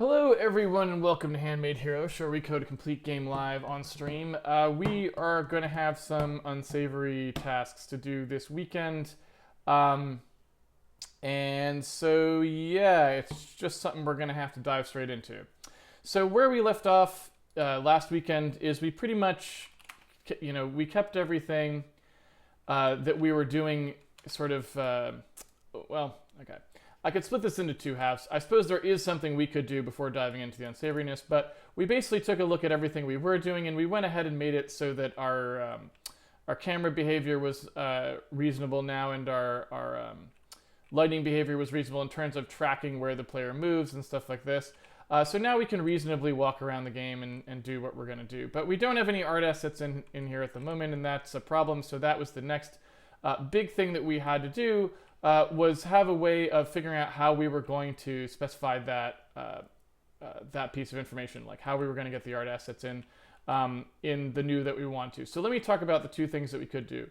Hello everyone and welcome to Handmade Hero, where we code a complete game live on stream. We are going to have some unsavory tasks to do this weekend. And so yeah, it's just something we're going to have to dive straight into. So where we left off last weekend is we pretty much, we kept everything that we were doing sort of, okay. I could split this into two halves. I suppose there is something we could do before diving into the unsavoriness, but we basically took a look at everything we were doing and we went ahead and made it so that our camera behavior was reasonable now, and our lighting behavior was reasonable in terms of tracking where the player moves and stuff like this. So now we can reasonably walk around the game and do what we're going to do. But we don't have any art assets in here at the moment, and that's a problem. So that was the next big thing that we had to do, was have a way of figuring out how we were going to specify that that piece of information, like how we were going to get the art assets in the new that we want to. So let me talk about the two things that we could do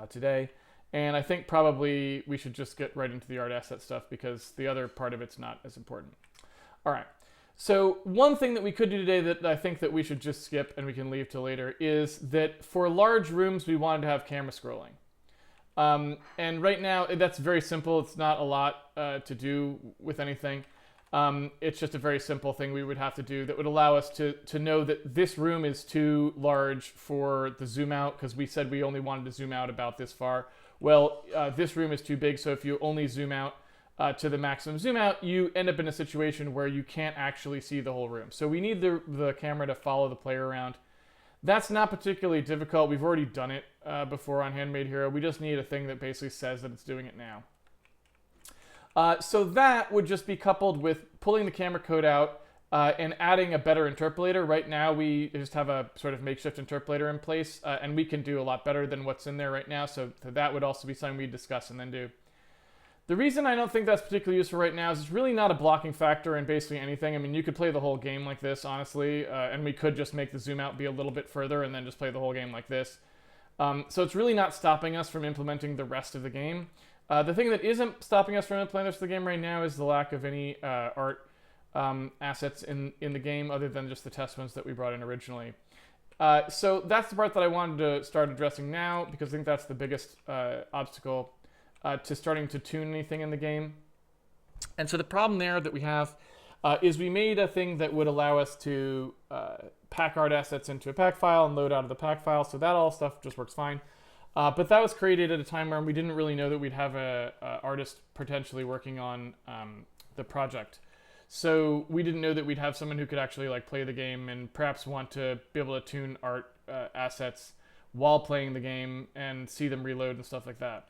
today. And I think probably we should just get right into the art asset stuff because the other part of it's not as important. All right. So one thing that we could do today that I think that we should just skip and we can leave till later is that for large rooms, we wanted to have camera scrolling. And right now, that's very simple. It's not a lot to do with anything. It's just a very simple thing we would have to do that would allow us to know that this room is too large for the zoom out, because we said we only wanted to zoom out about this far. Well, this room is too big, so if you only zoom out to the maximum zoom out, you end up in a situation where you can't actually see the whole room. So we need the camera to follow the player around. That's not particularly difficult. We've already done it before on Handmade Hero. We just need a thing that basically says that it's doing it now. So that would just be coupled with pulling the camera code out and adding a better interpolator. Right now we just have a sort of makeshift interpolator in place, and we can do a lot better than what's in there right now. So that would also be something we'd discuss and then do. The reason I don't think that's particularly useful right now is it's really not a blocking factor in basically anything. I mean, you could play the whole game like this, honestly, and we could just make the zoom out be a little bit further and then just play the whole game like this. So it's really not stopping us from implementing the rest of the game. The thing that isn't stopping us from implementing the rest of the game right now is the lack of any art assets in the game other than just the test ones that we brought in originally. So that's the part that I wanted to start addressing now, because I think that's the biggest obstacle to starting to tune anything in the game. And so the problem there that we have is we made a thing that would allow us to pack art assets into a pack file and load out of the pack file. So that all stuff just works fine. But that was created at a time where we didn't really know that we'd have a artist potentially working on the project. So we didn't know that we'd have someone who could actually like play the game and perhaps want to be able to tune art assets while playing the game and see them reload and stuff like that.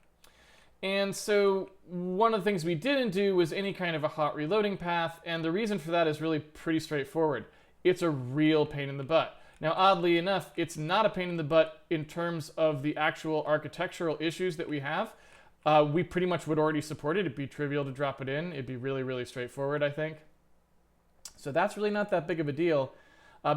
And so one of the things we didn't do was any kind of a hot reloading path, and the reason for that is really pretty straightforward. It's a real pain in the butt. Now, oddly enough, it's not a pain in the butt in terms of the actual architectural issues that we have. We pretty much would already support it. It'd be trivial to drop it in. It'd be really, really straightforward, I think. So that's really not that big of a deal.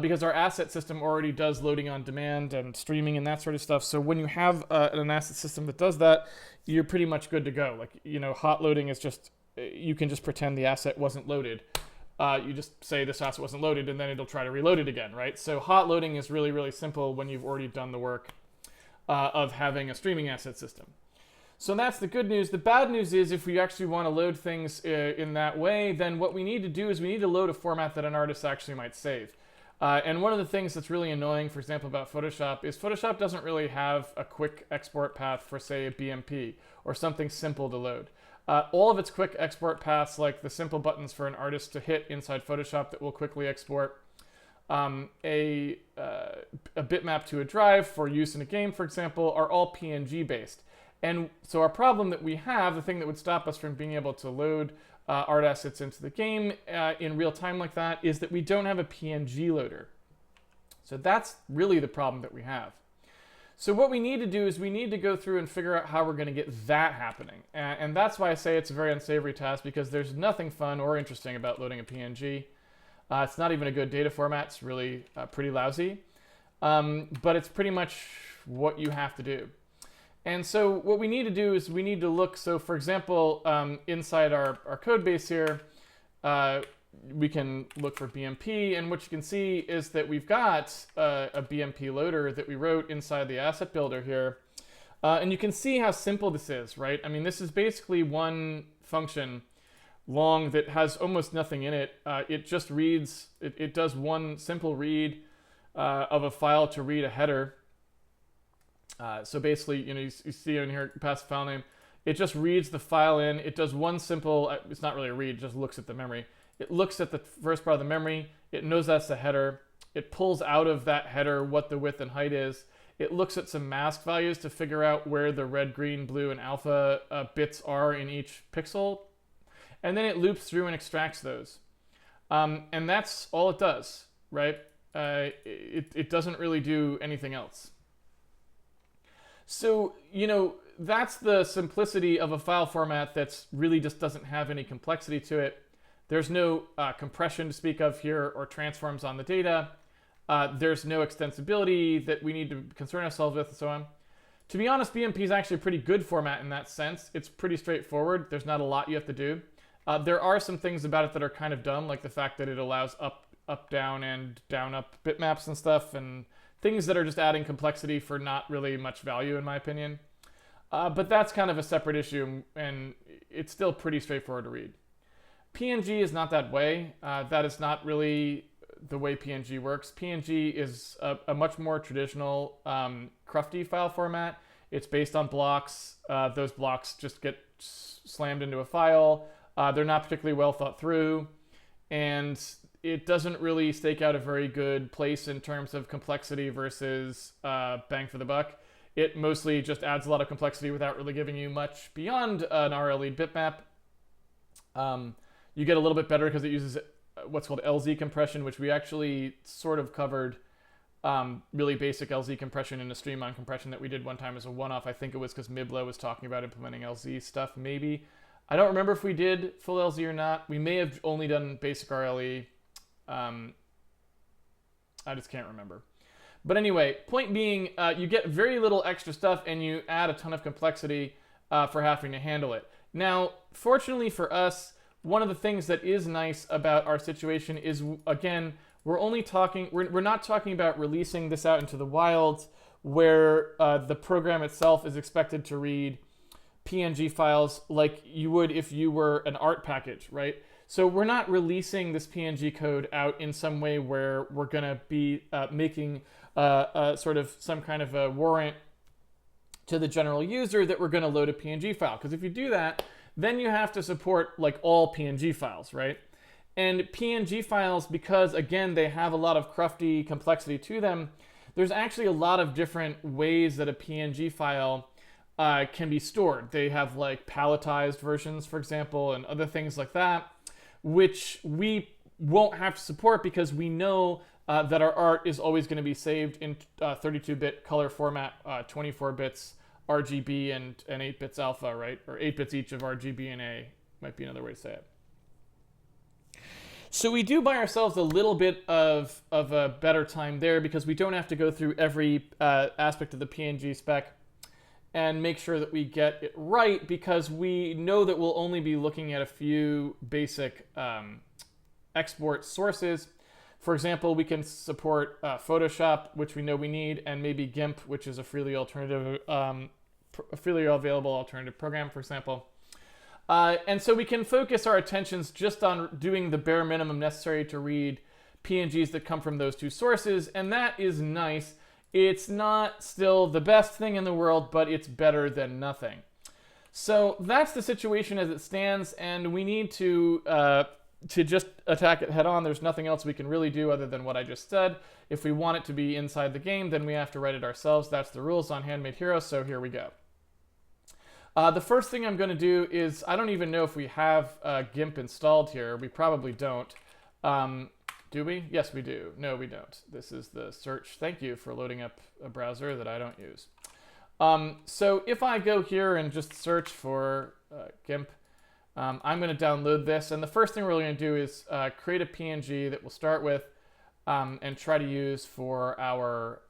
Because our asset system already does loading on demand and streaming and that sort of stuff. So when you have an asset system that does that, you're pretty much good to go. Like, hot loading is just, you can just pretend the asset wasn't loaded. You just say this asset wasn't loaded and then it'll try to reload it again, right? So hot loading is really, really simple when you've already done the work of having a streaming asset system. So that's the good news. The bad news is if we actually want to load things in that way, then what we need to do is we need to load a format that an artist actually might save. And one of the things that's really annoying, for example, about Photoshop is Photoshop doesn't really have a quick export path for, say, a BMP or something simple to load. All of its quick export paths, like the simple buttons for an artist to hit inside Photoshop that will quickly export a bitmap to a drive for use in a game, for example, are all PNG based. And so our problem that we have, the thing that would stop us from being able to load art assets into the game in real time like that, is that we don't have a PNG loader. So that's really the problem that we have. So what we need to do is we need to go through and figure out how we're going to get that happening. And that's why I say it's a very unsavory task, because there's nothing fun or interesting about loading a PNG. It's not even a good data format. It's really pretty lousy. But it's pretty much what you have to do. And so what we need to do is we need to look, so for example, inside our code base here, we can look for BMP, and what you can see is that we've got a BMP loader that we wrote inside the asset builder here. And you can see how simple this is, right? I mean, this is basically one function long that has almost nothing in it. It just reads, it does one simple read of a file to read a header. So basically, you see in here, pass the file name. It just reads the file in. It does one simple, it's not really a read, it just looks at the memory. It looks at the first part of the memory. It knows that's the header. It pulls out of that header what the width and height is. It looks at some mask values to figure out where the red, green, blue, and alpha bits are in each pixel. And then it loops through and extracts those. And that's all it does, right? It doesn't really do anything else. So, that's the simplicity of a file format that's really just doesn't have any complexity to it. There's no compression to speak of here or transforms on the data. There's no extensibility that we need to concern ourselves with and so on. To be honest, BMP is actually a pretty good format in that sense. It's pretty straightforward. There's not a lot you have to do. There are some things about it that are kind of dumb, like the fact that it allows up, down, and down, up bitmaps and stuff, and things that are just adding complexity for not really much value, in my opinion. But that's kind of a separate issue, and it's still pretty straightforward to read. PNG is not that way. That is not really the way PNG works. PNG is a much more traditional crufty file format. It's based on blocks. Those blocks just get slammed into a file. They're not particularly well thought through, and it doesn't really stake out a very good place in terms of complexity versus bang for the buck. It mostly just adds a lot of complexity without really giving you much beyond an RLE bitmap. You get a little bit better because it uses what's called LZ compression, which we actually sort of covered really basic LZ compression in a stream on compression that we did one time as a one-off. I think it was because Mibla was talking about implementing LZ stuff, maybe. I don't remember if we did full LZ or not. We may have only done basic RLE. I just can't remember. But anyway, point being, you get very little extra stuff and you add a ton of complexity for having to handle it. Now, fortunately for us, one of the things that is nice about our situation is, again, we're not talking about releasing this out into the wild where the program itself is expected to read PNG files like you would if you were an art package, right? So we're not releasing this PNG code out in some way where we're going to be making sort of some kind of a warrant to the general user that we're going to load a PNG file. Because if you do that, then you have to support like all PNG files, right? And PNG files, because again, they have a lot of crufty complexity to them, there's actually a lot of different ways that a PNG file can be stored. They have like palletized versions, for example, and other things like that, which we won't have to support because we know that our art is always going to be saved in 32-bit color format, 24 bits RGB and 8 bits alpha, right? Or 8 bits each of RGB and A might be another way to say it. So we do buy ourselves a little bit of a better time there because we don't have to go through every aspect of the PNG spec and make sure that we get it right because we know that we'll only be looking at a few basic export sources. For example, we can support Photoshop, which we know we need, and maybe GIMP, which is a freely available alternative program, for example. And so we can focus our attentions just on doing the bare minimum necessary to read PNGs that come from those two sources, and that is nice. It's not still the best thing in the world, but it's better than nothing. So that's the situation as it stands, and we need to just attack it head on. There's nothing else we can really do other than what I just said. If we want it to be inside the game, then we have to write it ourselves. That's the rules on Handmade Heroes, so here we go. The first thing I'm going to do is, I don't even know if we have GIMP installed here. We probably don't. Do we? Yes, we do. No, we don't. This is the search. Thank you for loading up a browser that I don't use. So if I go here and just search for GIMP, I'm going to download this. And the first thing we're really going to do is create a PNG that we'll start with and try to use for our,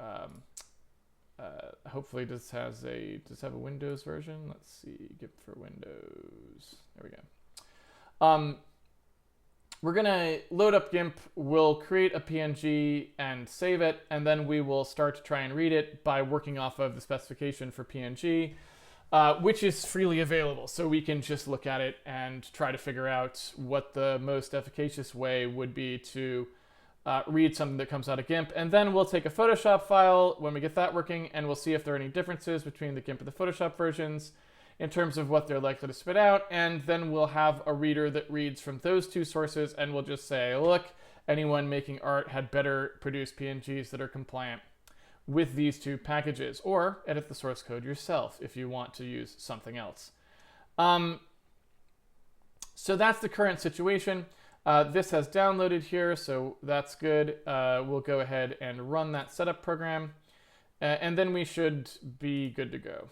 hopefully this has does have a Windows version? Let's see, GIMP for Windows. There we go. we're going to load up GIMP, we'll create a PNG and save it, and then we will start to try and read it by working off of the specification for PNG, which is freely available. So we can just look at it and try to figure out what the most efficacious way would be to read something that comes out of GIMP. And then we'll take a Photoshop file when we get that working, and we'll see if there are any differences between the GIMP and the Photoshop versions in terms of what they're likely to spit out, and then we'll have a reader that reads from those two sources, and we'll just say, look, anyone making art had better produce PNGs that are compliant with these two packages, or edit the source code yourself if you want to use something else. So that's the current situation. This has downloaded here, so that's good. We'll go ahead and run that setup program, and then we should be good to go.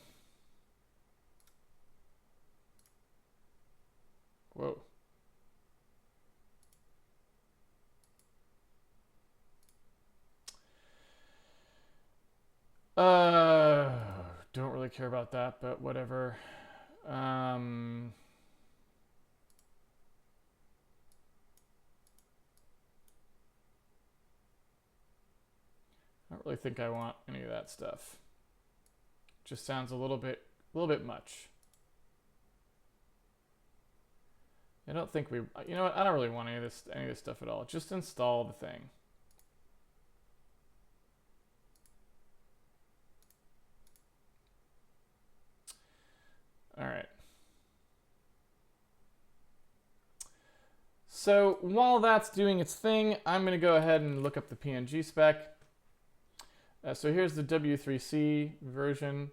Whoa. Don't really care about that, but whatever. I don't really think I want any of that stuff. Just sounds a little bit much. I don't think you know what? I don't really want any of this stuff at all. Just install the thing. All right. So while that's doing its thing, I'm going to go ahead and look up the PNG spec. So here's the W3C version.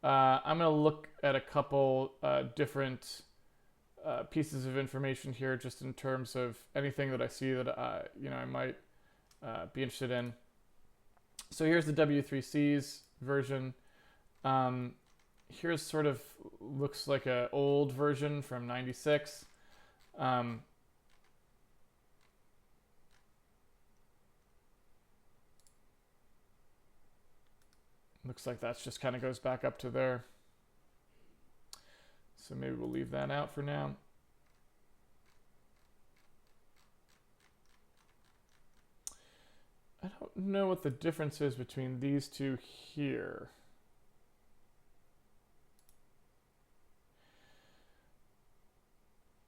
I'm going to look at a couple different pieces of information here, just in terms of anything that I see that I might be interested in. So here's the W3C's version. Here's sort of looks like an old version from '96. Looks like that just kind of goes back up to there. So maybe we'll leave that out for now. I don't know what the difference is between these two here.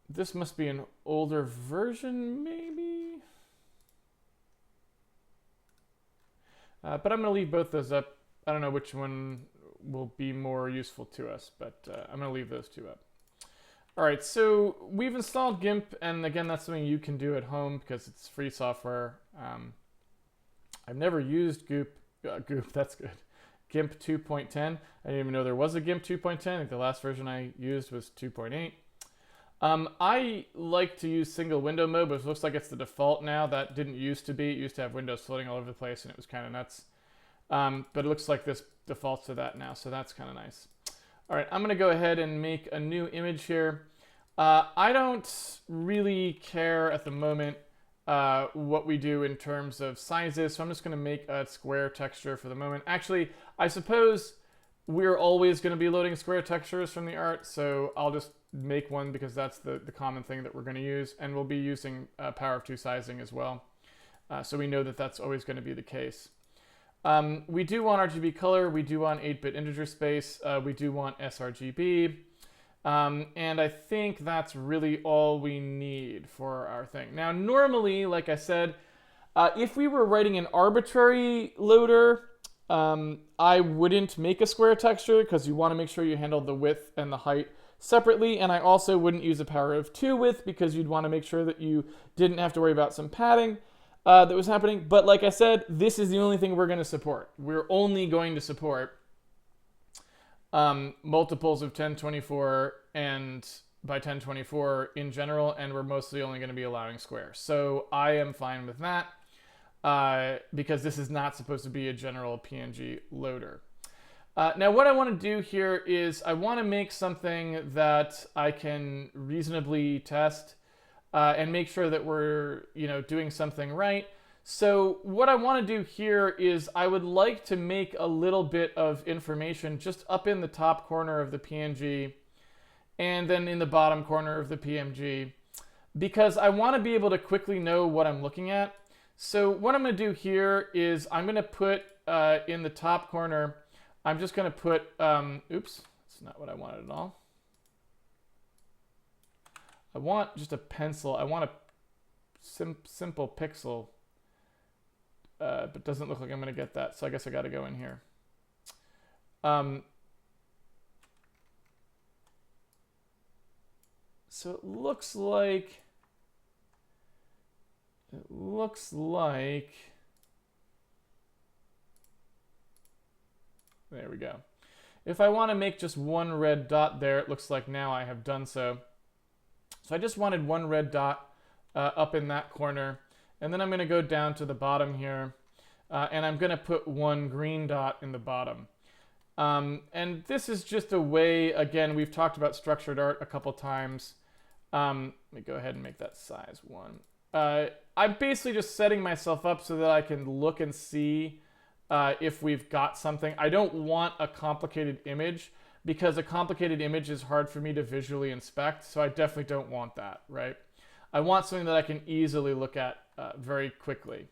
This must be an older version, maybe? But I'm going to leave both those up. I don't know which one will be more useful to us, but I'm going to leave those two up. All right, so we've installed GIMP, and again, that's something you can do at home because it's free software. I've never used GIMP, that's good. GIMP 2.10. I didn't even know there was a GIMP 2.10. I think the last version I used was 2.8. I like to use single window mode, but it looks like it's the default now. That didn't used to be. It used to have windows floating all over the place, and it was kind of nuts. But it looks like this defaults to that now, so that's kind of nice. All right, I'm going to go ahead and make a new image here. I don't really care at the moment what we do in terms of sizes, so I'm just going to make a square texture for the moment. Actually, I suppose we're always going to be loading square textures from the art, so I'll just make one because that's the common thing that we're going to use, and we'll be using power of 2 sizing as well. So we know that that's always going to be the case. We do want RGB color, we do want 8-bit integer space, we do want sRGB, and I think that's really all we need for our thing. Now, normally, like I said, if we were writing an arbitrary loader, I wouldn't make a square texture because you want to make sure you handle the width and the height separately, and I also wouldn't use a power of 2 width because you'd want to make sure that you didn't have to worry about some padding that was happening. But like I said, this is the only thing we're going to support. We're only going to support multiples of 1024 and by 1024 in general, and we're mostly only going to be allowing squares. So I am fine with that because this is not supposed to be a general PNG loader. Now what I want to do here is I want to make something that I can reasonably test and make sure that we're doing something right. So what I want to do here is I would like to make a little bit of information just up in the top corner of the PNG and then in the bottom corner of the PNG because I want to be able to quickly know what I'm looking at. So what I'm going to do here is I'm going to put in the top corner, I'm just going to put, oops, that's not what I wanted at all. I want just a pencil. I want a simple pixel, but doesn't look like I'm going to get that. So I guess I got to go in here. So it looks like, there we go. If I want to make just one red dot there, it looks like now I have done so. So I just wanted one red dot up in that corner. And then I'm going to go down to the bottom here. And I'm going to put one green dot in the bottom. And this is just a way, again, we've talked about structured art a couple times. Let me go ahead and make that size 1. I'm basically just setting myself up so that I can look and see if we've got something. I don't want a complicated image because a complicated image is hard for me to visually inspect, so I definitely don't want that, right? I want something that I can easily look at very quickly.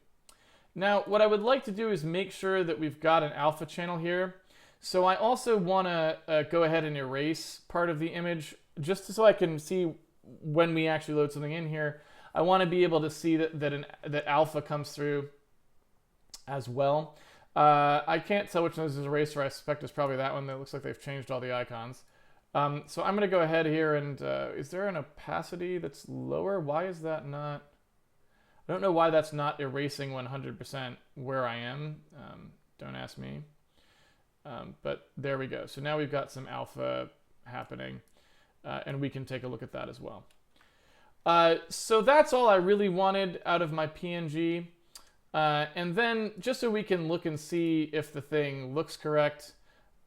Now, what I would like to do is make sure that we've got an alpha channel here. So I also want to go ahead and erase part of the image just so I can see when we actually load something in here. I want to be able to see that alpha comes through as well. I can't tell which one is eraser. I suspect it's probably that one. That looks like they've changed all the icons. So I'm going to go ahead here and is there an opacity that's lower? Why is that not? I don't know why that's not erasing 100% where I am. Don't ask me. But there we go. So now we've got some alpha happening, and we can take a look at that as well. So that's all I really wanted out of my PNG. And then just so we can look and see if the thing looks correct,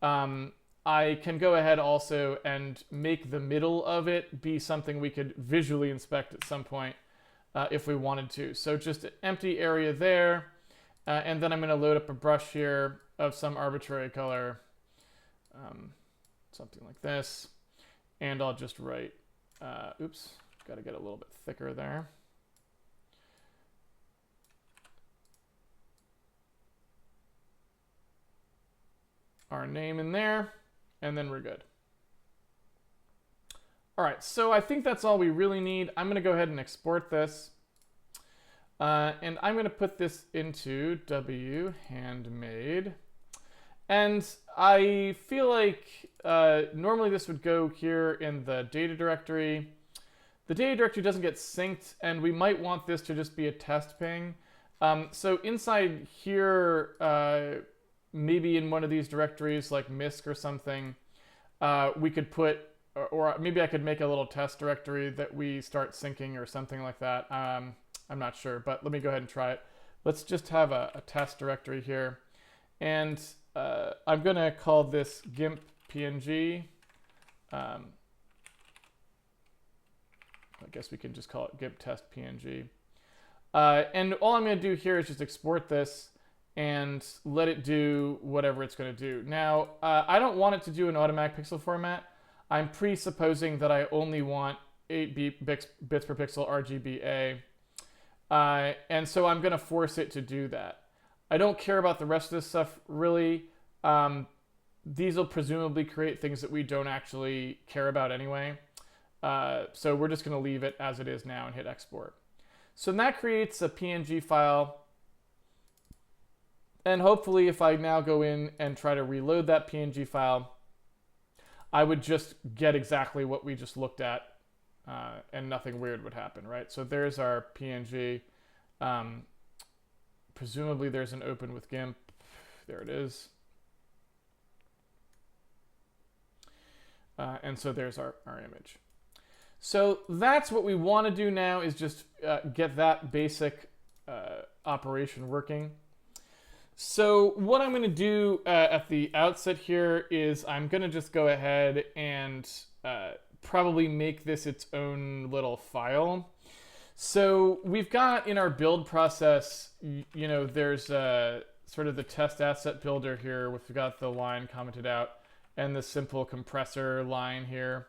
I can go ahead also and make the middle of it be something we could visually inspect at some point if we wanted to. So just an empty area there, and then I'm going to load up a brush here of some arbitrary color, something like this, and I'll just write, oops, got to get a little bit thicker there. Our name in there, and then we're good. All right, so I think that's all we really need. I'm going to go ahead and export this. And I'm going to put this into W Handmade. And I feel like normally this would go here in the data directory. The data directory doesn't get synced, and we might want this to just be a test ping. So inside here, maybe in one of these directories like MISC or something, we could put, or maybe I could make a little test directory that we start syncing or something like that. I'm not sure, but let me go ahead and try it. Let's just have a test directory here. And I'm going to call this GIMP PNG. I guess we can just call it GIMP test PNG. And all I'm going to do here is just export this and let it do whatever it's going to do. Now, I don't want it to do an automatic pixel format. I'm presupposing that I only want 8 bits per pixel RGBA. And so I'm going to force it to do that. I don't care about the rest of this stuff, really. These will presumably create things that we don't actually care about anyway. So we're just going to leave it as it is now and hit export. So that creates a PNG file. And hopefully if I now go in and try to reload that PNG file, I would just get exactly what we just looked at, and nothing weird would happen, right? So there's our PNG. Presumably there's an open with GIMP. There it is. And so there's our image. So that's what we want to do now, is just get that basic operation working. So what I'm going to do at the outset here is I'm going to just go ahead and probably make this its own little file. So we've got in our build process, you know, there's sort of the test asset builder here. We've got the line commented out and the simple compressor line here.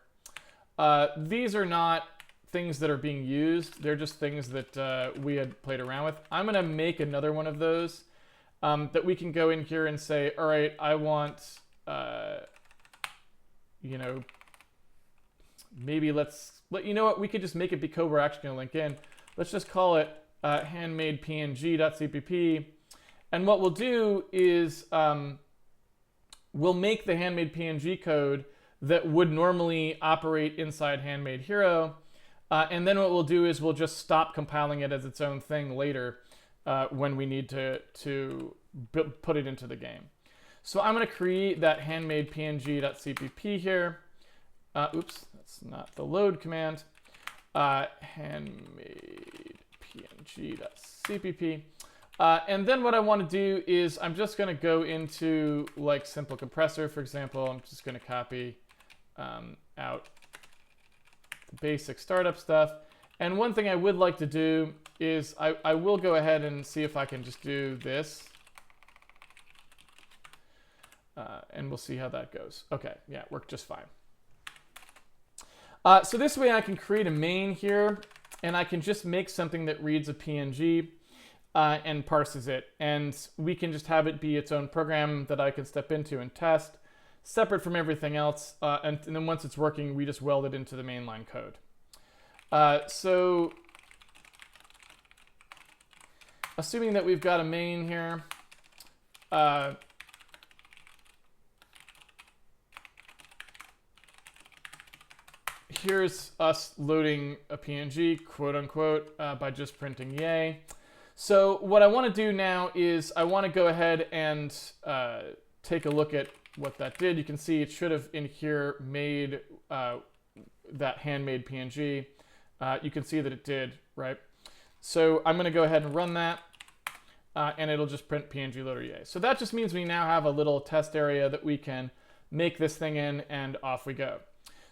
These are not things that are being used. They're just things that we had played around with. I'm going to make another one of those that we can go in here and say, all right, I want, you know, maybe you know what, we could just make it be code we're actually going to link in. Let's just call it handmade PNG.cpp. And what we'll do is we'll make the handmade PNG code that would normally operate inside Handmade Hero. And then what we'll do is we'll just stop compiling it as its own thing later when we need to put it into the game. So I'm going to create that handmade PNG.cpp here. Oops, that's not the load command. Handmade PNG.cpp. And then what I want to do is I'm just going to go into like simple compressor, for example. I'm just going to copy out the basic startup stuff. And one thing I would like to do is I will go ahead and see if I can just do this. And we'll see how that goes. Okay, yeah, it worked just fine. So this way I can create a main here, and I can just make something that reads a PNG and parses it. And we can just have it be its own program that I can step into and test, separate from everything else. And then once it's working, we just weld it into the mainline code. So assuming that we've got a main here, here's us loading a PNG, quote unquote, by just printing yay. So what I want to do now is I want to go ahead and take a look at what that did. You can see it should have in here made that handmade PNG. You can see that it did, right? So I'm going to go ahead and run that, and it'll just print PNG loader yay. So that just means we now have a little test area that we can make this thing in, and off we go.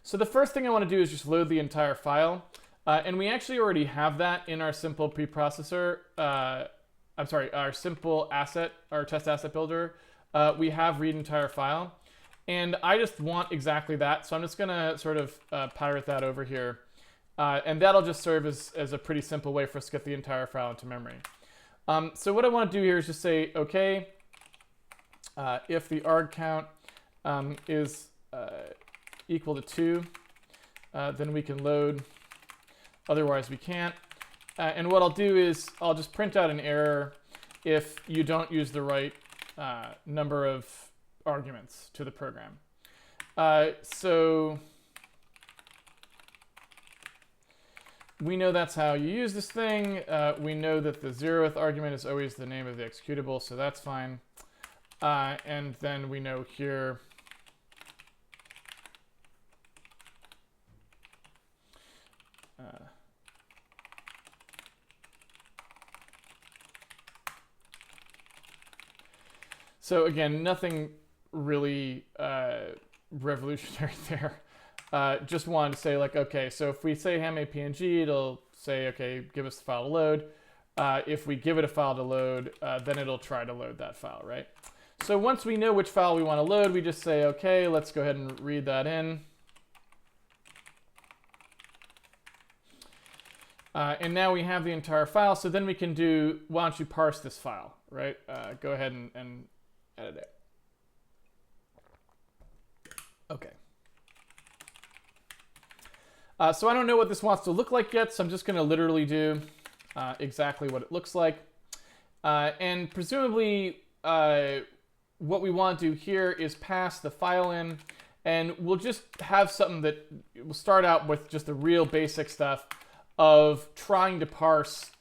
So the first thing I want to do is just load the entire file. And we actually already have that in our simple preprocessor. I'm sorry, our simple asset, our test asset builder. We have read entire file. And I just want exactly that. So I'm just going to sort of pirate that over here. And that'll just serve as a pretty simple way for us to get the entire file into memory. So what I want to do here is just say, OK, if the arg count is equal to 2, then we can load. Otherwise, we can't. And what I'll do is I'll just print out an error if you don't use the right number of arguments to the program. So we know that's how you use this thing. We know that the 0th argument is always the name of the executable, so that's fine. And then we know here so again, nothing really revolutionary there. Just wanted to say, like, okay, so if we say handmade PNG, it'll say, okay, give us the file to load. If we give it a file to load, then it'll try to load that file, right? So once we know which file we want to load, we just say, okay, let's go ahead and read that in. And now we have the entire file, so then we can do, why don't you parse this file, right? Go ahead and edit it. Okay. So I don't know what this wants to look like yet, so I'm just going to literally do exactly what it looks like. And presumably, what we want to do here is pass the file in, and we'll just have something that will start out with just the real basic stuff of trying to parse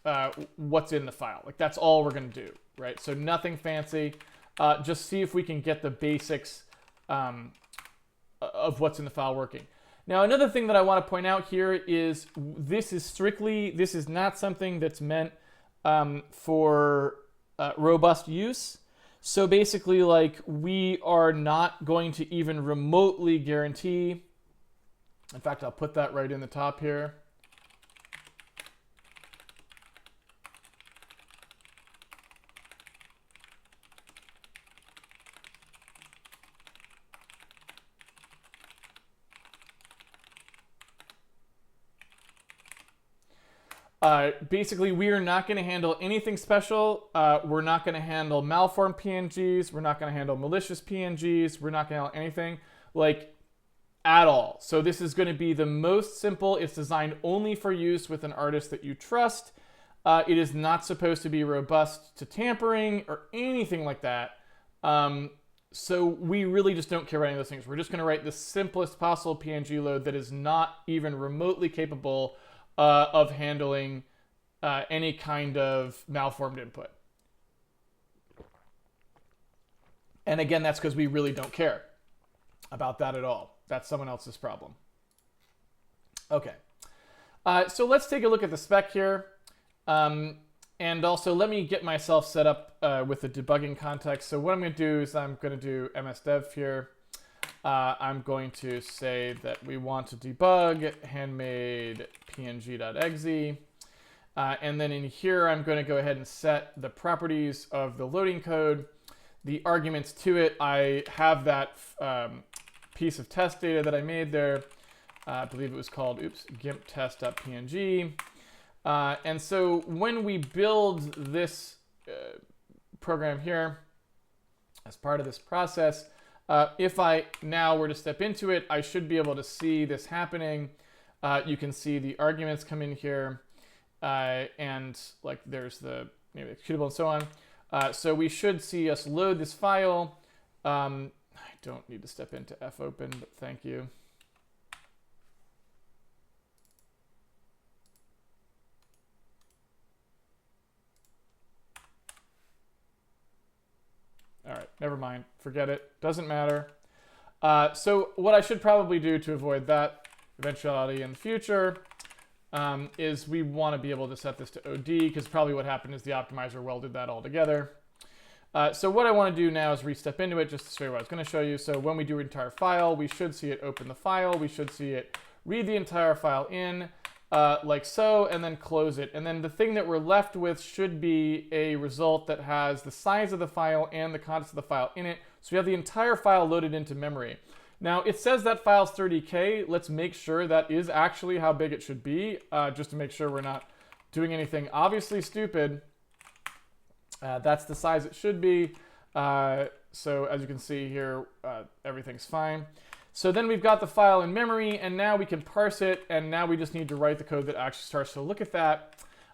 what's in the file. Like, that's all we're going to do, right? So nothing fancy. Just see if we can get the basics of what's in the file working. Now, another thing that I want to point out here is this is not something that's meant for robust use. So basically, like, we are not going to even remotely guarantee. In fact, I'll put that right in the top here. Basically, we are not going to handle anything special. We're not going to handle malformed PNGs. We're not going to handle malicious PNGs. We're not going to handle anything like at all. So this is going to be the most simple. It's designed only for use with an artist that you trust. It is not supposed to be robust to tampering or anything like that. So we really just don't care about any of those things. We're just going to write the simplest possible PNG load that is not even remotely capable of handling any kind of malformed input. And again, that's because we really don't care about that at all. That's someone else's problem. Okay, so let's take a look at the spec here. And also let me get myself set up with the debugging context. So what I'm going to do is I'm going to do msdev here. I'm going to say that we want to debug handmade png.exe. And then in here, I'm going to go ahead and set the properties of the loading code, the arguments to it. I have that piece of test data that I made there. I believe it was called, gimp test.png. And so when we build this program here, as part of this process, if I now were to step into it, I should be able to see this happening. You can see the arguments come in here, and like there's the maybe executable and so on. So we should see us load this file. I don't need to step into fopen, but thank you. All right, never mind. Forget it. Doesn't matter. So what I should probably do to avoid that eventuality in the future is we want to be able to set this to OD, because probably what happened is the optimizer welded that all together. So what I want to do now is re-step into it just to show you what I was going to show you. So when we do an entire file, we should see it open the file. We should see it read the entire file in. Like so, and then close it. And then the thing that we're left with should be a result that has the size of the file and the contents of the file in it. So we have the entire file loaded into memory. Now it says that file's 30K. Let's make sure that is actually how big it should be, just to make sure we're not doing anything obviously stupid. That's the size it should be. So as you can see here, everything's fine. So then we've got the file in memory, and now we can parse it, and now we just need to write the code that actually starts to look at that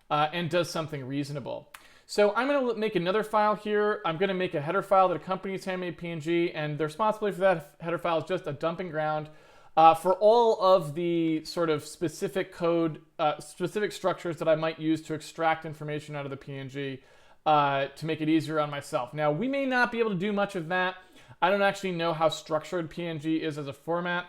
and does something reasonable. So I'm going to make another file here. I'm going to make a header file that accompanies Handmade PNG, and the responsibility for that header file is just a dumping ground for all of the sort of specific code, specific structures that I might use to extract information out of the PNG to make it easier on myself. Now, we may not be able to do much of that. I don't actually know how structured PNG is as a format,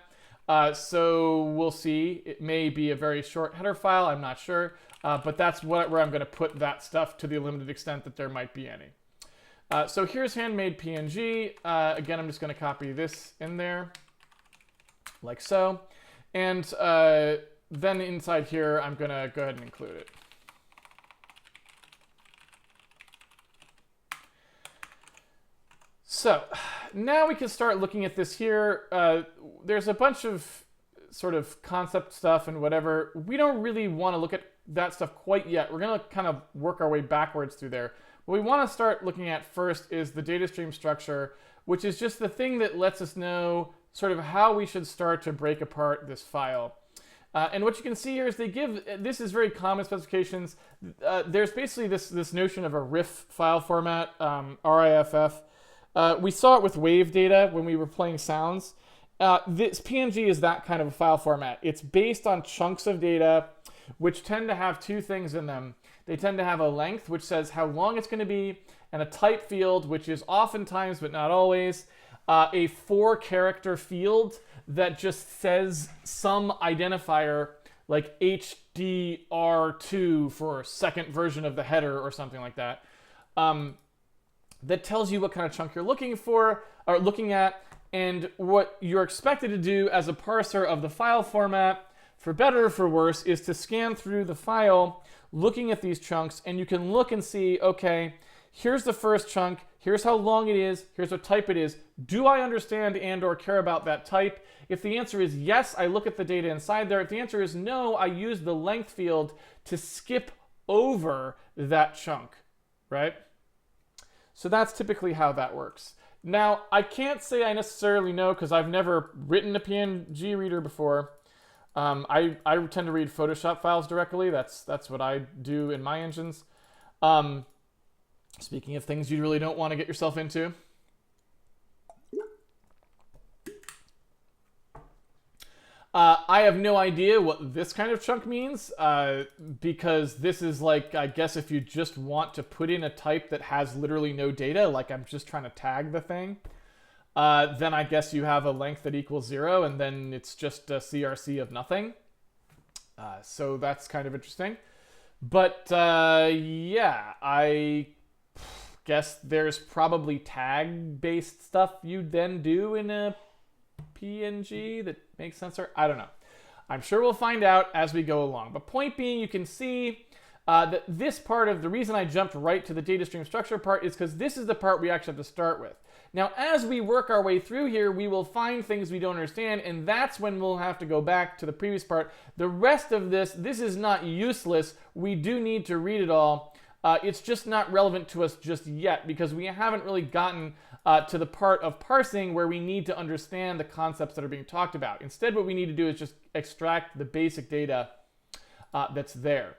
so we'll see. It may be a very short header file, I'm not sure, but that's where I'm going to put that stuff to the limited extent that there might be any. So here's Handmade PNG. Again, I'm just going to copy this in there, like so. And then inside here, I'm going to go ahead and include it. So now we can start looking at this here. There's a bunch of sort of concept stuff and whatever. We don't really want to look at that stuff quite yet. We're going to kind of work our way backwards through there. What we want to start looking at first is the data stream structure, which is just the thing that lets us know sort of how we should start to break apart this file. And what you can see here is they give, this is very common specifications. There's basically this notion of a RIF file format, RIFF. We saw it with wave data when we were playing sounds. This PNG is that kind of a file format. It's based on chunks of data, which tend to have two things in them. They tend to have a length, which says how long it's going to be, and a type field, which is oftentimes, but not always, a 4-character field that just says some identifier like IHDR2 for second version of the header or something like that. That tells you what kind of chunk you're looking for, or looking at, and what you're expected to do as a parser of the file format, for better or for worse, is to scan through the file, looking at these chunks, and you can look and see, okay, here's the first chunk, here's how long it is, here's what type it is. Do I understand and or care about that type? If the answer is yes, I look at the data inside there. If the answer is no, I use the length field to skip over that chunk, right? So that's typically how that works. Now, I can't say I necessarily know because I've never written a PNG reader before. I tend to read Photoshop files directly. That's what I do in my engines. Speaking of things you really don't want to get yourself into. I have no idea what this kind of chunk means because this is like, I guess if you just want to put in a type that has literally no data, like I'm just trying to tag the thing, then I guess you have a length that equals 0 and then it's just a CRC of nothing. So that's kind of interesting. But yeah, I guess there's probably tag-based stuff you then do in a PNG that makes sense, or I don't know. I'm sure we'll find out as we go along. But point being, you can see that this part of the reason I jumped right to the data stream structure part is because this is the part we actually have to start with. Now, as we work our way through here, we will find things we don't understand, and that's when we'll have to go back to the previous part. The rest of this is not useless. We do need to read it all. It's just not relevant to us just yet because we haven't really gotten to the part of parsing where we need to understand the concepts that are being talked about. Instead, what we need to do is just extract the basic data that's there.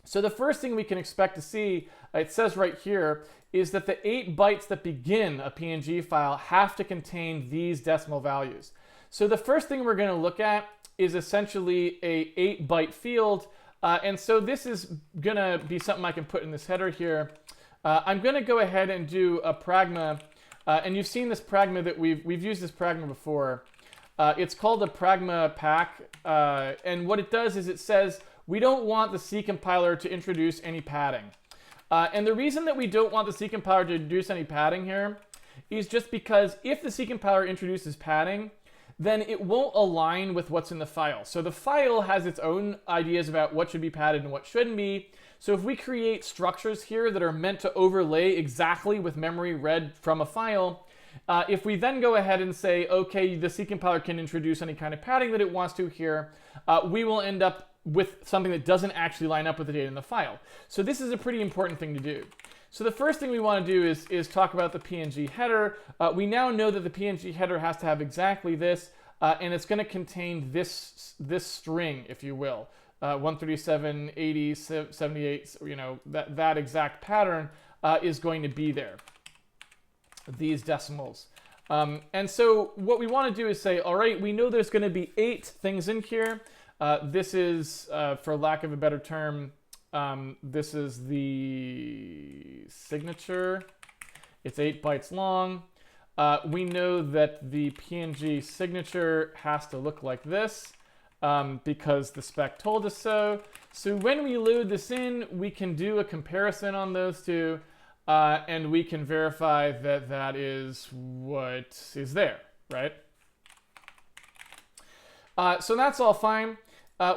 So the first thing we can expect to see, it says right here, is that the 8 bytes that begin a PNG file have to contain these decimal values. So the first thing we're going to look at is essentially a 8-byte field. And so this is going to be something I can put in this header here. I'm going to go ahead and do a pragma. And you've seen this pragma that we've used this pragma before. It's called a pragma pack. And what it does is it says we don't want the C compiler to introduce any padding. And the reason that we don't want the C compiler to introduce any padding here is just because if the C compiler introduces padding, then it won't align with what's in the file. So the file has its own ideas about what should be padded and what shouldn't be. So if we create structures here that are meant to overlay exactly with memory read from a file, if we then go ahead and say, okay, the C compiler can introduce any kind of padding that it wants to here, we will end up with something that doesn't actually line up with the data in the file. So this is a pretty important thing to do. So the first thing we want to do is talk about the PNG header. We now know that the PNG header has to have exactly this, and it's going to contain this string, if you will. 137, 80, 78, you know, that exact pattern is going to be there, these decimals. And so what we want to do is say, all right, we know there's going to be 8 things in here. This is, for lack of a better term, this is the signature. It's 8 bytes long. We know that the PNG signature has to look like this because the spec told us so. So when we load this in, we can do a comparison on those two, and we can verify that that is what is there, right? So that's all fine.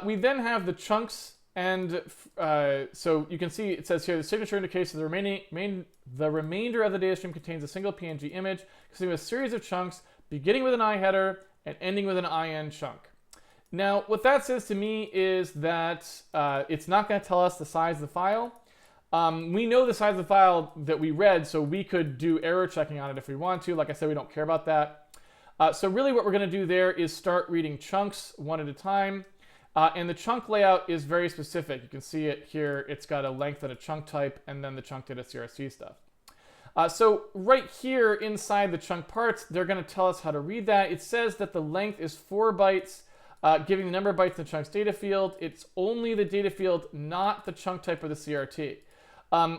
We then have the chunks, and so you can see it says here the signature indicates that the remainder of the data stream contains a single PNG image consisting of a series of chunks beginning with an I header and ending with an IN chunk. Now, what that says to me is that it's not going to tell us the size of the file. We know the size of the file that we read, so we could do error checking on it if we want to. Like I said, we don't care about that. So really what we're going to do there is start reading chunks one at a time. And the chunk layout is very specific. You can see it here. It's got a length and a chunk type, and then the chunk data CRC stuff. So right here inside the chunk parts, they're going to tell us how to read that. It says that the length is 4 bytes, giving the number of bytes in the chunk's data field. It's only the data field, not the chunk type or the CRT.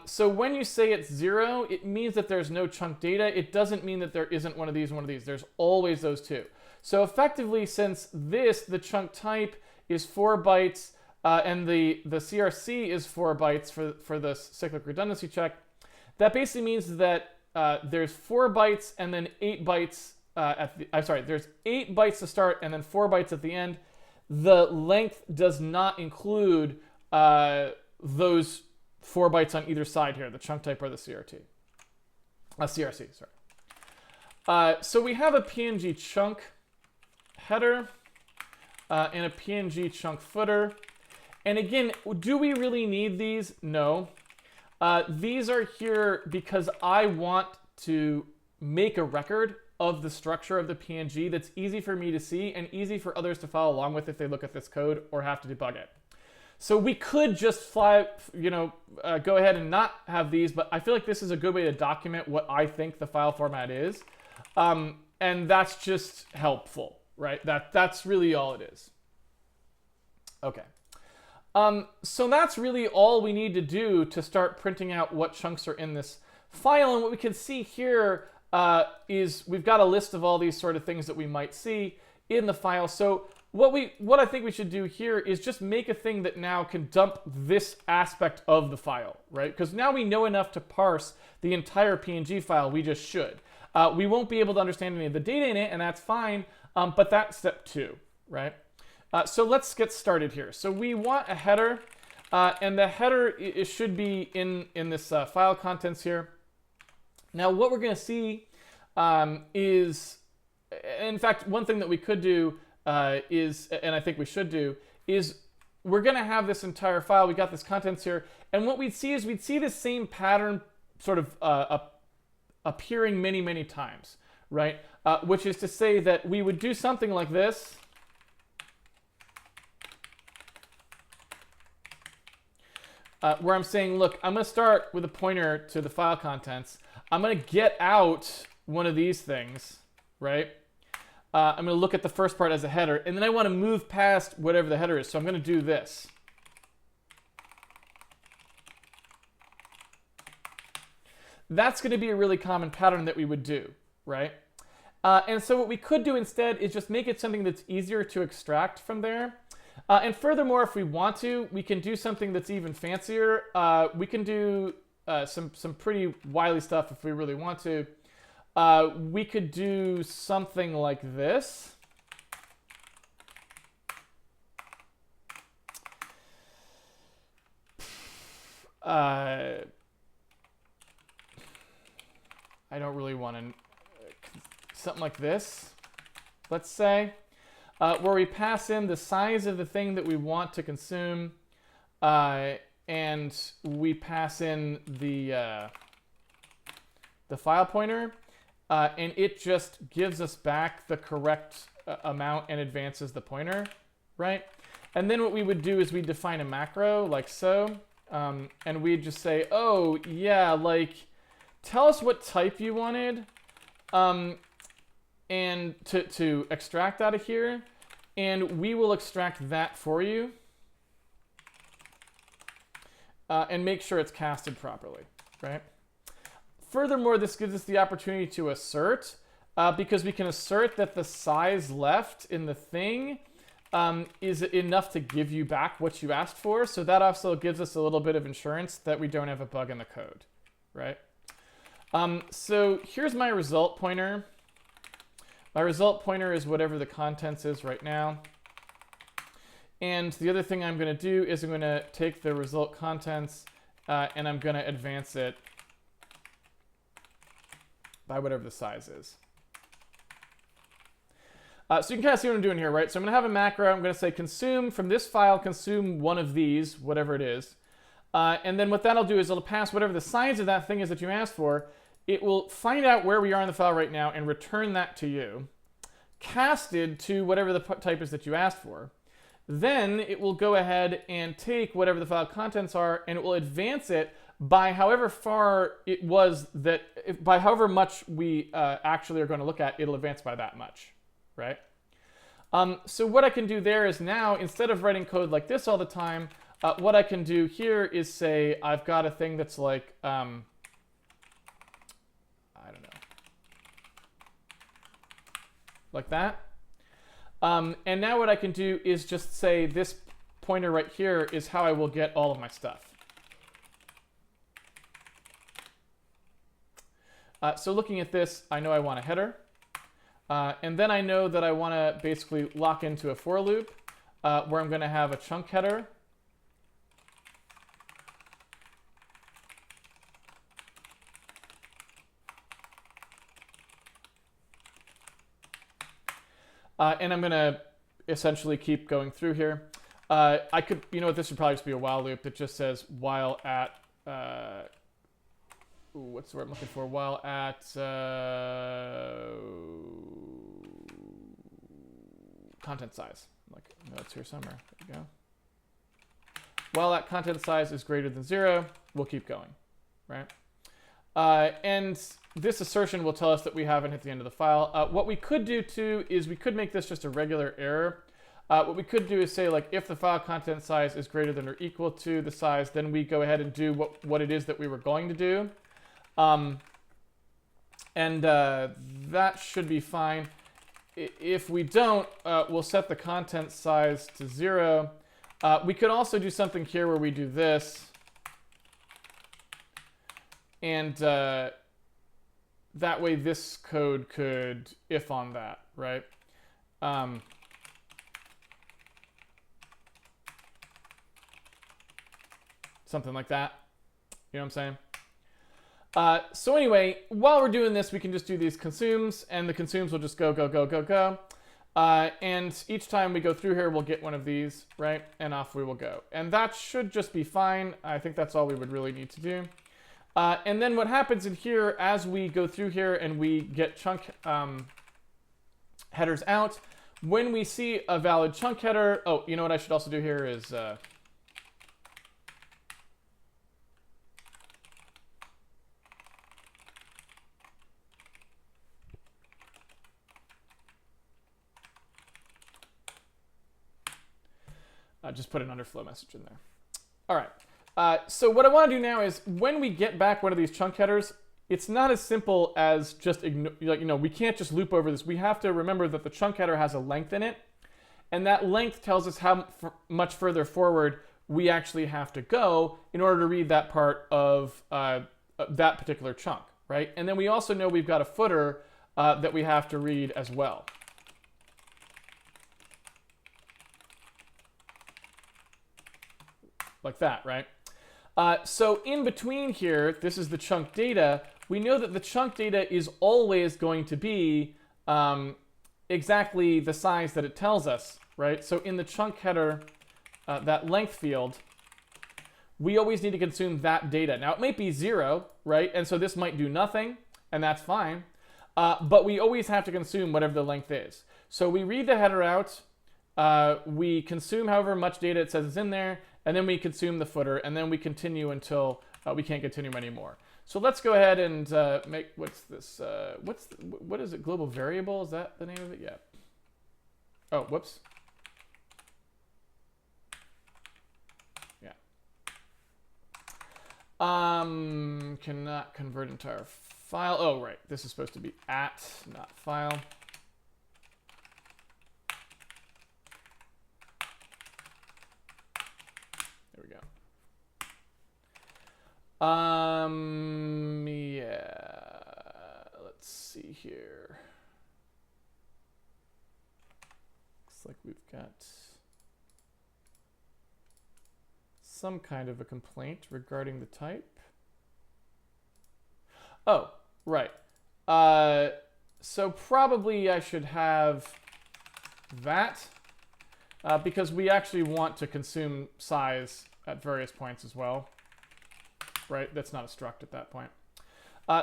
So when you say it's 0, it means that there's no chunk data. It doesn't mean that there isn't one of these and one of these. There's always those two. So effectively, since the chunk type is 4 bytes, and the CRC is 4 bytes for the cyclic redundancy check, that basically means that there's 4 bytes and then 8 bytes there's 8 bytes to start and then 4 bytes at the end. The length does not include those 4 bytes on either side here, the chunk type or the CRC, sorry. So we have a PNG chunk header and a PNG chunk footer. And again, do we really need these? No. These are here because I want to make a record of the structure of the PNG that's easy for me to see and easy for others to follow along with if they look at this code or have to debug it. So we could just go ahead and not have these, but I feel like this is a good way to document what I think the file format is. And that's just helpful, right? That's really all it is. Okay. So that's really all we need to do to start printing out what chunks are in this file. And what we can see here is we've got a list of all these sort of things that we might see in the file. So what I think we should do here is just make a thing that now can dump this aspect of the file, right? Because now we know enough to parse the entire PNG file. We just should. We won't be able to understand any of the data in it, and that's fine, but that's step 2, right? So let's get started here. So we want a header, and the header it should be in this file contents here. Now what we're going to see is, in fact, one thing that we could do is, and I think we should do, is we're going to have this entire file. We got this contents here, and what we'd see is we'd see the same pattern sort of appearing many, many times, right? Which is to say that we would do something like this. Where I'm saying, look, I'm going to start with a pointer to the file contents. I'm going to get out one of these things, right? I'm going to look at the first part as a header, and then I want to move past whatever the header is. So I'm going to do this. That's going to be a really common pattern that we would do, right? And so what we could do instead is just make it something that's easier to extract from there. And furthermore, if we want to, we can do something that's even fancier. We can do some pretty wily stuff if we really want to. We could do something like this. I don't really want to... Something like this, let's say. Where we pass in the size of the thing that we want to consume, and we pass in the file pointer, and it just gives us back the correct amount and advances the pointer, right? And then what we would do is we define a macro like so, and we'd just say, oh yeah, like tell us what type you wanted, and to extract out of here, and we will extract that for you, and make sure it's casted properly, right? Furthermore, this gives us the opportunity to assert, because we can assert that the size left in the thing is enough to give you back what you asked for, so that also gives us a little bit of insurance that we don't have a bug in the code, right? So here's my result pointer. My result pointer is whatever the contents is right now. And the other thing I'm going to do is I'm going to take the result contents and I'm going to advance it by whatever the size is. So you can kind of see what I'm doing here, right? So I'm going to have a macro. I'm going to say consume from this file, consume one of these, whatever it is. And then what that'll do is it'll pass whatever the size of that thing is that you asked for. It will find out where we are in the file right now and return that to you, casted to whatever the type is that you asked for. Then it will go ahead and take whatever the file contents are, and it will advance it by however far it was that, by however much we actually are going to look at, it'll advance by that much, right? So what I can do there is now, instead of writing code like this all the time, what I can do here is say I've got a thing that's like, I don't know, like that. And now what I can do is just say this pointer right here is how I will get all of my stuff. So looking at this, I know I want a header. And then I know that I want to basically lock into a for loop where I'm going to have a chunk header. And I'm going to essentially keep going through here. I could, you know what, this would probably just be a while loop that just says while at, what's the word I'm looking for? While at content size. Like, no, it's here somewhere. There we go. While that content size is greater than 0, we'll keep going, right? And this assertion will tell us that we haven't hit the end of the file. What we could do too is we could make this just a regular error. What we could do is say, like, if the file content size is greater than or equal to the size, then we go ahead and do what it is that we were going to do. That should be fine. If we don't, we'll set the content size to 0. We could also do something here where we do this. And that way this code could if on that, right? Something like that. You know what I'm saying? So anyway, while we're doing this, we can just do these consumes, and the consumes will just go, go, go, go, go. And each time we go through here, we'll get one of these, right? And off we will go. And that should just be fine. I think that's all we would really need to do. And then what happens in here, as we go through here and we get chunk headers out, when we see a valid chunk header, oh, you know what I should also do here is... just put an underflow message in there. All right. So what I want to do now is when we get back one of these chunk headers, it's not as simple as just we can't just loop over this. We have to remember that the chunk header has a length in it, and that length tells us how much further forward we actually have to go in order to read that part of that particular chunk, right? And then we also know we've got a footer that we have to read as well. Like that, right? So in between here, this is the chunk data. We know that the chunk data is always going to be exactly the size that it tells us, right? So in the chunk header, that length field, we always need to consume that data. Now it might be 0, right? And so this might do nothing, and that's fine. But we always have to consume whatever the length is. So we read the header out, we consume however much data it says is in there, and then we consume the footer, and then we continue until we can't continue anymore. So let's go ahead and make, what's this? What is it? Global variable? Is that the name of it? Yeah. Oh, whoops. Yeah. Cannot convert entire file. Oh, right. This is supposed to be at, not file. There we go. Yeah. Let's see here. Looks like we've got some kind of a complaint regarding the type. Oh, right. So probably I should have that because we actually want to consume size at various points as well. Right? That's not a struct at that point.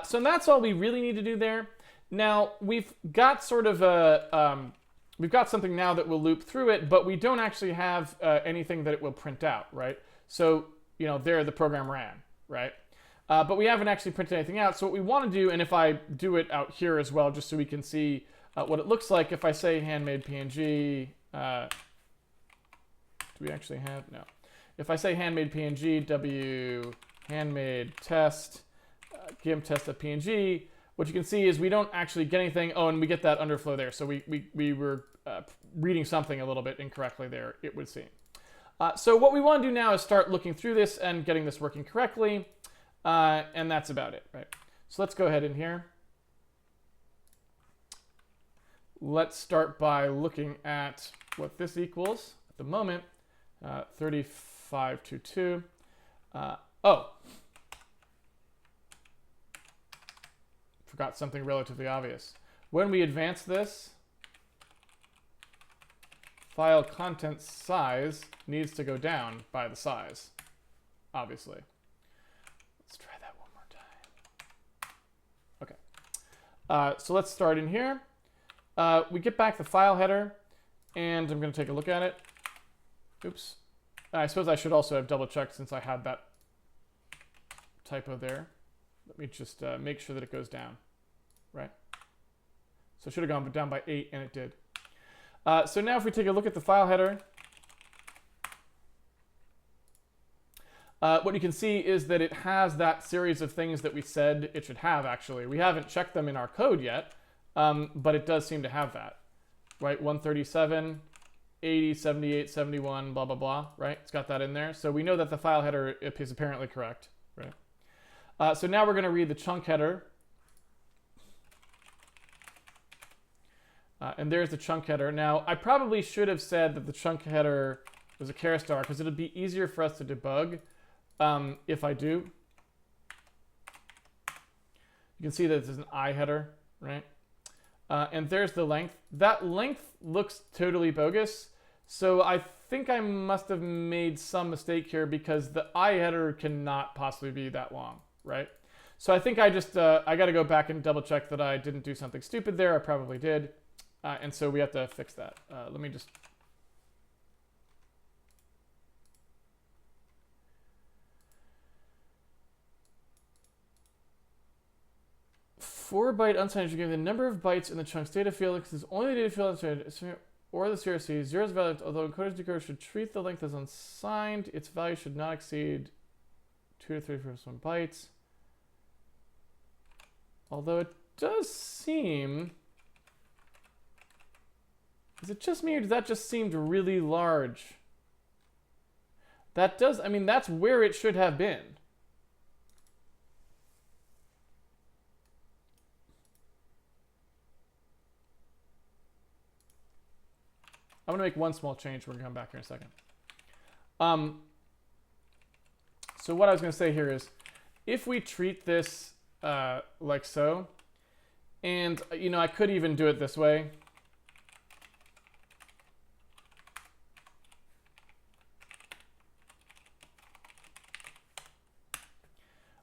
So that's all we really need to do there. Now we've got sort of a we've got something now that will loop through it, but we don't actually have anything that it will print out, right? So there the program ran, right? But we haven't actually printed anything out. So what we want to do, and if I do it out here as well, just so we can see what it looks like, if I say handmade PNG, do we actually have? No. If I say handmade PNG, w handmade test, gim test.png, what you can see is we don't actually get anything. Oh, and we get that underflow there. So we were reading something a little bit incorrectly there, it would seem. So what we want to do now is start looking through this and getting this working correctly. And that's about it, right? So let's go ahead in here. Let's start by looking at what this equals at the moment, 3522. Oh, forgot something relatively obvious. When we advance this, file content size needs to go down by the size, obviously. Let's try that one more time. Okay. So let's start in here. We get back the file header, and I'm going to take a look at it. Oops. I suppose I should also have double checked since I had that typo there. Let me just make sure that it goes down, right? So it should have gone down by 8, and it did. So now if we take a look at the file header, what you can see is that it has that series of things that we said it should have, actually. We haven't checked them in our code yet, but it does seem to have that, right? 137, 80, 78, 71, blah, blah, blah, right? It's got that in there. So we know that the file header is apparently correct, right? So now we're going to read the chunk header. And there's the chunk header. Now, I probably should have said that the chunk header was a char star because it'll be easier for us to debug if I do. You can see that there's an I header, right? And there's the length. That length looks totally bogus. So I think I must have made some mistake here because the I header cannot possibly be that long, right? So I think I just, I got to go back and double check that I didn't do something stupid there. I probably did. And so we have to fix that. Let me just... 4-byte unsigned should give the number of bytes in the chunk's data field because it's only the data field or the CRC. Zero's value, although encoders and decoders should treat the length as unsigned, its value should not exceed 2 to 3 first 1 bytes. Although it does seem... Is it just me or does that just seem really large? That does, I mean, that's where it should have been. I'm going to make one small change. We're going to come back here in a second. So what I was going to say here is, if we treat this like so, and you know, I could even do it this way.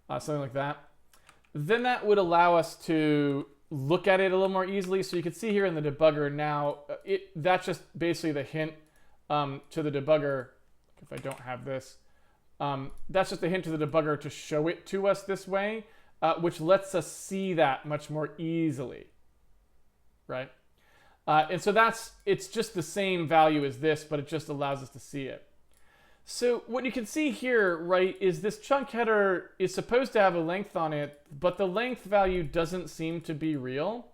Something like that. Then that would allow us to look at it a little more easily. So you can see here in the debugger now, that's just basically the hint to the debugger. If I don't have this, that's just a hint to the debugger to show it to us this way, which lets us see that much more easily, right? And so it's just the same value as this, but it just allows us to see it. So what you can see here, right, is this chunk header is supposed to have a length on it, but the length value doesn't seem to be real,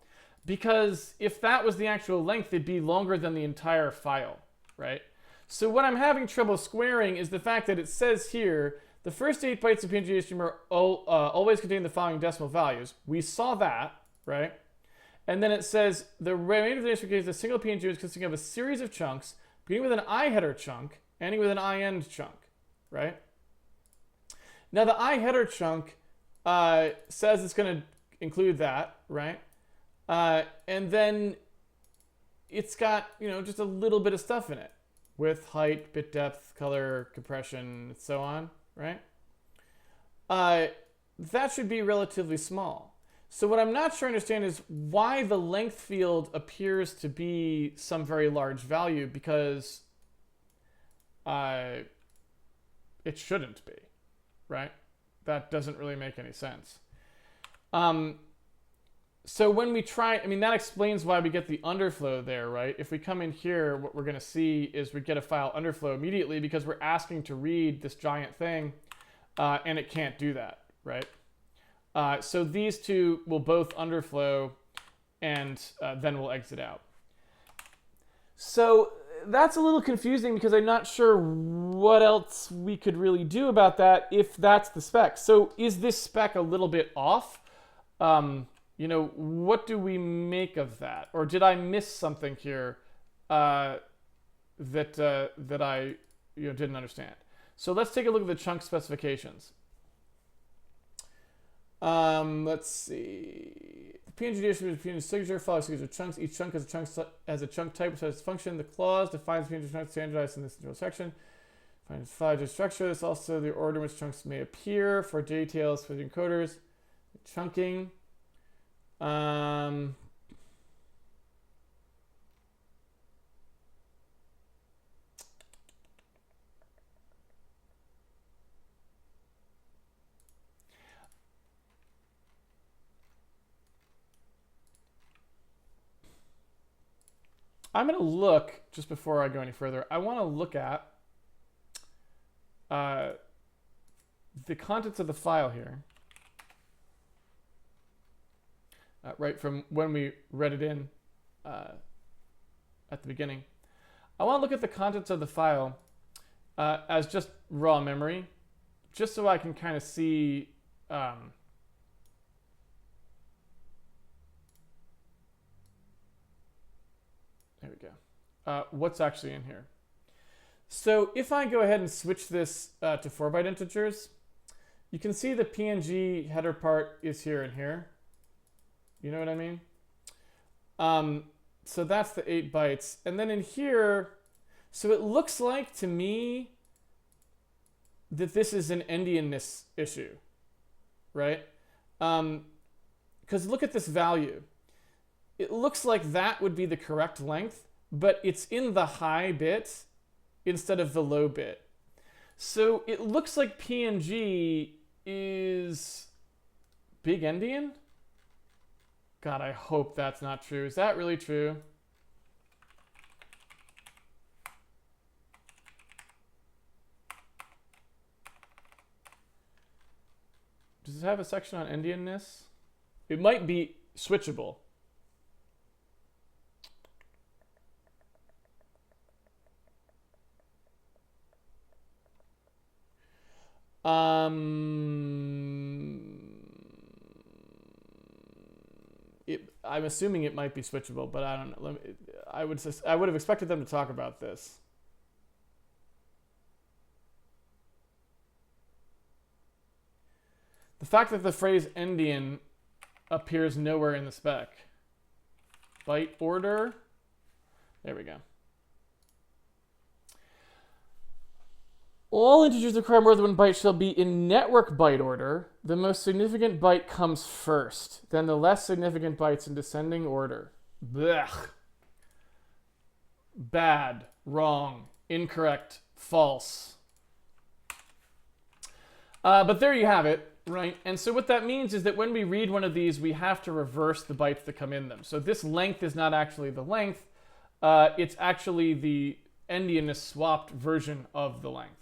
because if that was the actual length, it'd be longer than the entire file, right? So what I'm having trouble squaring is the fact that it says here, the first 8 bytes of PNG HTML always contain the following decimal values. We saw that, right? And then it says the remainder of the data is a single PNG is consisting of a series of chunks, beginning with an I header chunk, ending with an I end chunk, right? Now the I header chunk says it's going to include that, right? And then it's got, you know, just a little bit of stuff in it with height, bit depth, color, compression, and so on, right? That should be relatively small. So what I'm not sure I understand is why the length field appears to be some very large value, because it shouldn't be, right? That doesn't really make any sense. So when we try, I mean, that explains why we get the underflow there, right? If we come in here, what we're going to see is we get a file underflow immediately because we're asking to read this giant thing, and it can't do that, right? So these two will both underflow, and then we'll exit out. So that's a little confusing because I'm not sure what else we could really do about that if that's the spec. So is this spec a little bit off? You know, what do we make of that? Or did I miss something here that I didn't understand? So let's take a look at the chunk specifications. Let's see. PNG distribution between signature, file signature chunks. Each chunk has a chunk type which has its function. The clause defines PNG chunks standardized in this general section. Defines file structure. This is also the order in which chunks may appear for details for the encoders. Chunking. I'm going to look, just before I go any further, I want to look at the contents of the file here. Right from when we read it in at the beginning. I want to look at the contents of the file as just raw memory, just so I can kind of see there we go. What's actually in here. So if I go ahead and switch this to 4-byte integers, you can see the PNG header part is here and here. You know what I mean? So that's the 8 bytes. And then in here, so it looks like to me that this is an Endianness issue, right? Because look at this value. It looks like that would be the correct length, but it's in the high bit instead of the low bit. So it looks like PNG is big endian? God, I hope that's not true. Is that really true? Does it have a section on Endianness? It might be switchable. I'm assuming it might be switchable, but I don't know. I would have expected them to talk about this. The fact that the phrase endian appears nowhere in the spec. Byte order. There we go. All integers require more than 1 byte shall be in network byte order. The most significant byte comes first, then the less significant bytes in descending order. Blech. Bad, wrong, incorrect, false. But there you have it, right? And so what that means is that when we read one of these, we have to reverse the bytes that come in them. So this length is not actually the length. It's actually the Endianness swapped version of the length.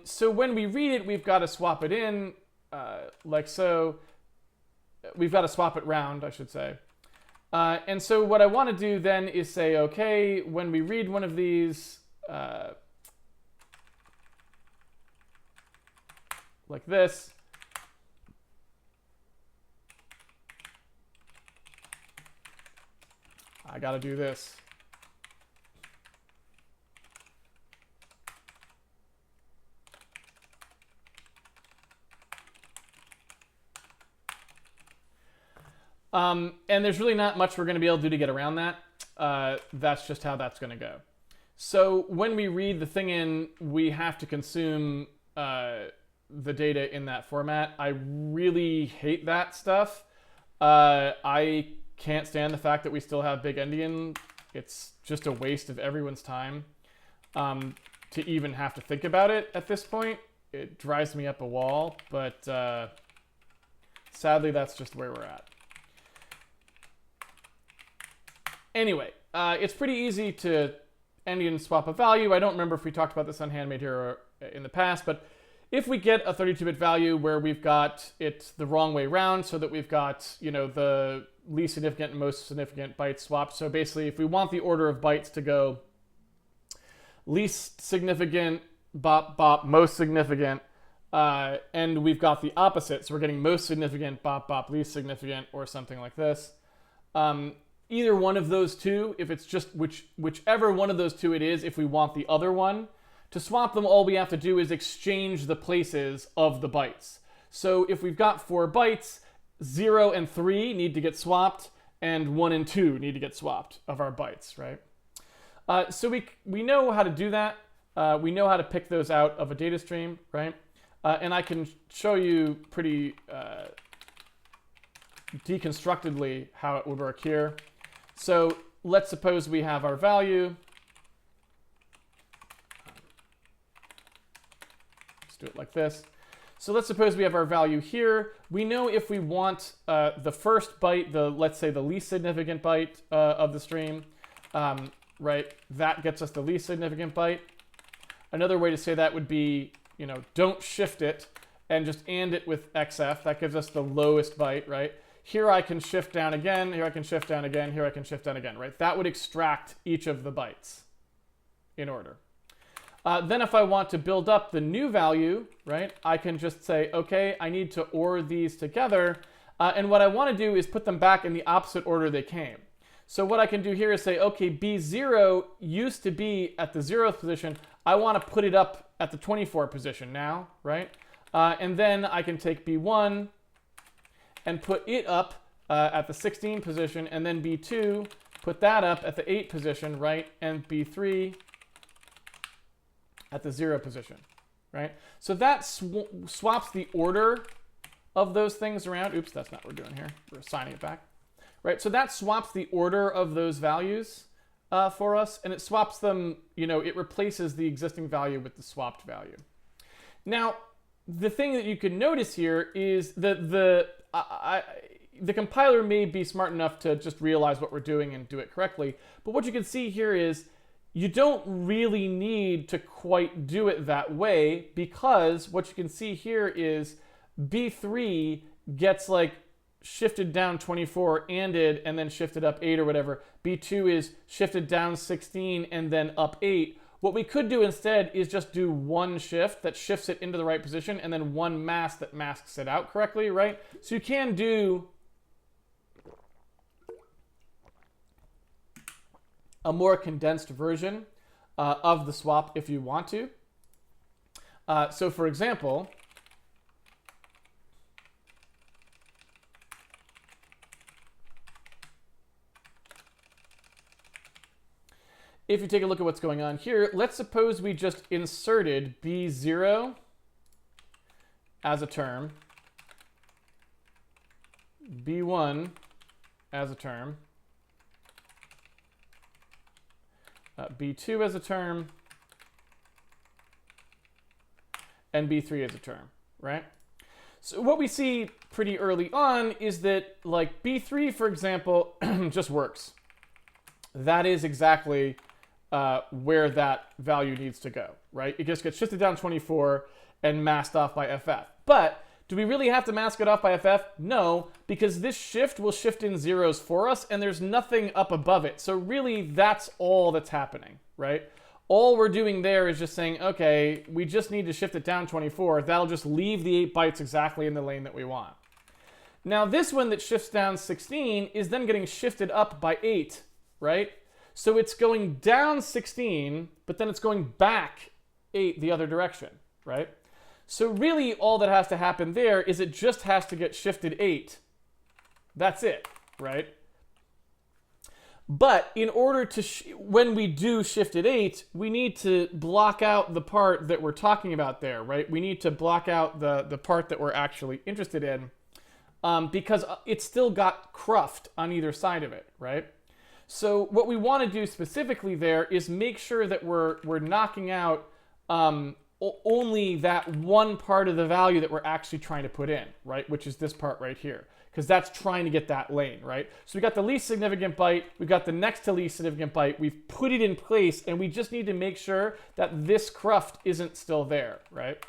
So when we read it, we've got to swap it in, like so. We've got to swap it round, I should say. And so what I want to do then is say, okay, when we read one of these, like this, I got to do this. And there's really not much we're going to be able to do to get around that. That's just how that's going to go. So when we read the thing in, we have to consume the data in that format. I really hate that stuff. I can't stand the fact that we still have big endian. It's just a waste of everyone's time to even have to think about it at this point. It drives me up a wall, but sadly that's just where we're at. Anyway, it's pretty easy to endian swap a value. I don't remember if we talked about this on Handmade here or in the past, but if we get a 32-bit value where we've got it the wrong way around, so that we've got, you know, the least significant and most significant bytes swapped. So basically, if we want the order of bytes to go least significant, bop, bop, most significant, and we've got the opposite, so we're getting most significant, bop, bop, least significant, or something like this. Either one of those two, if it's just whichever one of those two it is, if we want the other one, to swap them, all we have to do is exchange the places of the bytes. So if we've got 4 bytes, 0 and 3 need to get swapped, and 1 and 2 need to get swapped of our bytes, right? So we know how to do that. We know how to pick those out of a data stream, right? And I can show you pretty deconstructedly how it would work here. So let's suppose we have our value. Let's do it like this. So let's suppose we have our value here. We know if we want the first byte, let's say the least significant byte of the stream, right? That gets us the least significant byte. Another way to say that would be, don't shift it and just AND it with XF. That gives us the lowest byte, right? Here I can shift down again, here I can shift down again, here I can shift down again, right? That would extract each of the bytes in order. Then if I want to build up the new value, right, I can just say, okay, I need to OR these together. And what I want to do is put them back in the opposite order they came. So what I can do here is say, okay, B0 used to be at the 0th position. I want to put it up at the 24 position now, right? And then I can take B1 and put it up at the 16 position, and then B2, put that up at the 8 position, right? And B3 at the 0 position, right? So that swaps the order of those things around. Oops, that's not what we're doing here. We're assigning it back, right? So that swaps the order of those values for us, and it swaps them, it replaces the existing value with the swapped value. Now, the thing that you can notice here is that the compiler may be smart enough to just realize what we're doing and do it correctly, but what you can see here is you don't really need to quite do it that way, because what you can see here is B3 gets like shifted down 24, ANDed, and then shifted up 8 or whatever. B2 is shifted down 16 and then up 8. What we could do instead is just do one shift that shifts it into the right position, and then one mask that masks it out correctly, right? So you can do a more condensed version of the swap if you want to. So for example, if you take a look at what's going on here, let's suppose we just inserted B0 as a term, B1 as a term, B2 as a term, and B3 as a term, right? So what we see pretty early on is that, like, B3, for example, just works. That is exactly where that value needs to go, right? It just gets shifted down 24 and masked off by FF. But do we really have to mask it off by FF? No, because this shift will shift in zeros for us, and there's nothing up above it. So really, that's all that's happening, right? All we're doing there is just saying, okay, we just need to shift it down 24. That'll just leave the 8 bytes exactly in the lane that we want. Now, this one that shifts down 16 is then getting shifted up by 8, right? So it's going down 16, but then it's going back 8 the other direction, right? So really all that has to happen there is it just has to get shifted 8. That's it, right? But in order to, when we do shifted 8, we need to block out the part that we're talking about there, right? We need to block out the part that we're actually interested in because it's still got cruft on either side of it, right? So what we want to do specifically there is make sure that we're knocking out only that one part of the value that we're actually trying to put in, right? Which is this part right here, because that's trying to get that lane, right? So we got the least significant byte, we've got the next to least significant byte, we've put it in place, and we just need to make sure that this cruft isn't still there, right?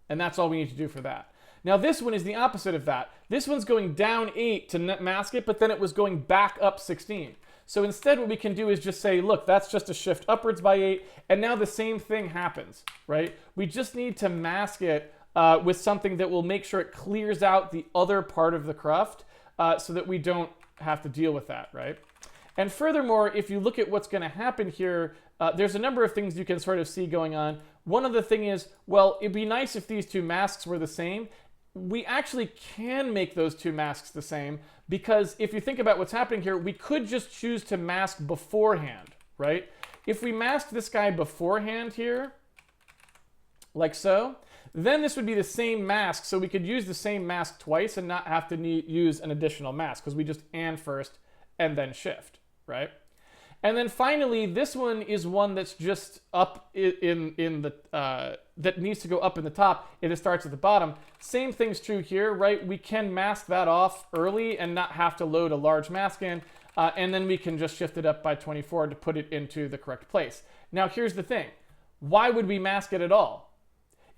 And that's all we need to do for that. Now this one is the opposite of that. This one's going down 8 to mask it, but then it was going back up 16. So instead what we can do is just say, look, that's just a shift upwards by 8, and now the same thing happens, right? We just need to mask it with something that will make sure it clears out the other part of the cruft so that we don't have to deal with that, right? And furthermore, if you look at what's going to happen here, there's a number of things you can sort of see going on. One of the things is, well, it'd be nice if these two masks were the same. we actually can make those two masks the same, because if you think about what's happening here, we could just choose to mask beforehand, right? If we mask this guy beforehand here, like so, then this would be the same mask, so we could use the same mask twice and not have to use an additional mask, because we just and first and then shift, right? And then finally, this one is one that's just up in the, that needs to go up in the top, and it starts at the bottom. Same thing's true here, right? We can mask that off early and not have to load a large mask in, and then we can just shift it up by 24 to put it into the correct place. Now here's the thing. Why would we mask it at all?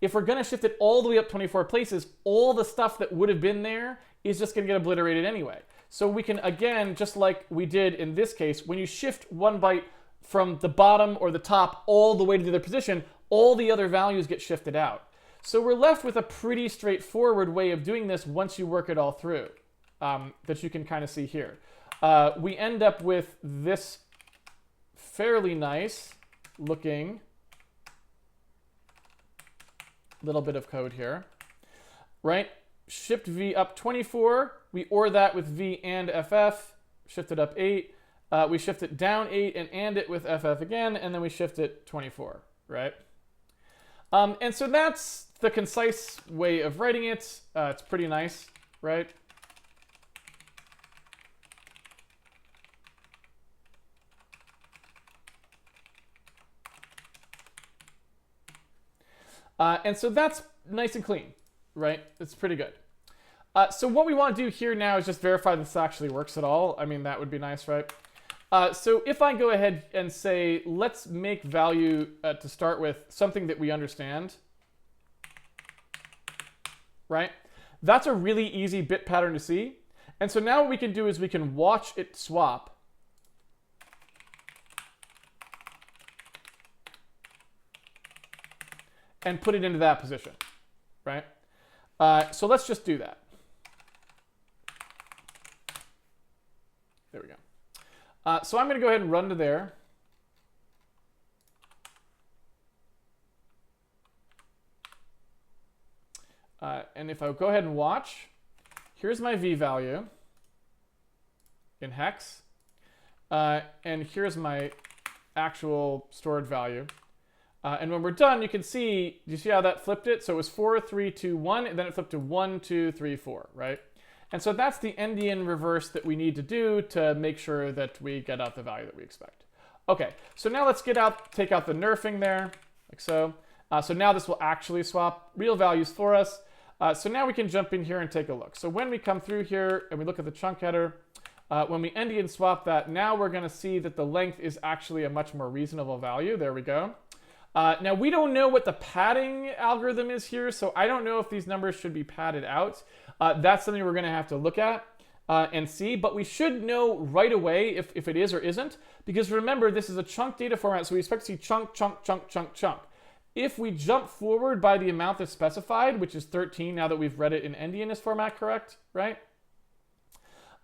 If we're gonna shift it all the way up 24 places, all the stuff that would have been there is just gonna get obliterated anyway. So we can, again, just like we did in this case, when you shift one byte from the bottom or the top all the way to the other position, all the other values get shifted out. So we're left with a pretty straightforward way of doing this once you work it all through, that you can kind of see here. We end up with this fairly nice looking little bit of code here, right? Shift V up 24, we OR that with V and FF, shift it up 8, we shift it down 8 and it with FF again, and then we shift it 24, right? And so that's the concise way of writing it. It's pretty nice, right? And so that's nice and clean, right? It's pretty good. So what we want to do here now is just verify this actually works at all. I mean, that would be nice, right? So if I go ahead and say, let's make value to start with something that we understand, right? That's a really easy bit pattern to see. And so now what we can do is we can watch it swap. And put it into that position, right? So let's just do that. There we go. So I'm going to go ahead and run to there. And if I go ahead and watch, here's my V value in hex. And here's my actual stored value. And when we're done, you can see, do you see how that flipped it? So it was 4, 3, 2, 1, and then it flipped to 1, 2, 3, 4, right? And so that's the Endian reverse that we need to do to make sure that we get out the value that we expect. Okay, so now let's take out the nerfing there, like so. So now this will actually swap real values for us. So now we can jump in here and take a look. So when we come through here and we look at the chunk header, when we Endian swap that, now we're gonna see that the length is actually a much more reasonable value. There we go. Now, we don't know what the padding algorithm is here, so I don't know if these numbers should be padded out. That's something we're going to have to look at and see, but we should know right away if it is or isn't, because remember, this is a chunk data format, so we expect to see chunk, chunk, chunk, chunk, chunk. If we jump forward by the amount that's specified, which is 13 now that we've read it in Endianness format, correct, right?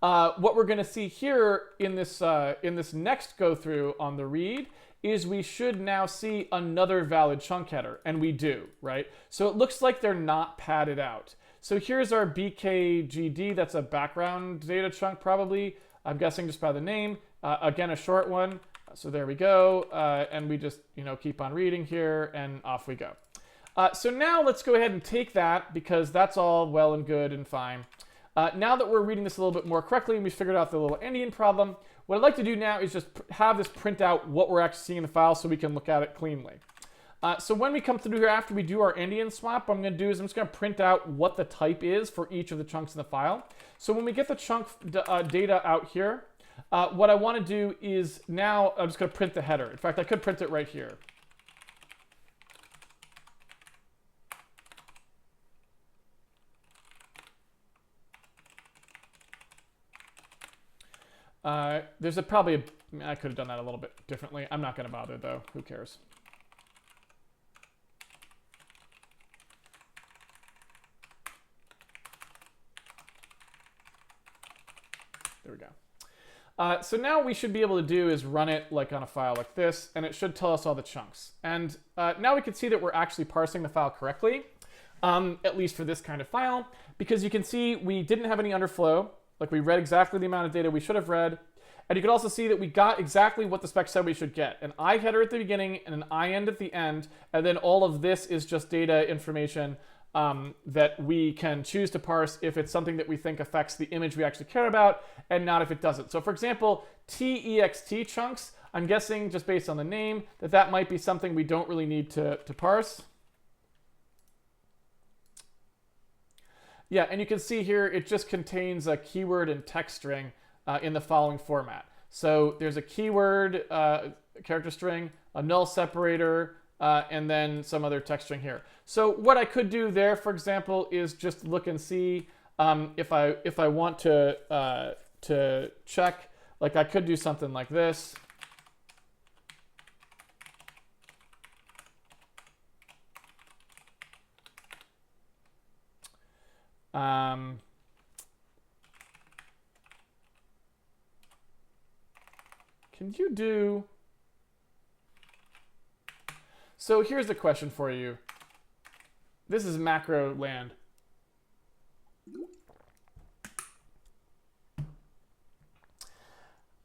What we're going to see here in this next go through on the read is we should now see another valid chunk header, and we do, right? So it looks like they're not padded out. So here's our BKGD, that's a background data chunk probably, I'm guessing just by the name. Again, a short one, so there we go, and we just keep on reading here, and off we go. So now let's go ahead and take that, because that's all well and good and fine. Now that we're reading this a little bit more correctly and we figured out the little Endian problem, what I'd like to do now is just have this print out what we're actually seeing in the file so we can look at it cleanly. So when we come through here after we do our Endian swap, what I'm going to do is I'm just going to print out what the type is for each of the chunks in the file. So when we get the chunk data out here, what I want to do is now I'm just going to print the header. In fact, I could print it right here. There's I could have done that a little bit differently. I'm not going to bother though. Who cares? There we go. So now we should be able to do is run it like on a file like this, and it should tell us all the chunks. And now we can see that we're actually parsing the file correctly. at least for this kind of file, because you can see we didn't have any underflow. Like we read exactly the amount of data we should have read. And you can also see that we got exactly what the spec said we should get. An I header at the beginning and an I end at the end. And then all of this is just data information that we can choose to parse if it's something that we think affects the image we actually care about and not if it doesn't. So for example, TEXT chunks, I'm guessing just based on the name that might be something we don't really need to parse. Yeah, and you can see here it just contains a keyword and text string in the following format. So there's a keyword character string, a null separator, and then some other text string here. So what I could do there, for example, is just look and see if I want to check. Like I could do something like this. Can you do... So here's a question for you. This is macro land.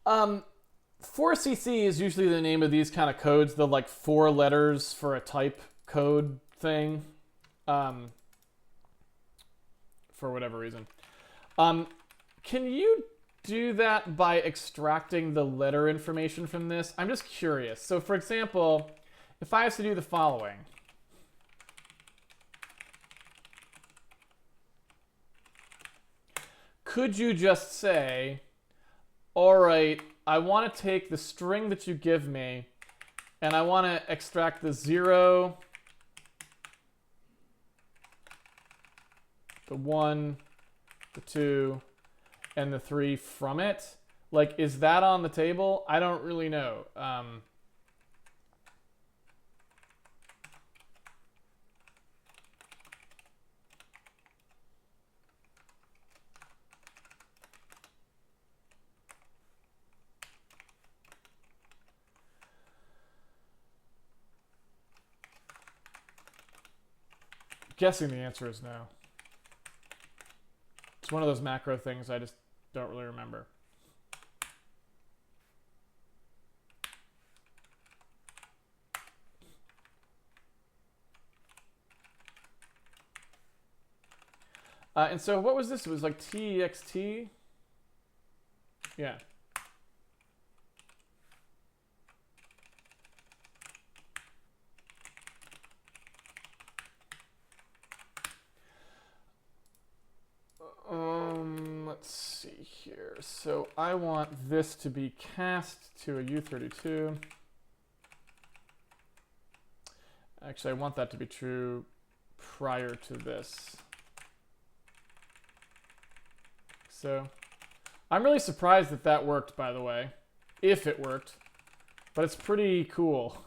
For CC is usually the name of these kind of codes, the like 4 letters for a type code thing, for whatever reason. Can you do that by extracting the letter information from this? I'm just curious. So for example, if I was to do the following. Could you just say, all right, I want to take the string that you give me and I want to extract the 0, the 1, the 2, and the 3 from it? Like, is that on the table? I don't really know. Guessing the answer is no. It's one of those macro things I just don't really remember. And so what was this? It was like TXT? Yeah. Let's see here. So I want this to be cast to a U32. Actually, I want that to be true prior to this. So I'm really surprised that that worked, by the way, if it worked, but it's pretty cool.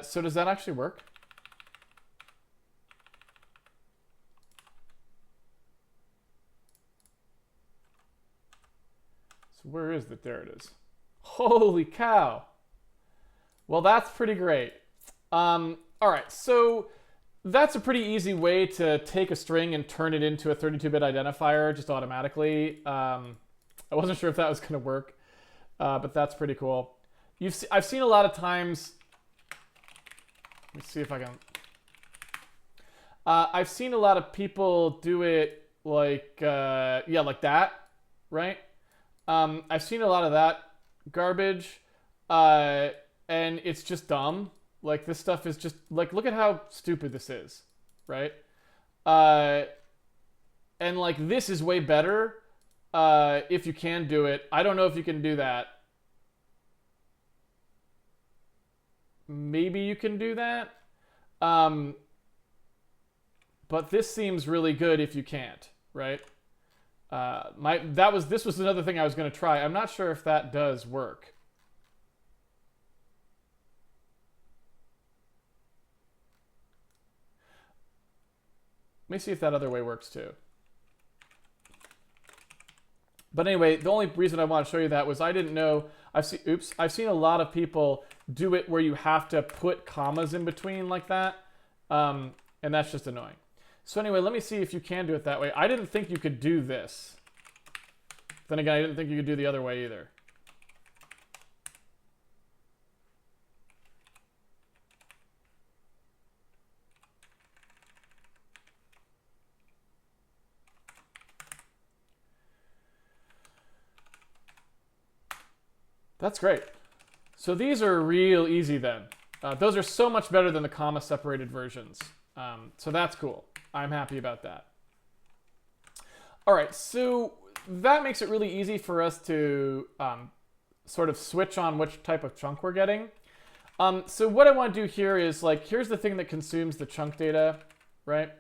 So does that actually work? So where is it? There it is. Holy cow. Well, that's pretty great. All right, so that's a pretty easy way to take a string and turn it into a 32-bit identifier just automatically. I wasn't sure if that was going to work, but that's pretty cool. I've seen a lot of times... Let me see if I can... I've seen a lot of people do it like, yeah, like that, right? I've seen a lot of that garbage, and it's just dumb. Like, this stuff is just, like, look at how stupid this is, right? And, like, this is way better if you can do it. I don't know if you can do that. Maybe you can do that. But this seems really good if you can't, right? This was another thing I was going to try. I'm not sure if that does work. Let me see if that other way works too. But anyway, the only reason I want to show you that was I didn't know. I've seen a lot of people do it where you have to put commas in between like that, and that's just annoying. So anyway, let me see if you can do it that way. I didn't think you could do this. Then again, I didn't think you could do the other way either. That's great. So these are real easy then. Those are so much better than the comma separated versions. So that's cool. I'm happy about that. All right, so that makes it really easy for us to sort of switch on which type of chunk we're getting. So what I want to do here is like, here's the thing that consumes the chunk data, right?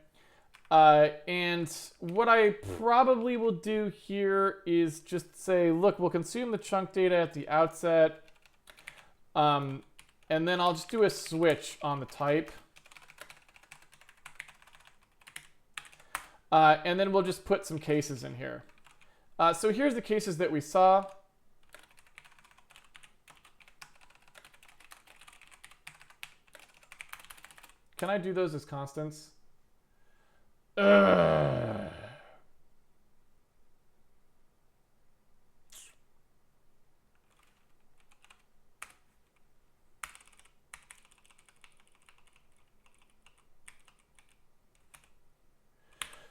And what I probably will do here is just say, look, we'll consume the chunk data at the outset. And then I'll just do a switch on the type. And then we'll just put some cases in here. So here's the cases that we saw. Can I do those as constants?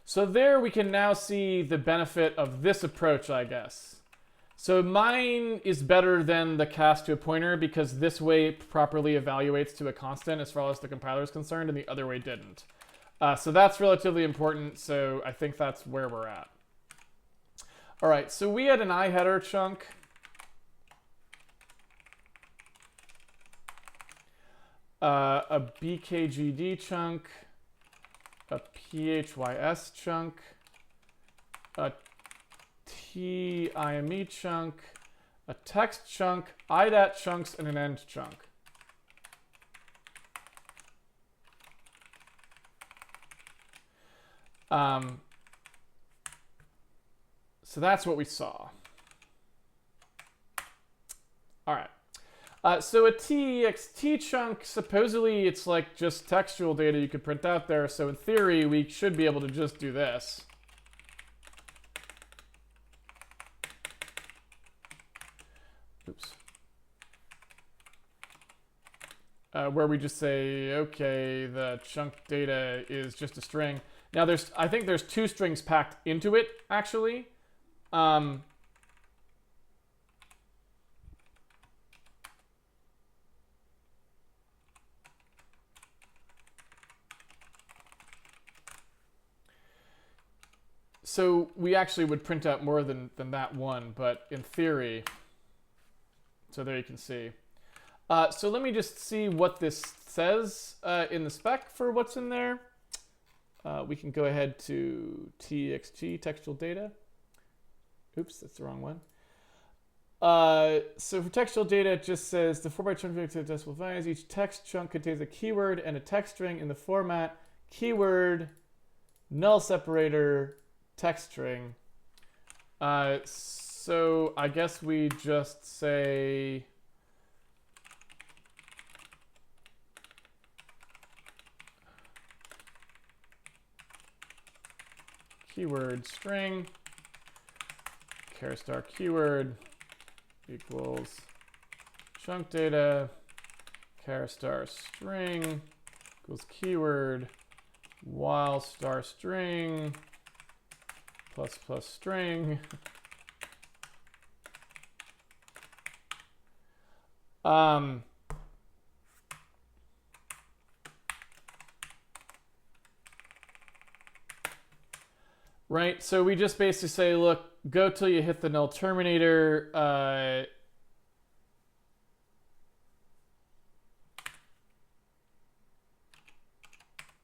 So there we can now see the benefit of this approach, I guess. So mine is better than the cast to a pointer because this way it properly evaluates to a constant as far as the compiler is concerned, and the other way didn't. So that's relatively important, so I think that's where we're at. All right, so we had an iHeader chunk. A BKGD chunk, a PHYS chunk, a TIME chunk, a text chunk, IDAT chunks, and an end chunk. So that's what we saw. All right. So a TXT chunk, supposedly it's like just textual data you could print out there. So in theory, we should be able to just do this. Oops. Where we just say, okay, the chunk data is just a string. Now I think there's two strings packed into it, actually. So we actually would print out more than that one, but in theory, so there you can see. So let me just see what this says in the spec for what's in there. We can go ahead to TXT, textual data. Oops, that's the wrong one. So for textual data, it just says the 4-byte chunk of decimal values. Each text chunk contains a keyword and a text string in the format keyword, null separator, text string. So I guess we just say keyword string char star keyword equals chunk data char star string equals keyword while star string plus plus string. Right, so we just basically say, look, go till you hit the null terminator.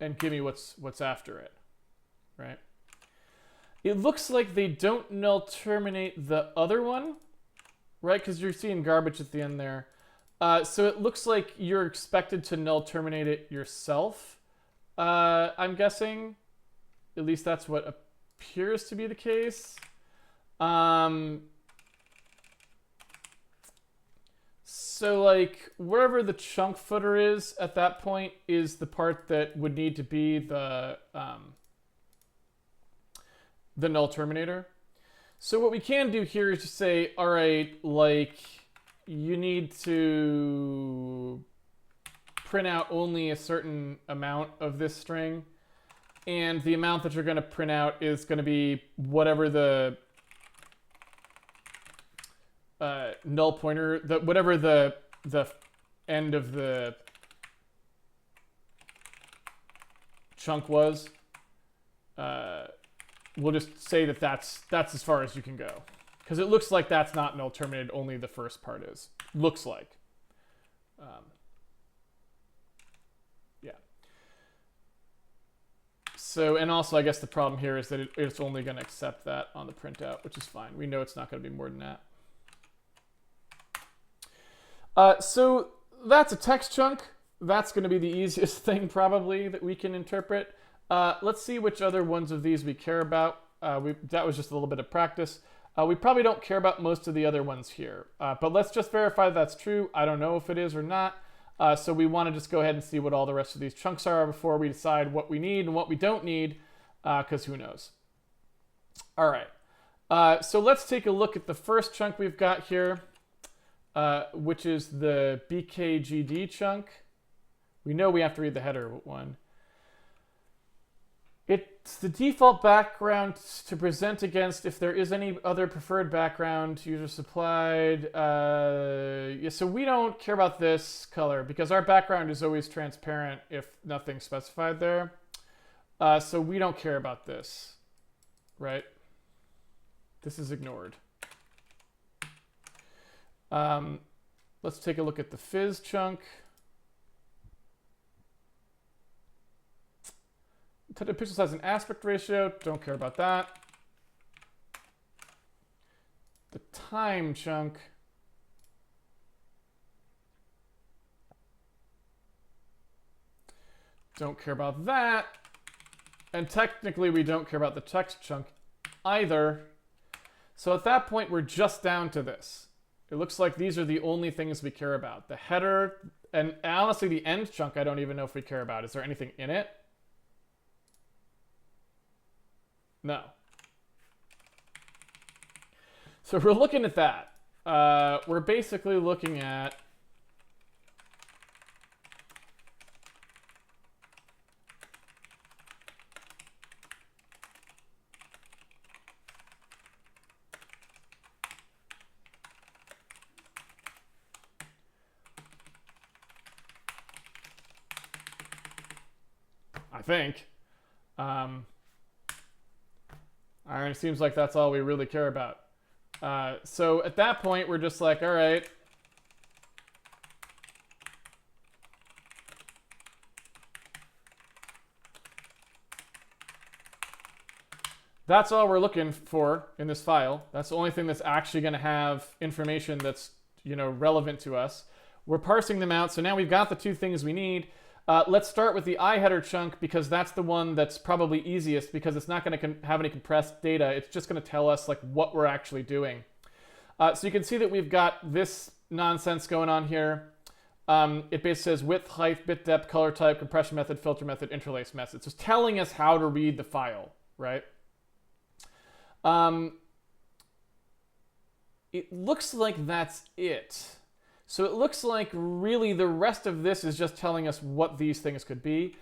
And give me what's after it, right? It looks like they don't null terminate the other one, right? Because you're seeing garbage at the end there. So it looks like you're expected to null terminate it yourself, I'm guessing. At least that's what appears to be the case. So like wherever the chunk footer is at that point is the part that would need to be the null terminator. So what we can do here is just say, all right, like you need to print out only a certain amount of this string, and the amount that you're going to print out is going to be whatever the null pointer, whatever the end of the chunk was. We'll just say that that's as far as you can go, because it looks like that's not null terminated. Only the first part is. Looks like. Yeah. So, and also I guess the problem here is that it's only going to accept that on the printout, which is fine. We know it's not going to be more than that. So that's a text chunk. That's going to be the easiest thing probably that we can interpret. Let's see which other ones of these we care about. That was just a little bit of practice. We probably don't care about most of the other ones here. But let's just verify that's true. I don't know if it is or not. So we want to just go ahead and see what all the rest of these chunks are before we decide what we need and what we don't need, because who knows. All right. So let's take a look at the first chunk we've got here, which is the BKGD chunk. We know we have to read the header one. It's the default background to present against if there is any other preferred background, user supplied. Yeah, so we don't care about this color because our background is always transparent if nothing's specified there. So we don't care about this, right? This is ignored. Let's take a look at the fizz chunk. Pixel size and aspect ratio, don't care about that. The time chunk. Don't care about that. And technically we don't care about the text chunk either. So at that point we're just down to this. It looks like these are the only things we care about. The header, and honestly the end chunk I don't even know if we care about. Is there anything in it? No. So we're looking at that. We're basically looking at I think. All right, it seems like that's all we really care about. So at that point, we're just like, all right. That's all we're looking for in this file. That's the only thing that's actually going to have information that's, relevant to us. We're parsing them out. So now we've got the two things we need. Let's start with the iHeader chunk because that's the one that's probably easiest because it's not going to have any compressed data. It's just going to tell us like what we're actually doing. So you can see that we've got this nonsense going on here. It basically says width, height, bit depth, color type, compression method, filter method, interlace method. So it's telling us how to read the file, right? It looks like that's it. So it looks like really the rest of this is just telling us what these things could be.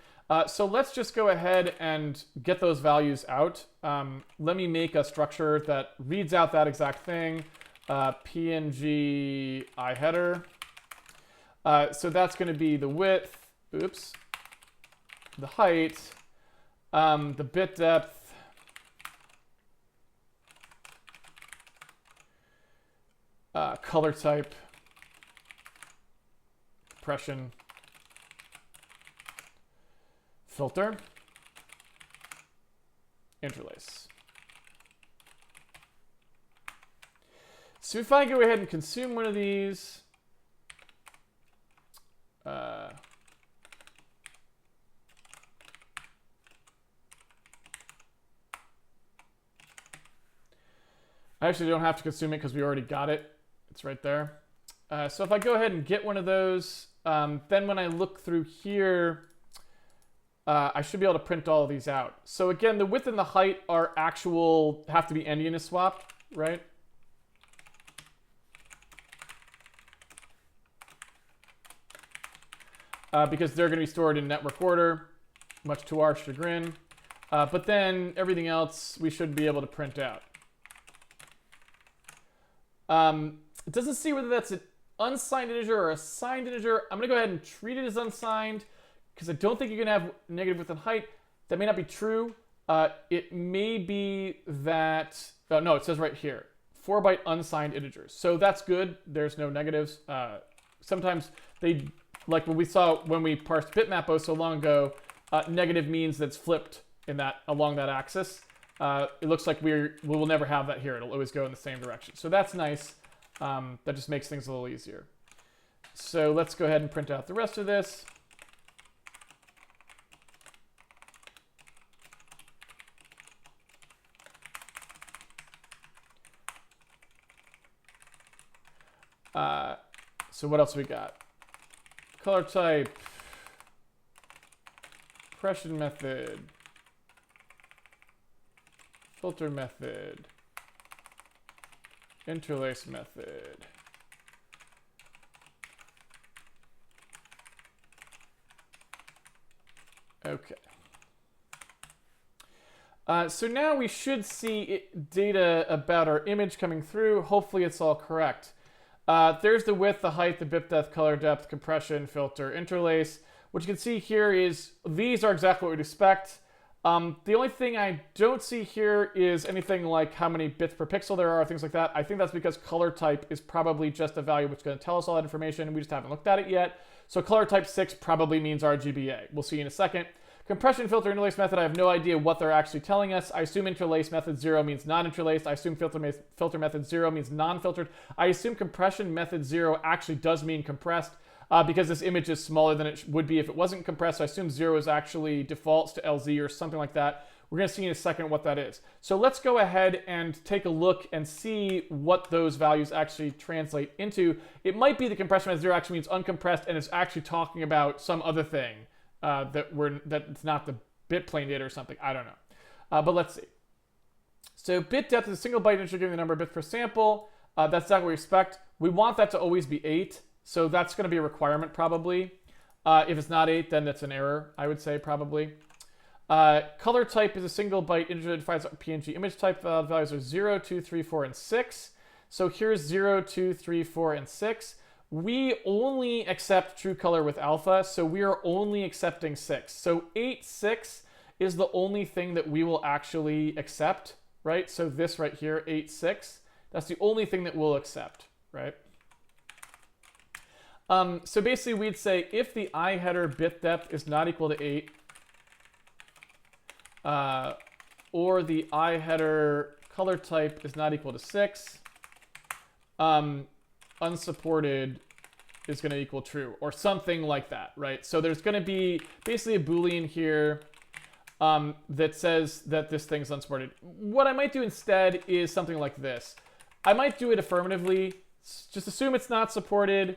So let's just go ahead and get those values out. Let me make a structure that reads out that exact thing. PNG iHeader. So that's going to be the width, oops, the height, the bit depth, color type, compression, filter, interlace. So if I go ahead and consume one of these, I actually don't have to consume it because we already got it. It's right there. So if I go ahead and get one of those, then when I look through here, I should be able to print all of these out. So again, the width and the height are actual, have to be Endianness swapped, right? Because they're going to be stored in network order, much to our chagrin. But then everything else we should be able to print out. It doesn't see whether that's an unsigned integer or a signed integer. I'm going to go ahead and treat it as unsigned because I don't think you can have negative width and height. That may not be true. It may be that, no, it says right here, 4-byte unsigned integers. So that's good. There's no negatives. Sometimes they, like what we saw when we parsed bitmap so long ago, negative means that's flipped in that along that axis. It looks like we will never have that here. It'll always go in the same direction. So that's nice. That just makes things a little easier. So let's go ahead and print out the rest of this. So what else we got? Color type, compression method, filter method, interlace method. Okay. So now we should see data about our image coming through. Hopefully it's all correct. There's the width, the height, the bit depth, color depth, compression, filter, interlace. What you can see here is these are exactly what we'd expect. The only thing I don't see here is anything like how many bits per pixel there are, things like that. I think that's because color type is probably just a value which is going to tell us all that information. We just haven't looked at it yet. So color type 6 probably means RGBA. We'll see in a second. Compression, filter, interlace method, I have no idea what they're actually telling us. I assume interlace method 0 means non-interlaced. I assume filter method 0 means non-filtered. I assume compression method 0 actually does mean compressed because this image is smaller than it would be if it wasn't compressed. So I assume 0 is actually defaults to LZ or something like that. We're going to see in a second what that is. So let's go ahead and take a look and see what those values actually translate into. It might be the compression method 0 actually means uncompressed and it's actually talking about some other thing. That's not the bit plane data or something. I don't know. But let's see. So bit depth is a single byte integer giving the number of bits per sample. That's exactly what we expect. We want that to always be 8. So that's going to be a requirement probably. If it's not 8, then that's an error, I would say probably. Color type is a single byte integer that defines a PNG image type. The values are 0, 2, 3, 4, and 6. So here's 0, 2, 3, 4, and 6. We only accept true color with alpha, so we are only accepting 6. So 8, 6 is the only thing that we will actually accept, right? So this right here, 8, 6, that's the only thing that we'll accept, right? So basically we'd say if the I header bit depth is not equal to 8, or the I header color type is not equal to 6, unsupported is going to equal true or something like that, right? So there's going to be basically a Boolean here that says that this thing's unsupported. What I might do instead is something like this. I might do it affirmatively. Just assume it's not supported.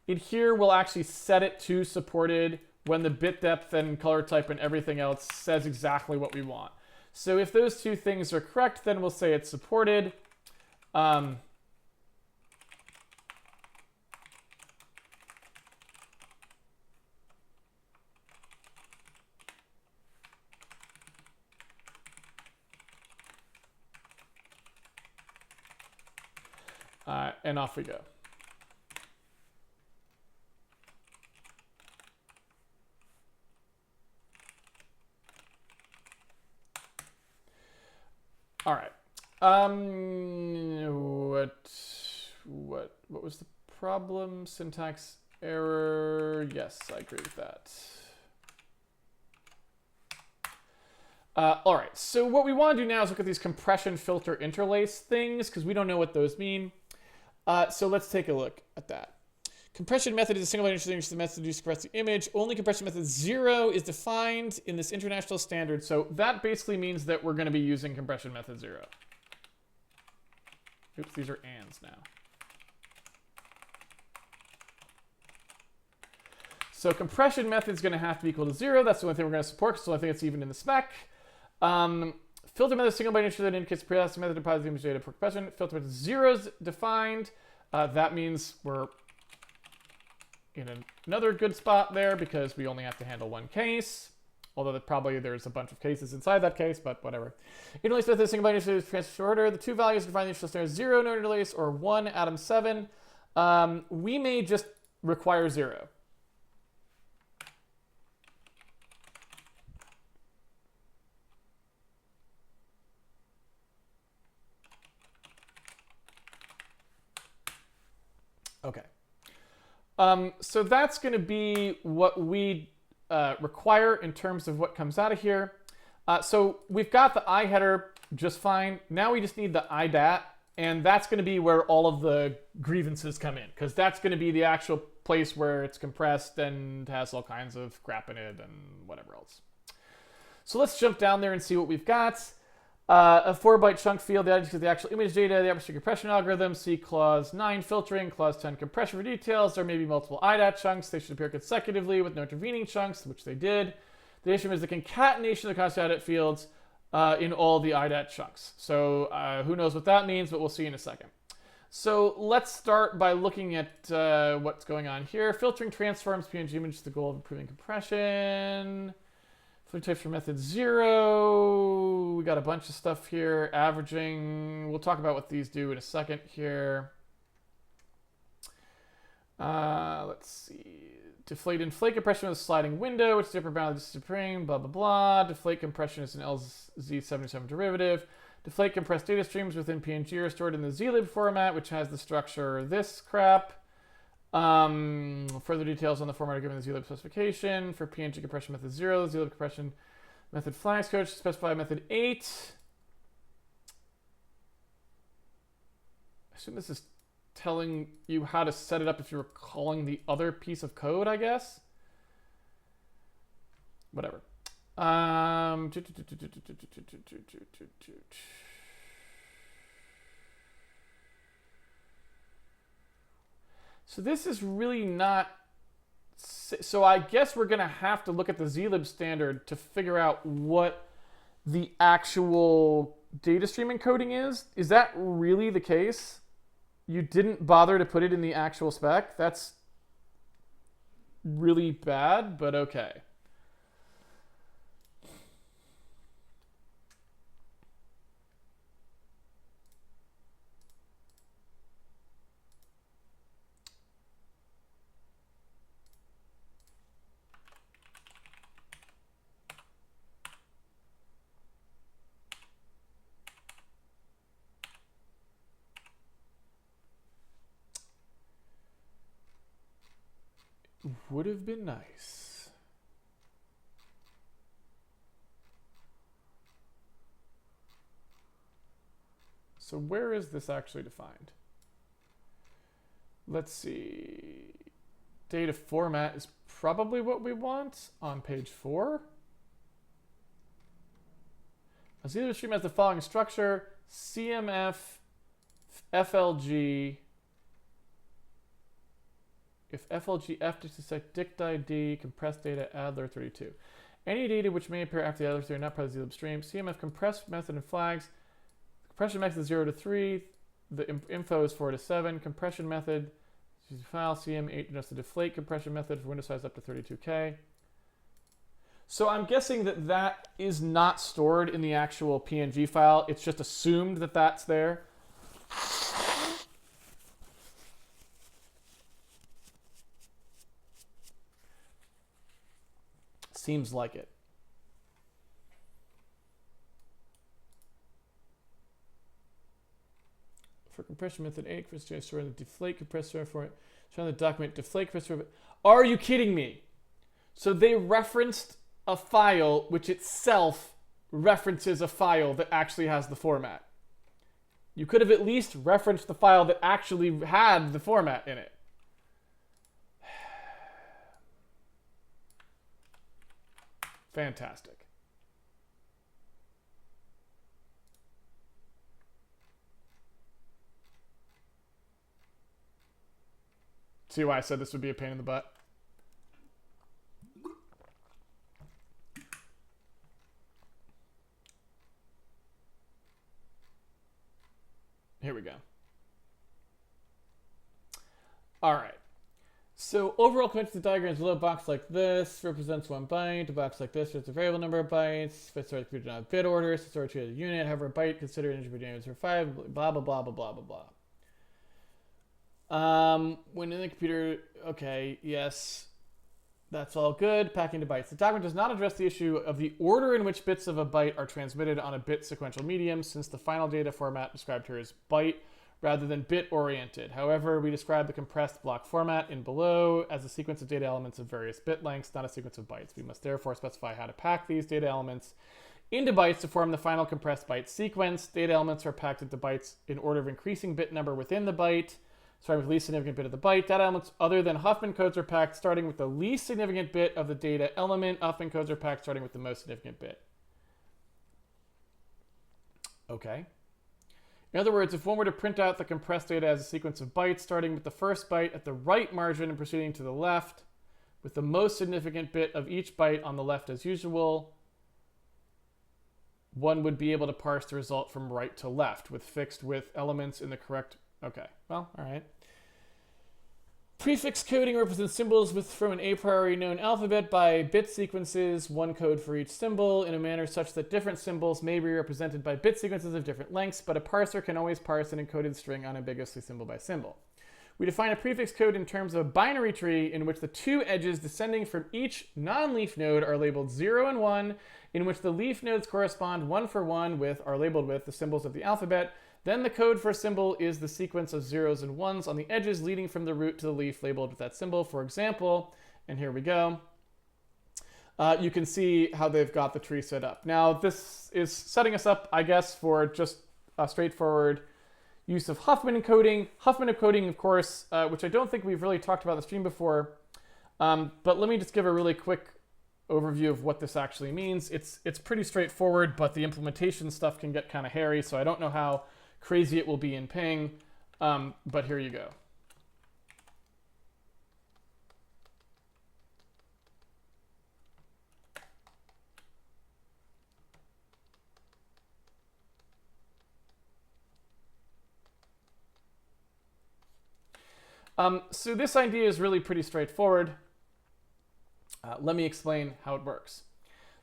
In here, we'll actually set it to supported when the bit depth and color type and everything else says exactly what we want. So if those two things are correct, then we'll say it's supported. And off we go. All right. What was the problem? Syntax error. Yes, I agree with that. All right. So what we want to do now is look at these compression, filter, interlace things because we don't know what those mean. So let's take a look at that. Compression method is a single byte integer the method used to compress the image. Only compression method 0 is defined in this international standard. So that basically means that we're going to be using compression method 0. Oops, these are ands now. So compression method is going to have to be equal to 0. That's the only thing we're going to support because it's the only thing that's even in the spec. Filter method single byte entry that indicates the pre-processing method deposits the image data for compression. Filter method 0 is defined. That means we're in another good spot there because we only have to handle one case. Although probably there's a bunch of cases inside that case, but whatever. Interlace method single byte entry transfer order. The two values define the initial snare 0 no interlace or 1 atom 7. We may just require 0. Okay. So that's going to be what we require in terms of what comes out of here. So we've got the I header just fine. Now we just need the IDAT, and that's going to be where all of the grievances come in, because that's going to be the actual place where it's compressed and has all kinds of crap in it and whatever else. So let's jump down there and see what we've got. A 4-byte chunk field that is the actual image data, the atmospheric compression algorithm, see clause 9 filtering, clause 10 compression for details. There may be multiple IDAT chunks. They should appear consecutively with no intervening chunks, which they did. The issue is the concatenation of the constant IDAT fields in all the IDAT chunks. So who knows what that means, but we'll see in a second. So let's start by looking at what's going on here. Filtering transforms PNG image with the goal of improving compression. Filter types for method 0. We got a bunch of stuff here. Averaging. We'll talk about what these do in a second here. Let's see. Deflate inflate compression with a sliding window, which is upper bound of the supreme, blah, blah, blah. Deflate compression is an LZ77 derivative. Deflate compressed data streams within PNG are stored in the Zlib format, which has the structure this crap. Further details on the format are given in the Zlib specification. For PNG compression method 0, Zlib compression method flags code should specify method 8. I assume this is telling you how to set it up if you were calling the other piece of code, I guess. Whatever. So this is really not... So I guess we're going to have to look at the Zlib standard to figure out what the actual data stream encoding is. Is that really the case? You didn't bother to put it in the actual spec? That's really bad, but okay. Would have been nice. So where is this actually defined? Let's see. Data format is probably what we want on page 4. A Zlib stream has the following structure: CMF, FLG. If FLG F detect dict ID, compressed data, Adler 32. Any data which may appear after the Adler 32 are not part of the Zlib stream. CMF compressed method and flags. Compression method is 0 to 3. The info is 4 to 7. Compression method, file CM8 denotes the deflate compression method for window size up to 32K. So I'm guessing that that is not stored in the actual PNG file. It's just assumed that that's there. Seems like it. For compression method 8, compressor store in the deflate compressor for it. Show the document deflate compressor. Are you kidding me? So they referenced a file which itself references a file that actually has the format. You could have at least referenced the file that actually had the format in it. Fantastic. See why I said this would be a pain in the butt? Here we go. All right. So overall commit to the diagram is a little box like this, represents 1 byte. A box like this is a variable number of bytes. If it's computed on a bit order, it's stored to a unit. However, a byte considered an integer units for 5, blah, blah, blah, blah, blah, blah, blah. When in the computer, okay, yes, that's all good. Packing to bytes. The document does not address the issue of the order in which bits of a byte are transmitted on a bit sequential medium, since the final data format described here is byte rather than bit-oriented. However, we describe the compressed block format in below as a sequence of data elements of various bit lengths, not a sequence of bytes. We must therefore specify how to pack these data elements into bytes to form the final compressed byte sequence. Data elements are packed into bytes in order of increasing bit number within the byte, starting with the least significant bit of the byte. Data elements other than Huffman codes are packed starting with the least significant bit of the data element. Huffman codes are packed starting with the most significant bit. Okay. In other words, if one were to print out the compressed data as a sequence of bytes, starting with the first byte at the right margin and proceeding to the left, with the most significant bit of each byte on the left as usual, one would be able to parse the result from right to left with fixed width elements in the correct... Okay, well, all right. Prefix coding represents symbols from an a priori known alphabet by bit sequences, 1 code for each symbol, in a manner such that different symbols may be represented by bit sequences of different lengths, but a parser can always parse an encoded string unambiguously symbol by symbol. We define a prefix code in terms of a binary tree in which the 2 edges descending from each non-leaf node are labeled 0 and 1, in which the leaf nodes correspond 1 for 1 with, are labeled with, the symbols of the alphabet. Then the code for a symbol is the sequence of 0s and 1s on the edges leading from the root to the leaf labeled with that symbol. For example, and here we go, you can see how they've got the tree set up. Now, this is setting us up, I guess, for just a straightforward use of Huffman encoding. Huffman encoding, of course, which I don't think we've really talked about in the stream before, but let me just give a really quick overview of what this actually means. It's pretty straightforward, but the implementation stuff can get kind of hairy, so I don't know how crazy it will be in ping, but here you go. So this idea is really pretty straightforward. Let me explain how it works.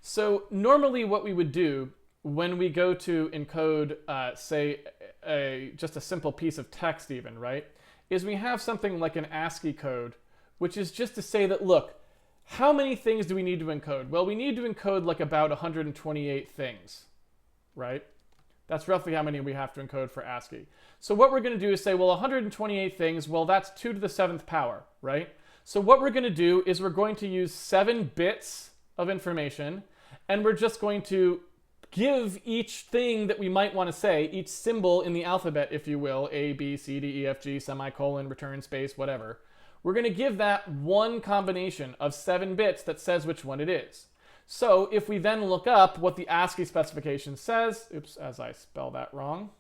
So normally what we would do when we go to encode, say, just a simple piece of text even, right, is we have something like an ASCII code, which is just to say that, look, how many things do we need to encode? Well, we need to encode like about 128 things, right? That's roughly how many we have to encode for ASCII. So what we're going to do is say, well, 128 things, well, that's 2 to the 7th power, right? So what we're going to do is we're going to use 7 bits of information, and we're just going to give each thing that we might want to say, each symbol in the alphabet, if you will, A, B, C, D, E, F, G, semicolon, return space, whatever. We're going to give that one combination of 7 bits that says which one it is. So if we then look up what the ASCII specification says, oops, as I spell that wrong.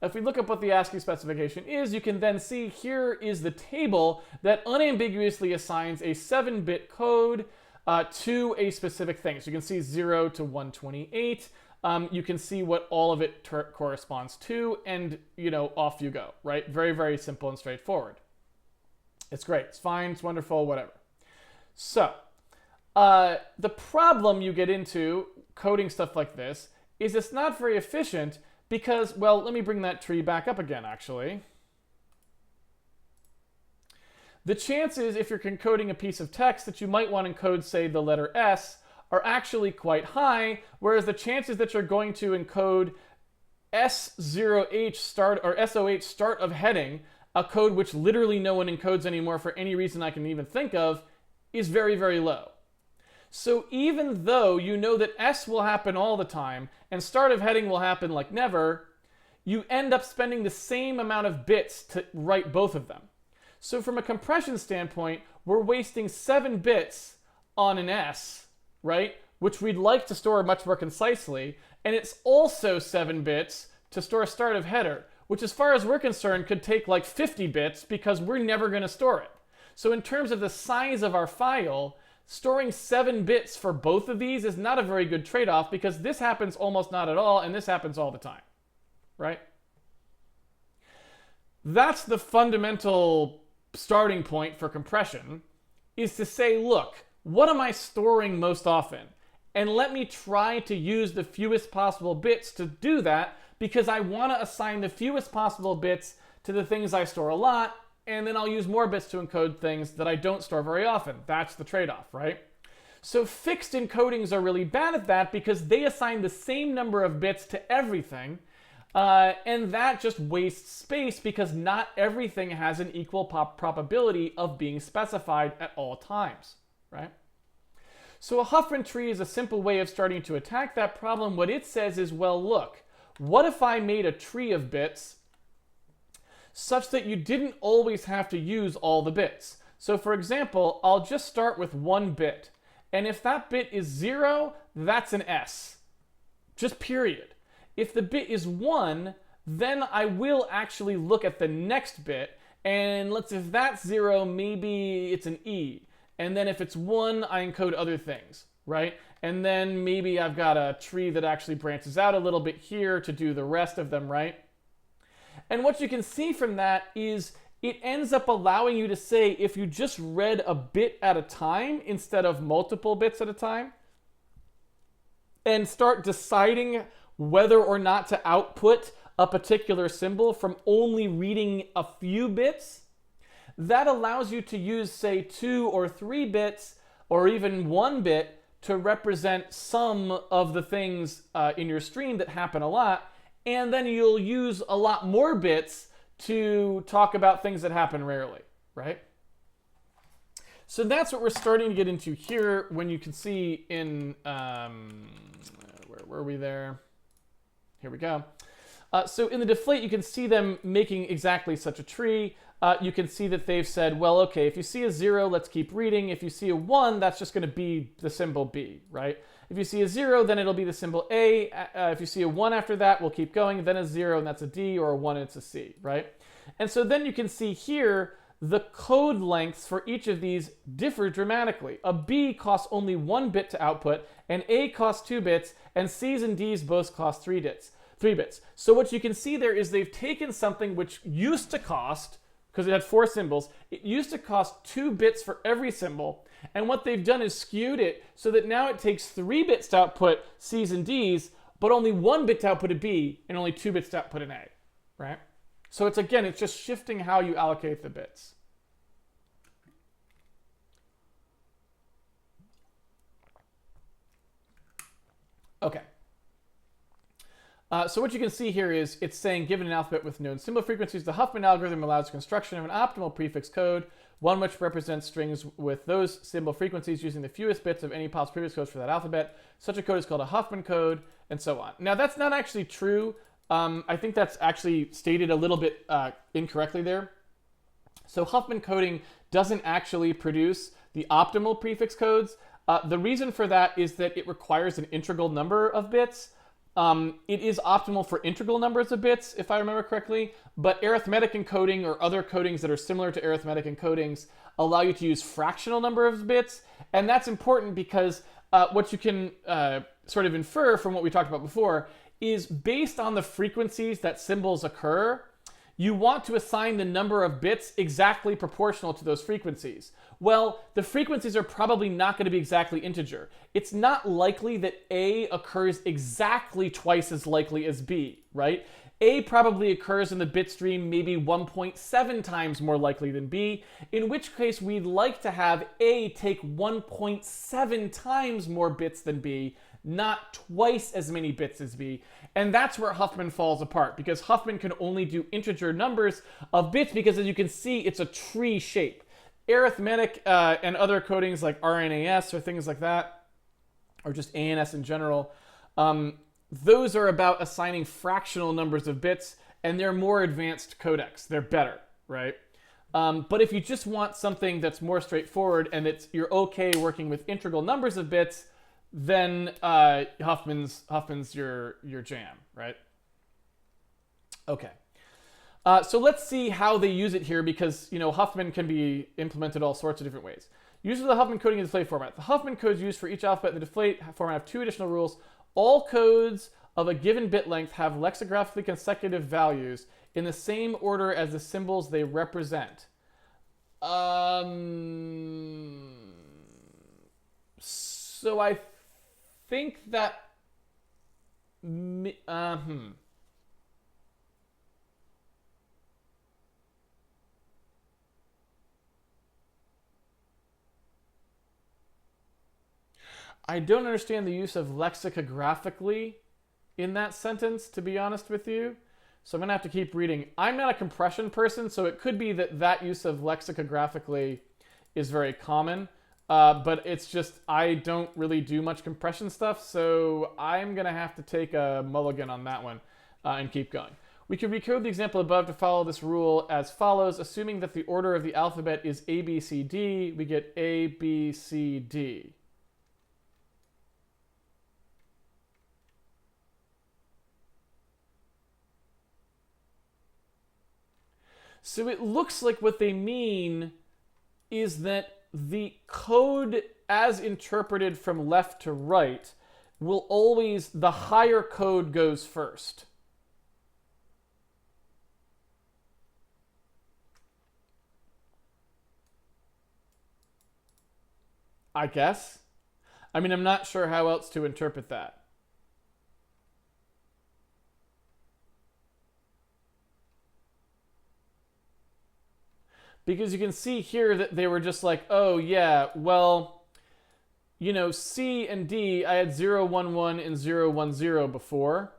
If we look up what the ASCII specification is, you can then see here is the table that unambiguously assigns a 7-bit code to a specific thing. So you can see 0 to 128. You can see what all of it corresponds to, and off you go, right? Very, very simple and straightforward. It's great. It's fine. It's wonderful. Whatever. So the problem you get into coding stuff like this is it's not very efficient because, well, let me bring that tree back up again, actually. The chances, if you're encoding a piece of text that you might want to encode, say, the letter S, are actually quite high, whereas the chances that you're going to encode S0H start or SOH start of heading, a code which literally no one encodes anymore for any reason I can even think of, is very, very low. So even though you know that S will happen all the time and start of heading will happen like never, you end up spending the same amount of bits to write both of them. So from a compression standpoint, we're wasting 7 bits on an S, right? Which we'd like to store much more concisely. And it's also 7 bits to store a start of header, which as far as we're concerned could take like 50 bits because we're never going to store it. So in terms of the size of our file, storing 7 bits for both of these is not a very good trade-off because this happens almost not at all and this happens all the time, right? That's the fundamental starting point for compression, is to say, look, what am I storing most often? And let me try to use the fewest possible bits to do that because I want to assign the fewest possible bits to the things I store a lot, and then I'll use more bits to encode things that I don't store very often. That's the trade-off, right? So fixed encodings are really bad at that because they assign the same number of bits to everything, and that just wastes space because not everything has an equal probability of being specified at all times, right? So a Huffman tree is a simple way of starting to attack that problem. What it says is, well, look, what if I made a tree of bits such that you didn't always have to use all the bits? So for example, I'll just start with 1 bit. And if that bit is 0, that's an S. Just period. If the bit is 1, then I will actually look at the next bit. And if that's 0, maybe it's an E. And then if it's 1, I encode other things, right? And then maybe I've got a tree that actually branches out a little bit here to do the rest of them, right? And what you can see from that is it ends up allowing you to say, if you just read a bit at a time instead of multiple bits at a time, and start deciding whether or not to output a particular symbol from only reading a few bits, that allows you to use, say, 2 or 3 bits, or even 1 bit, to represent some of the things in your stream that happen a lot, and then you'll use a lot more bits to talk about things that happen rarely, right? So that's what we're starting to get into here when you can see in, where were we there? Here we go. So in the Deflate, you can see them making exactly such a tree. You can see that they've said, well, okay, if you see a 0, let's keep reading. If you see a 1, that's just going to be the symbol B, right? If you see a 0, then it'll be the symbol A. If you see a 1 after that, we'll keep going. Then a 0, and that's a D, or a 1, and it's a C, right? And so then you can see here the code lengths for each of these differ dramatically. A B costs only 1 bit to output, and A costs 2 bits, and C's and D's both cost 3 bits. So what you can see there is they've taken something which used to cost, because it had 4 symbols, it used to cost 2 bits for every symbol, and what they've done is skewed it so that now it takes 3 bits to output C's and D's, but only 1 bit to output a B, and only 2 bits to output an A, right? So it's just shifting how you allocate the bits. Okay. So what you can see here is it's saying, given an alphabet with known symbol frequencies, the Huffman algorithm allows construction of an optimal prefix code, one which represents strings with those symbol frequencies using the fewest bits of any possible prefix codes for that alphabet. Such a code is called a Huffman code, and so on. Now, that's not actually true. I think that's actually stated a little bit incorrectly there. So Huffman coding doesn't actually produce the optimal prefix codes. The reason for that is that it requires an integral number of bits. It is optimal for integral numbers of bits, if I remember correctly, but arithmetic encoding or other codings that are similar to arithmetic encodings allow you to use fractional number of bits, and that's important because what you can sort of infer from what we talked about before is based on the frequencies that symbols occur, you want to assign the number of bits exactly proportional to those frequencies. Well, the frequencies are probably not going to be exactly integer. It's not likely that A occurs exactly twice as likely as B, right? A probably occurs in the bit stream maybe 1.7 times more likely than B, in which case we'd like to have A take 1.7 times more bits than B, not twice as many bits as B. And that's where Huffman falls apart, because Huffman can only do integer numbers of bits because, as you can see, it's a tree shape. Arithmetic and other codings like RNAS or things like that, or just ANS in general, those are about assigning fractional numbers of bits, and they're more advanced codecs. They're better, right? But if you just want something that's more straightforward and you're okay working with integral numbers of bits, then Huffman's your jam, right? Okay. So let's see how they use it here, because Huffman can be implemented all sorts of different ways. Use of the Huffman coding in the Deflate format. The Huffman codes used for each alphabet in the Deflate format have 2 additional rules. All codes of a given bit length have lexicographically consecutive values in the same order as the symbols they represent. So I think that... I don't understand the use of lexicographically in that sentence, to be honest with you. So I'm going to have to keep reading. I'm not a compression person, so it could be that use of lexicographically is very common. But it's just, I don't really do much compression stuff, so I'm going to have to take a mulligan on that one and keep going. We can recode the example above to follow this rule as follows. Assuming that the order of the alphabet is A, B, C, D, we get A, B, C, D. So it looks like what they mean is that the code as interpreted from left to right will always, the higher code goes first. I guess. I mean, I'm not sure how else to interpret that. Because you can see here that they were just like, oh yeah, well, C and D, I had 0, 1, 1 and 0, 1, 0 before.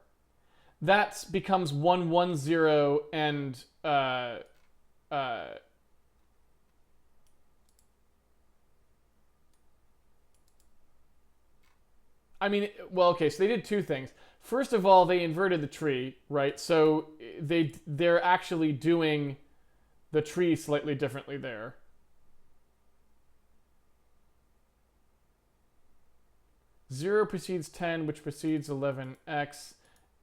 That becomes 1, 1, 0 and I mean, well, okay, so they did 2 things. First of all, they inverted the tree, right? So they're actually doing the tree slightly differently there. Zero precedes 10, which precedes 11x,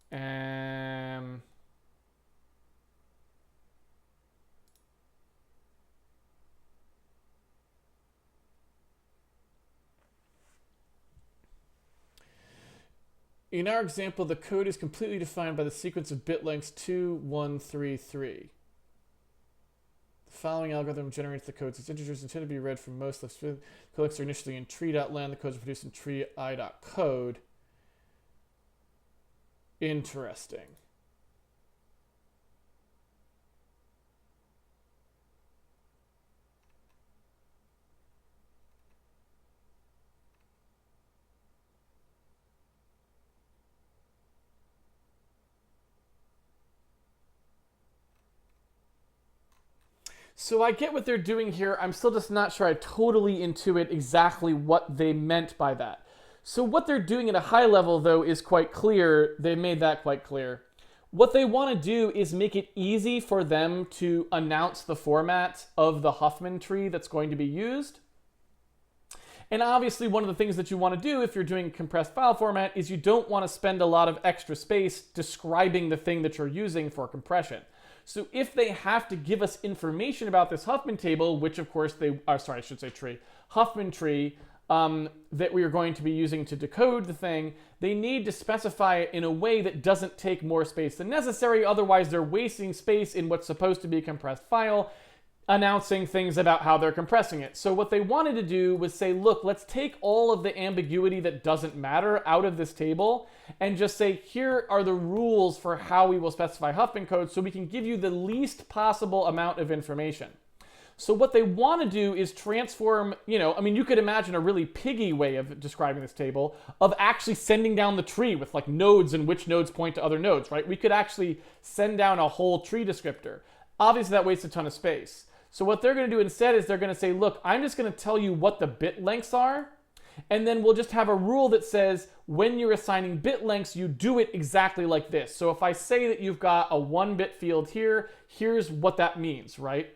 and in our example, the code is completely defined by the sequence of bit lengths 2, 1, 3, 3. The following algorithm generates the codes. Its integers intended to be read from most left. Codecs are initially in tree.len. The codes are produced in tree i.code. Interesting. So I get what they're doing here. I'm still just not sure I totally intuit exactly what they meant by that. So what they're doing at a high level, though, is quite clear. They made that quite clear. What they want to do is make it easy for them to announce the format of the Huffman tree that's going to be used. And obviously, one of the things that you want to do if you're doing compressed file format is you don't want to spend a lot of extra space describing the thing that you're using for compression. So if they have to give us information about this Huffman table, which of course Huffman tree, that we are going to be using to decode the thing, they need to specify it in a way that doesn't take more space than necessary. Otherwise, they're wasting space in what's supposed to be a compressed file, announcing things about how they're compressing it. So what they wanted to do was say, look, let's take all of the ambiguity that doesn't matter out of this table and just say, here are the rules for how we will specify Huffman code so we can give you the least possible amount of information. So what they want to do is transform, you could imagine a really piggy way of describing this table of actually sending down the tree with like nodes and which nodes point to other nodes, right? We could actually send down a whole tree descriptor. Obviously that wastes a ton of space. So what they're going to do instead is they're going to say, look, I'm just going to tell you what the bit lengths are, and then we'll just have a rule that says when you're assigning bit lengths, you do it exactly like this. So if I say that you've got a 1-bit field here, here's what that means, right?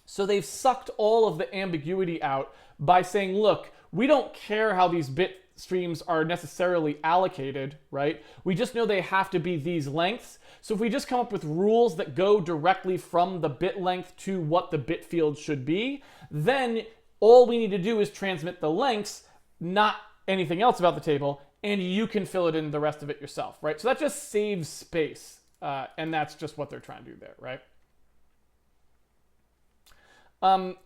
So they've sucked all of the ambiguity out by saying, look, we don't care how these bit streams are necessarily allocated, right? We just know they have to be these lengths. So if we just come up with rules that go directly from the bit length to what the bit field should be, then all we need to do is transmit the lengths, not anything else about the table, and you can fill it in the rest of it yourself, right? So that just saves space, and that's just what they're trying to do there, right?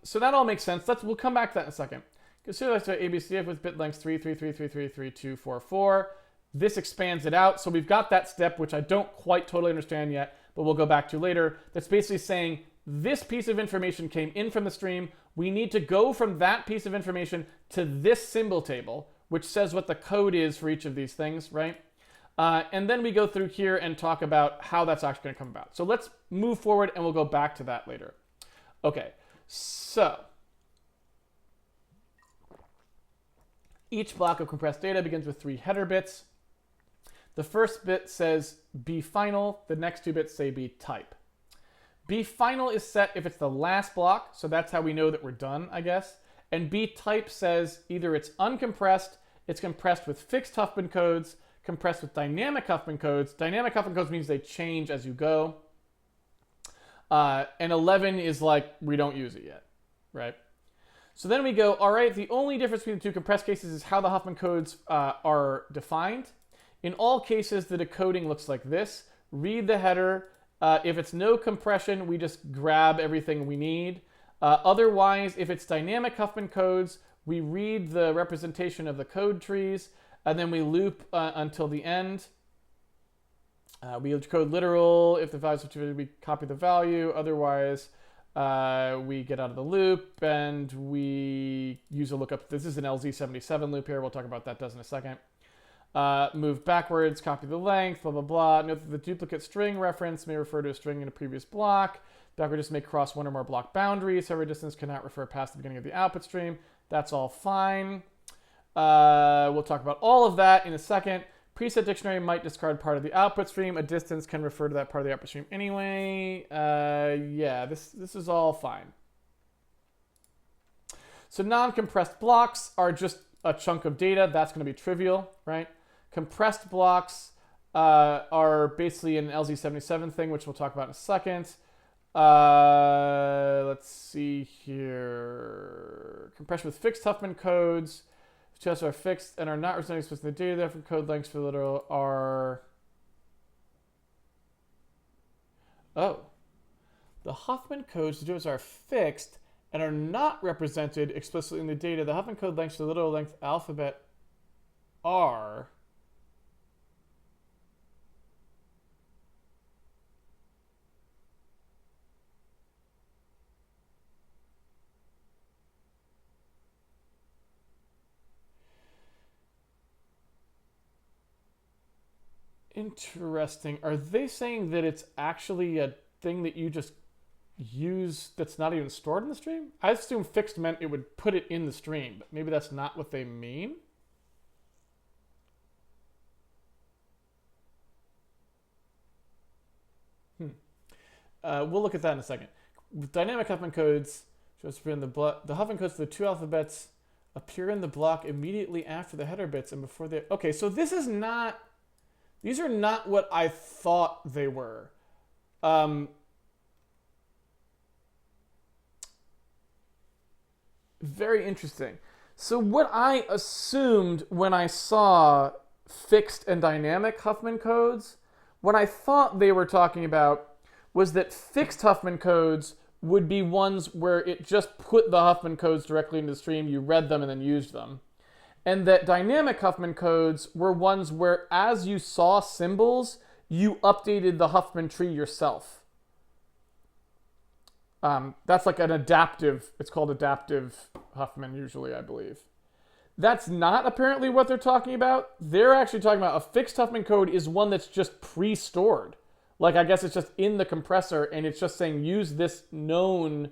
So that all makes sense. We'll come back to that in a second. Consider let's do ABCDF with bit lengths 3, 3, 3, 3, 3, 3, 2, 4, 4. This expands it out. So we've got that step, which I don't quite totally understand yet, but we'll go back to later. That's basically saying this piece of information came in from the stream. We need to go from that piece of information to this symbol table, which says what the code is for each of these things, right? And then we go through here and talk about how that's actually going to come about. So let's move forward and we'll go back to that later. Okay, so each block of compressed data begins with 3 header bits. The first bit says be final. The next 2 bits say be type. Be final is set if it's the last block, so that's how we know that we're done, I guess. And be type says either it's uncompressed, it's compressed with fixed Huffman codes, compressed with dynamic Huffman codes. Dynamic Huffman codes means they change as you go. And 11 is like, we don't use it yet, right? So then we go, all right, the only difference between the 2 compressed cases is how the Huffman codes are defined. In all cases, the decoding looks like this. Read the header. If it's no compression, we just grab everything we need. Otherwise, if it's dynamic Huffman codes, we read the representation of the code trees, and then we loop until the end. We code literal. If the values are we copy the value. Otherwise, we get out of the loop, and we use a lookup. This is an LZ77 loop here. We'll talk about that in a second. Move backwards, copy the length, blah, blah, blah. Note that the duplicate string reference may refer to a string in a previous block. Backward just may cross one or more block boundaries. However, distance cannot refer past the beginning of the output stream. That's all fine. We'll talk about all of that in a second. Preset dictionary might discard part of the output stream. A distance can refer to that part of the output stream anyway. Yeah, this is all fine. So non-compressed blocks are just a chunk of data. That's going to be trivial, right? Compressed blocks are basically an LZ77 thing, which we'll talk about in a second. Let's see here. Compression with fixed Huffman codes. Just are fixed and are not representing specific data. Therefore, code lengths for literal are... Oh. The Huffman codes are fixed and are not represented explicitly in the data. The Huffman code lengths for the literal length alphabet are... Interesting. Are they saying that it's actually a thing that you just use that's not even stored in the stream? I assume fixed meant it would put it in the stream, but maybe that's not what they mean. We'll look at that in a second. With dynamic Huffman codes, shows in the Huffman codes for the 2 alphabets appear in the block immediately after the header bits and before they... Okay, so this is not... These are not what I thought they were. Very interesting. So what I assumed when I saw fixed and dynamic Huffman codes, what I thought they were talking about was that fixed Huffman codes would be ones where it just put the Huffman codes directly into the stream, you read them and then used them. And that dynamic Huffman codes were ones where, as you saw symbols, you updated the Huffman tree yourself. That's like an adaptive, it's called adaptive Huffman usually, I believe. That's not apparently what they're talking about. They're actually talking about a fixed Huffman code is one that's just pre-stored. Like, I guess it's just in the compressor and it's just saying use this known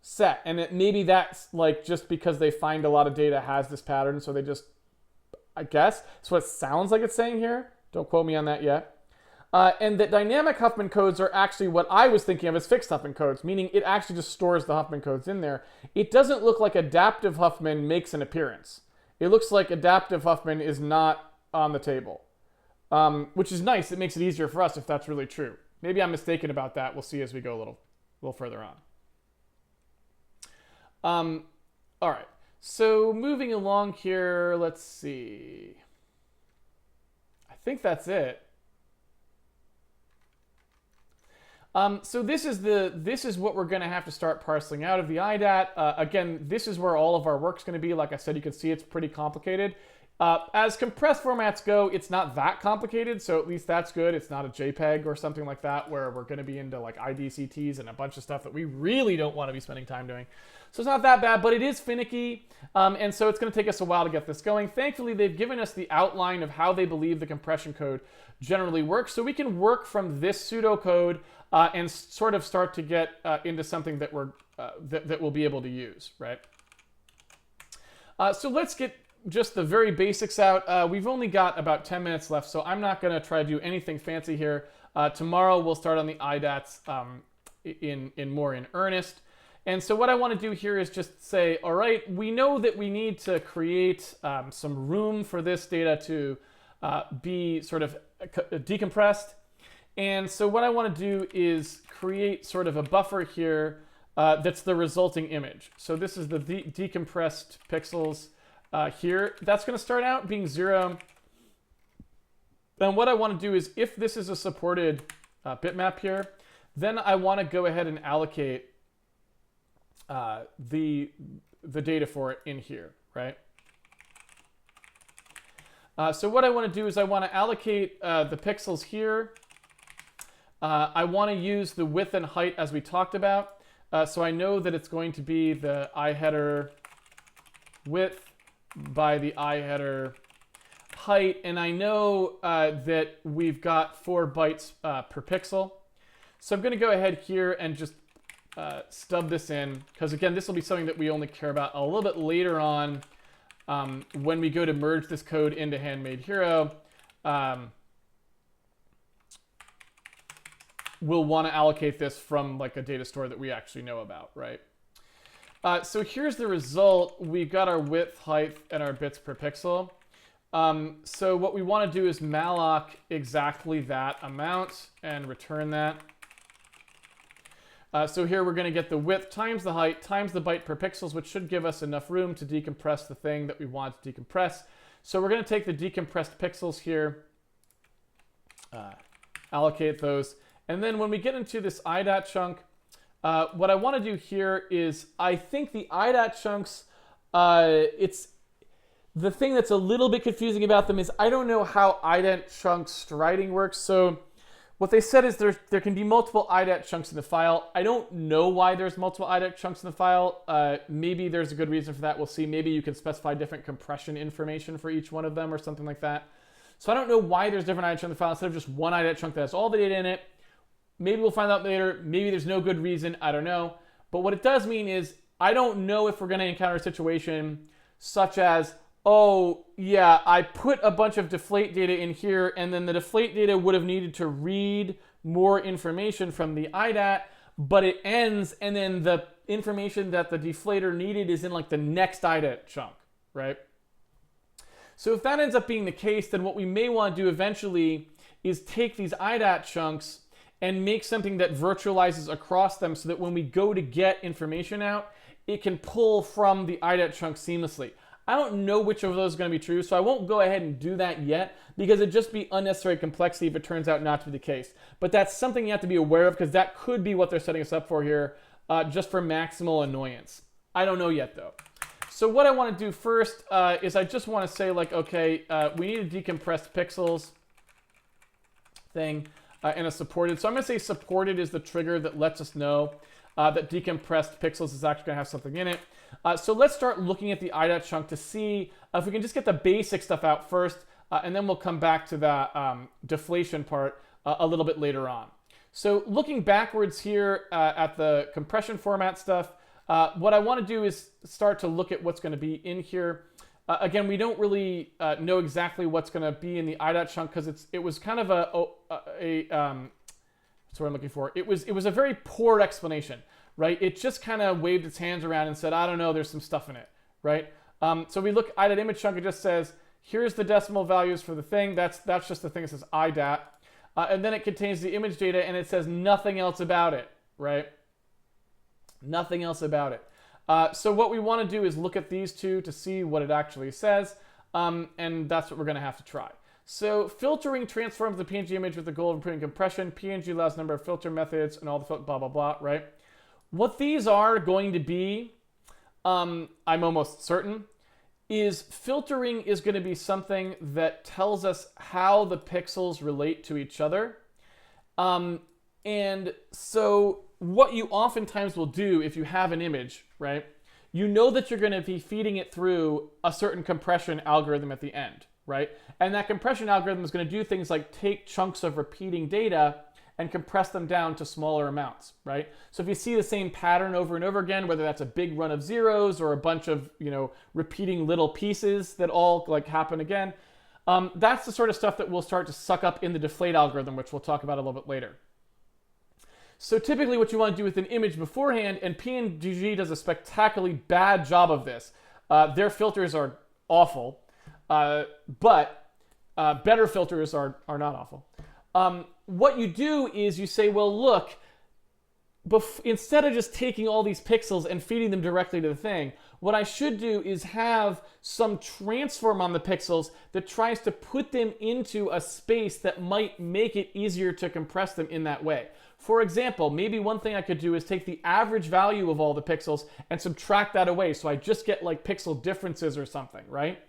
set, and maybe that's like just because they find a lot of data has this pattern, so they just, I guess that's what it sounds like it's saying here. Don't quote me on that yet. And that dynamic Huffman codes are actually what I was thinking of as fixed Huffman codes, meaning it actually just stores the Huffman codes in there. It doesn't look like adaptive Huffman makes an appearance. it looks like adaptive Huffman is not on the table, which is nice. It makes it easier for us if that's really true. Maybe I'm mistaken about that. We'll see as we go a little further on. All right, so moving along here, let's see. I think that's it. So this is what we're going to have to start parsing out of the IDAT. Again, this is where all of our work's going to be. Like I said, you can see it's pretty complicated. As compressed formats go, it's not that complicated, so at least that's good. It's not a JPEG or something like that where we're going to be into like IDCTs and a bunch of stuff that we really don't want to be spending time doing. So it's not that bad, but it is finicky, and so it's going to take us a while to get this going. Thankfully, they've given us the outline of how they believe the compression code generally works, so we can work from this pseudocode and sort of start to get into something that that we'll be able to use, right? So let's get just the very basics out. We've only got about 10 minutes left, so I'm not going to try to do anything fancy here. Tomorrow we'll start on the IDATs more in earnest. And so what I want to do here is just say, all right, we know that we need to create some room for this data to be sort of decompressed. And so what I want to do is create sort of a buffer here that's the resulting image. So this is the decompressed pixels here. That's going to start out being 0. Then what I want to do is, if this is a supported bitmap here, then I want to go ahead and allocate the data for it in here, right? So what I want to do is I want to allocate the pixels here. I want to use the width and height as we talked about. So I know that it's going to be the iHeader width by the iHeader height. And I know that we've got 4 bytes per pixel. So I'm going to go ahead here and just stub this in, because again, this will be something that we only care about a little bit later on when we go to merge this code into Handmade Hero. We'll want to allocate this from like a data store that we actually know about, right? So here's the result. We've got our width, height, and our bits per pixel. So what we want to do is malloc exactly that amount and return that. So here we're going to get the width times the height times the byte per pixels, which should give us enough room to decompress the thing that we want to decompress. So we're going to take the decompressed pixels here, allocate those. And then when we get into this IDAT chunk, what I want to do here is, I think the IDAT chunks, it's the thing that's a little bit confusing about them is I don't know how IDAT chunk striding works. So what they said is there can be multiple IDAT chunks in the file. I don't know why there's multiple IDAT chunks in the file. Maybe there's a good reason for that. We'll see. Maybe you can specify different compression information for each one of them or something like that. So I don't know why there's different IDAT chunks in the file instead of just one IDAT chunk that has all the data in it. Maybe we'll find out later. Maybe there's no good reason. I don't know. But what it does mean is I don't know if we're going to encounter a situation such as, oh, yeah, I put a bunch of deflate data in here, and then the deflate data would have needed to read more information from the IDAT, but it ends, and then the information that the deflator needed is in like the next IDAT chunk, right? So if that ends up being the case, then what we may want to do eventually is take these IDAT chunks and make something that virtualizes across them so that when we go to get information out, it can pull from the IDAT chunk seamlessly. I don't know which of those is going to be true, so I won't go ahead and do that yet because it'd just be unnecessary complexity if it turns out not to be the case. But that's something you have to be aware of because that could be what they're setting us up for here, just for maximal annoyance. I don't know yet though. So what I want to do first is I just want to say like, okay, we need a decompressed pixels thing. And a supported. So I'm going to say supported is the trigger that lets us know that decompressed pixels is actually going to have something in it. So let's start looking at the IDAT chunk to see if we can just get the basic stuff out first, and then we'll come back to the deflation part a little bit later on. So looking backwards here at the compression format stuff, what I want to do is start to look at what's going to be in here. Again, we don't really know exactly what's going to be in the IDAT chunk because it was kind of what's what I'm looking for. It was a very poor explanation, right? It just kind of waved its hands around and said, I don't know, there's some stuff in it, right? So we look at an image chunk, it just says, here's the decimal values for the thing. That's just the thing that says IDAT. And then it contains the image data, and it says nothing else about it, right? Nothing else about it. So what we want to do is look at these two to see what it actually says, and that's what we're going to have to try. So filtering transforms the PNG image with the goal of improving compression. PNG allows a number of filter methods and all the blah, blah, blah, right? What these are going to be, I'm almost certain, is filtering is going to be something that tells us how the pixels relate to each other. And so what you oftentimes will do if you have an image, right, you know that you're going to be feeding it through a certain compression algorithm at the end, right? And that compression algorithm is going to do things like take chunks of repeating data and compress them down to smaller amounts, right? So if you see the same pattern over and over again, whether that's a big run of zeros or a bunch of, repeating little pieces that all like happen again, that's the sort of stuff that we'll start to suck up in the deflate algorithm, which we'll talk about a little bit later. So typically what you want to do with an image beforehand, and PNG does a spectacularly bad job of this. Their filters are awful, but better filters are not awful. What you do is you say, well, look, instead of just taking all these pixels and feeding them directly to the thing, what I should do is have some transform on the pixels that tries to put them into a space that might make it easier to compress them in that way. For example, maybe one thing I could do is take the average value of all the pixels and subtract that away, so I just get like pixel differences or something, right?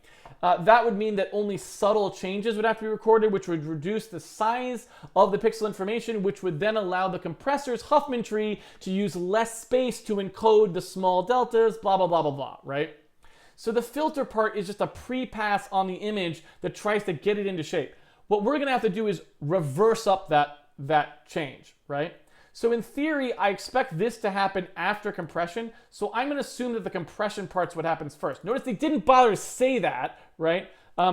That would mean that only subtle changes would have to be recorded, which would reduce the size of the pixel information, which would then allow the compressor's Huffman tree to use less space to encode the small deltas, blah, blah, blah, blah, blah, right? So the filter part is just a pre-pass on the image that tries to get it into shape. What we're going to have to do is reverse up that change, right? So in theory, I expect this to happen after compression. So I'm going to assume that the compression part's what happens first. Notice they didn't bother to say that, right?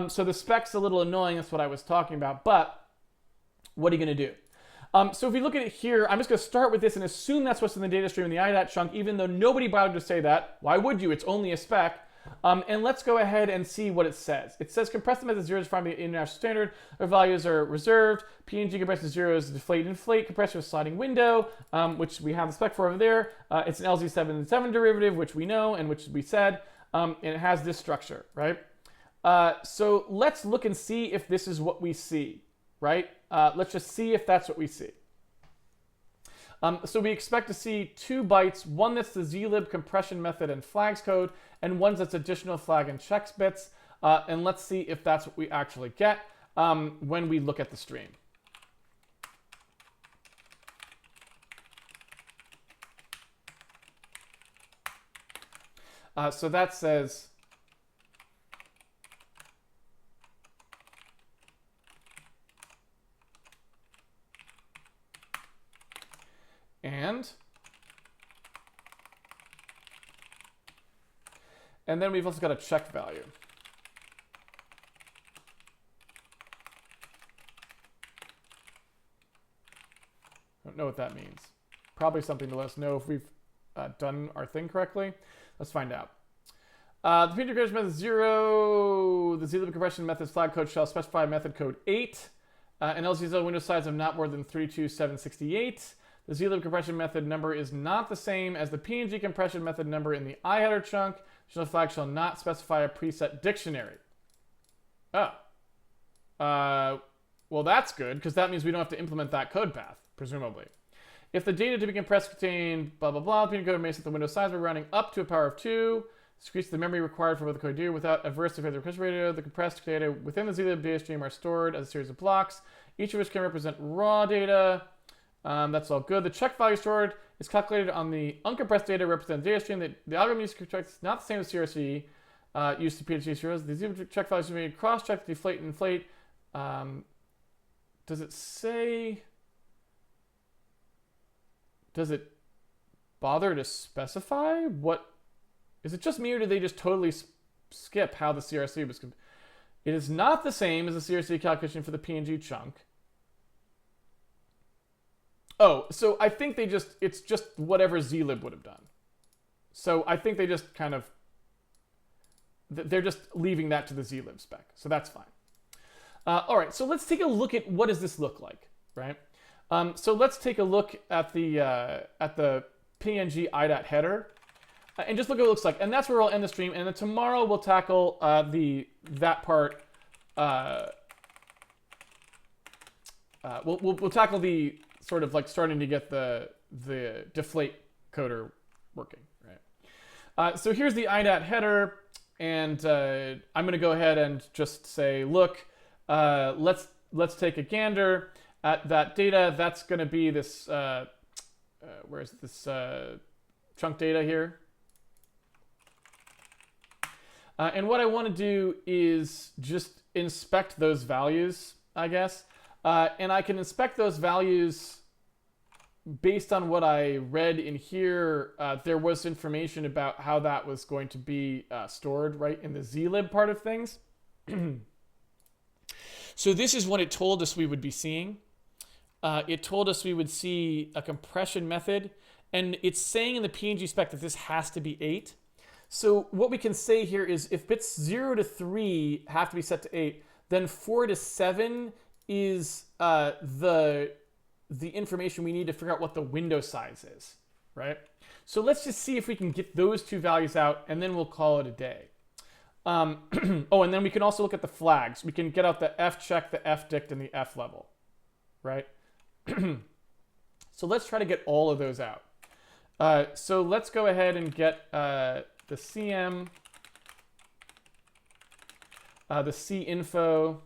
So the spec's a little annoying. That's what I was talking about. But what are you going to do? So if you look at it here, I'm just going to start with this and assume that's what's in the data stream in the IDAT chunk, even though nobody bothered to say that. Why would you? It's only a spec. And let's go ahead and see what it says. It says compress them as a zeros from the international standard. Our values are reserved. PNG compression zeros, deflate, inflate. Compressor with sliding window, which we have the spec for over there. It's an LZ77 derivative, which we know and which we said. And it has this structure, right? So let's look and see if this is what we see, right? Let's just see if that's what we see. So we expect to see 2 bytes, one that's the Zlib compression method and flags code, and one that's additional flag and checks bits. And let's see if that's what we actually get when we look at the stream. So that says and then we've also got a check value. I don't know what that means. Probably something to let us know if we've done our thing correctly. Let's find out. The PNG compression method 0, the Zlib compression method's flag code shall specify method code 8, an LZL window size of not more than 32768. The Zlib compression method number is not the same as the PNG compression method number in the IHDR chunk. Additional flag shall not specify a preset dictionary. Oh. Well, that's good, because that means we don't have to implement that code path, presumably. If the data to be compressed contain blah, blah, blah, the PNG code may set the window size by rounding up to a power of 2. Decrease the memory required for what the code do without adverse effect of the compression radio. The compressed data within the Zlib data stream are stored as a series of blocks, each of which can represent raw data. That's all good. The check value stored is calculated on the uncompressed data represented data stream. The algorithm used to check is not the same as CRC used to PNG zeros. The Zlib check values are made cross-check, deflate, and inflate. Does it say? Does it bother to specify what? Is it just me, or did they just totally skip how the CRC was? It is not the same as the CRC calculation for the PNG chunk. Oh, so I think it's just whatever Zlib would have done. So I think they just kind of they're just leaving that to the Zlib spec. So that's fine. All right, so let's take a look at what does this look like, right? So let's take a look at the PNG IDAT header and just look at what it looks like. And that's where we'll end the stream. And then tomorrow we'll tackle that part. We'll tackle the sort of like starting to get the Deflate coder working, right? So here's the IDAT header, and I'm going to go ahead and just say, look, let's take a gander at that data. That's going to be this. Where's this chunk data here? And what I want to do is just inspect those values, I guess. And I can inspect those values based on what I read in here. There was information about how that was going to be stored, right, in the Zlib part of things. So this is what it told us we would be seeing. It told us we would see a compression method, and it's saying in the PNG spec that this has to be 8. So what we can say here is if bits 0 to 3 have to be set to 8, then 4 to 7 is the information we need to figure out what the window size is, right? So let's just see if we can get those two values out, and then we'll call it a day. Oh, and then we can also look at the flags. We can get out the fcheck, the fdict, and the flevel, right? So let's try to get all of those out. So let's go ahead and get the CM, the CInfo,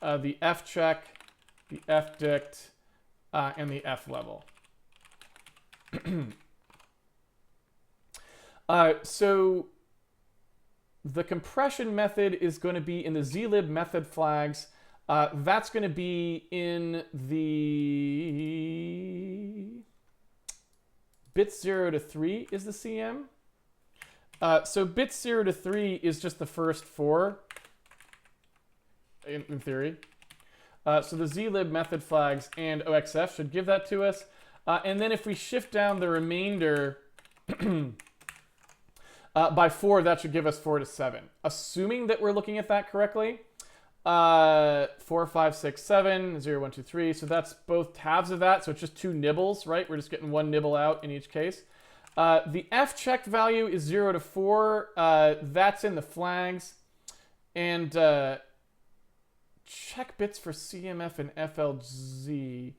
the fcheck, the fdict, and the flevel. So the compression method is going to be in the Zlib method flags. That's going to be in the bits 0 to 3 is the CM. So bits 0 to 3 is just the first 4 in theory. So the Zlib method flags and OXF should give that to us. And then if we shift down the remainder by 4, that should give us 4 to 7. Assuming that we're looking at that correctly. 4, 5, 6, 7, 0, 1, 2, 3. So that's both halves of that. So it's just 2 nibbles, right? We're just getting 1 nibble out in each case. The fcheck value is 0 to 4. That's in the flags. And check bits for CMF and FLZ.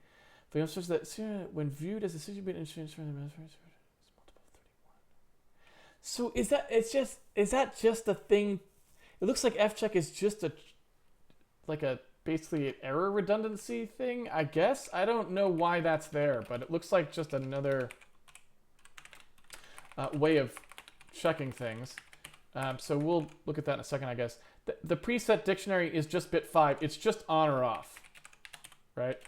When viewed as a 60-bit instrument for the multiple of 31. So is that just a thing? It looks like fcheck is just basically an error redundancy thing, I guess. I don't know why that's there, but it looks like just another way of checking things. So we'll look at that in a second, I guess. The preset dictionary is just bit 5. It's just on or off, right?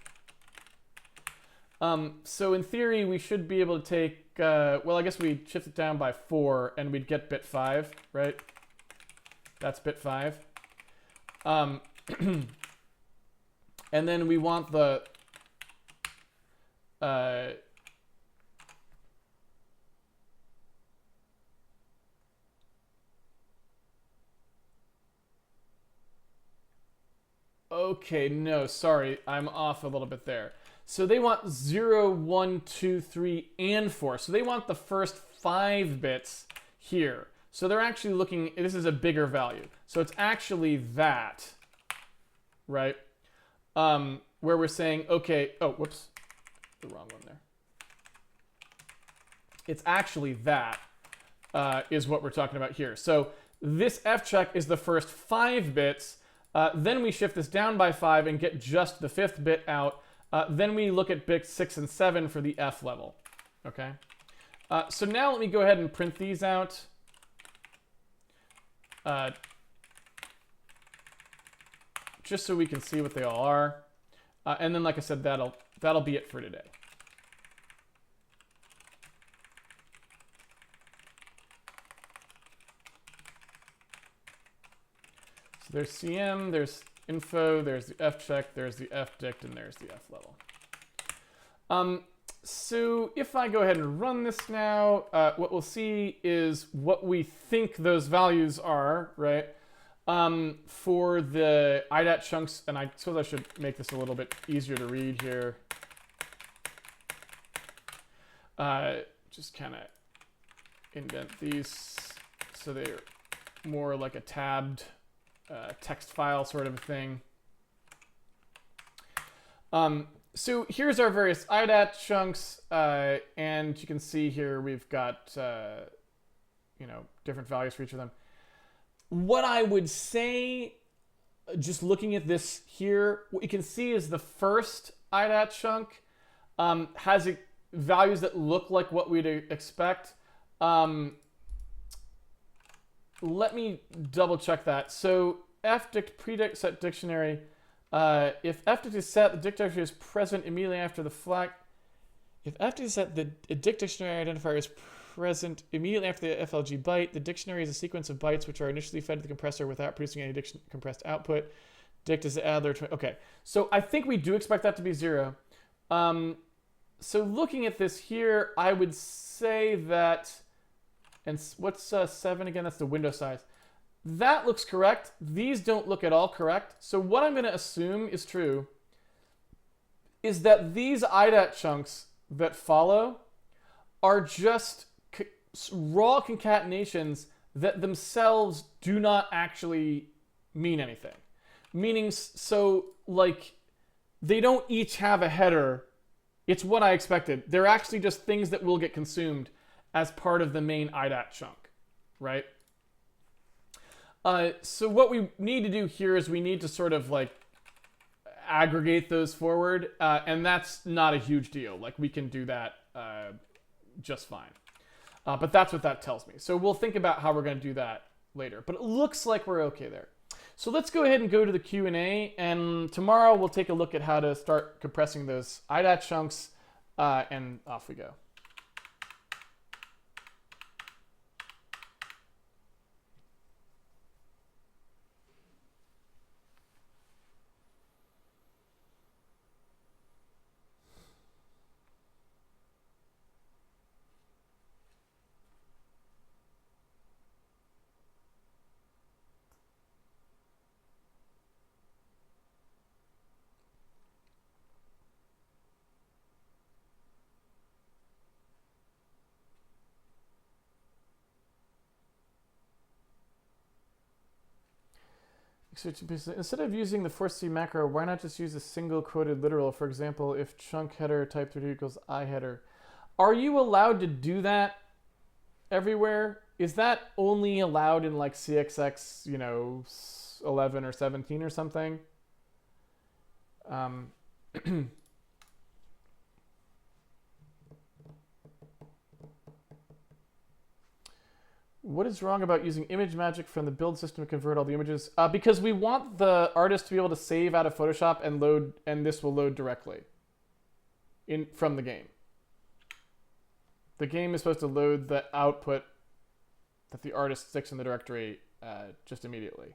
So in theory, we should be able to take, well, I guess we shift it down by 4 and we'd get bit 5, right? That's bit 5. And then we want the okay, no, sorry, I'm off a little bit there. So they want 0, 1, 2, 3, and 4. So they want the first 5 bits here. So they're actually looking, this is a bigger value. So it's actually that, right? Where we're saying, okay, oh, whoops, the wrong one there. It's actually that is what we're talking about here. So this fcheck is the first 5 bits. Then we shift this down by 5 and get just the 5th bit out. Then we look at bits 6 and 7 for the F level. Okay. So now let me go ahead and print these out. Just so we can see what they all are. And then, like I said, that'll be it for today. So there's CM, there's info, there's the fcheck, there's the fdict, and there's the F level. so if I go ahead and run this now, what we'll see is what we think those values are, right? For the IDAT chunks, and I suppose I should make this a little bit easier to read here. Just kind of indent these so they're more like a tabbed text file sort of a thing. So here's our various IDAT chunks, and you can see here we've got different values for each of them. What I would say, just looking at this here, what you can see is the first IDAT chunk has values that look like what we'd expect. Let me double check that. So fdict predict set dictionary. If fdict is set, the dict dictionary is present immediately after the flag. If fdict is set, the dict dictionary identifier is present immediately after the FLG byte. The dictionary is a sequence of bytes which are initially fed to the compressor without producing any compressed output. Dict is the addler. Okay, so I think we do expect that to be 0. So looking at this here, I would say that, and what's 7 again? That's the window size. That looks correct. These don't look at all correct. So what I'm going to assume is true is that these IDAT chunks that follow are just raw concatenations that themselves do not actually mean anything. Meaning, so like they don't each have a header. It's what I expected. They're actually just things that will get consumed as part of the main IDAT chunk, right? So what we need to do here is we need to sort of like aggregate those forward, and that's not a huge deal. Like we can do that just fine. But that's what that tells me. So we'll think about how we're going to do that later. But it looks like we're okay there. So let's go ahead and go to the Q&A, and tomorrow we'll take a look at how to start compressing those IDAT chunks, and off we go. Instead of using the force C macro, why not just use a single quoted literal? For example, if chunk header type 3 equals I header. Are you allowed to do that everywhere? Is that only allowed in like CXX, 11 or 17 or something? What is wrong about using image magic from the build system to convert all the images? Because we want the artist to be able to save out of Photoshop and load, and this will load directly from the game. The game is supposed to load the output that the artist sticks in the directory just immediately.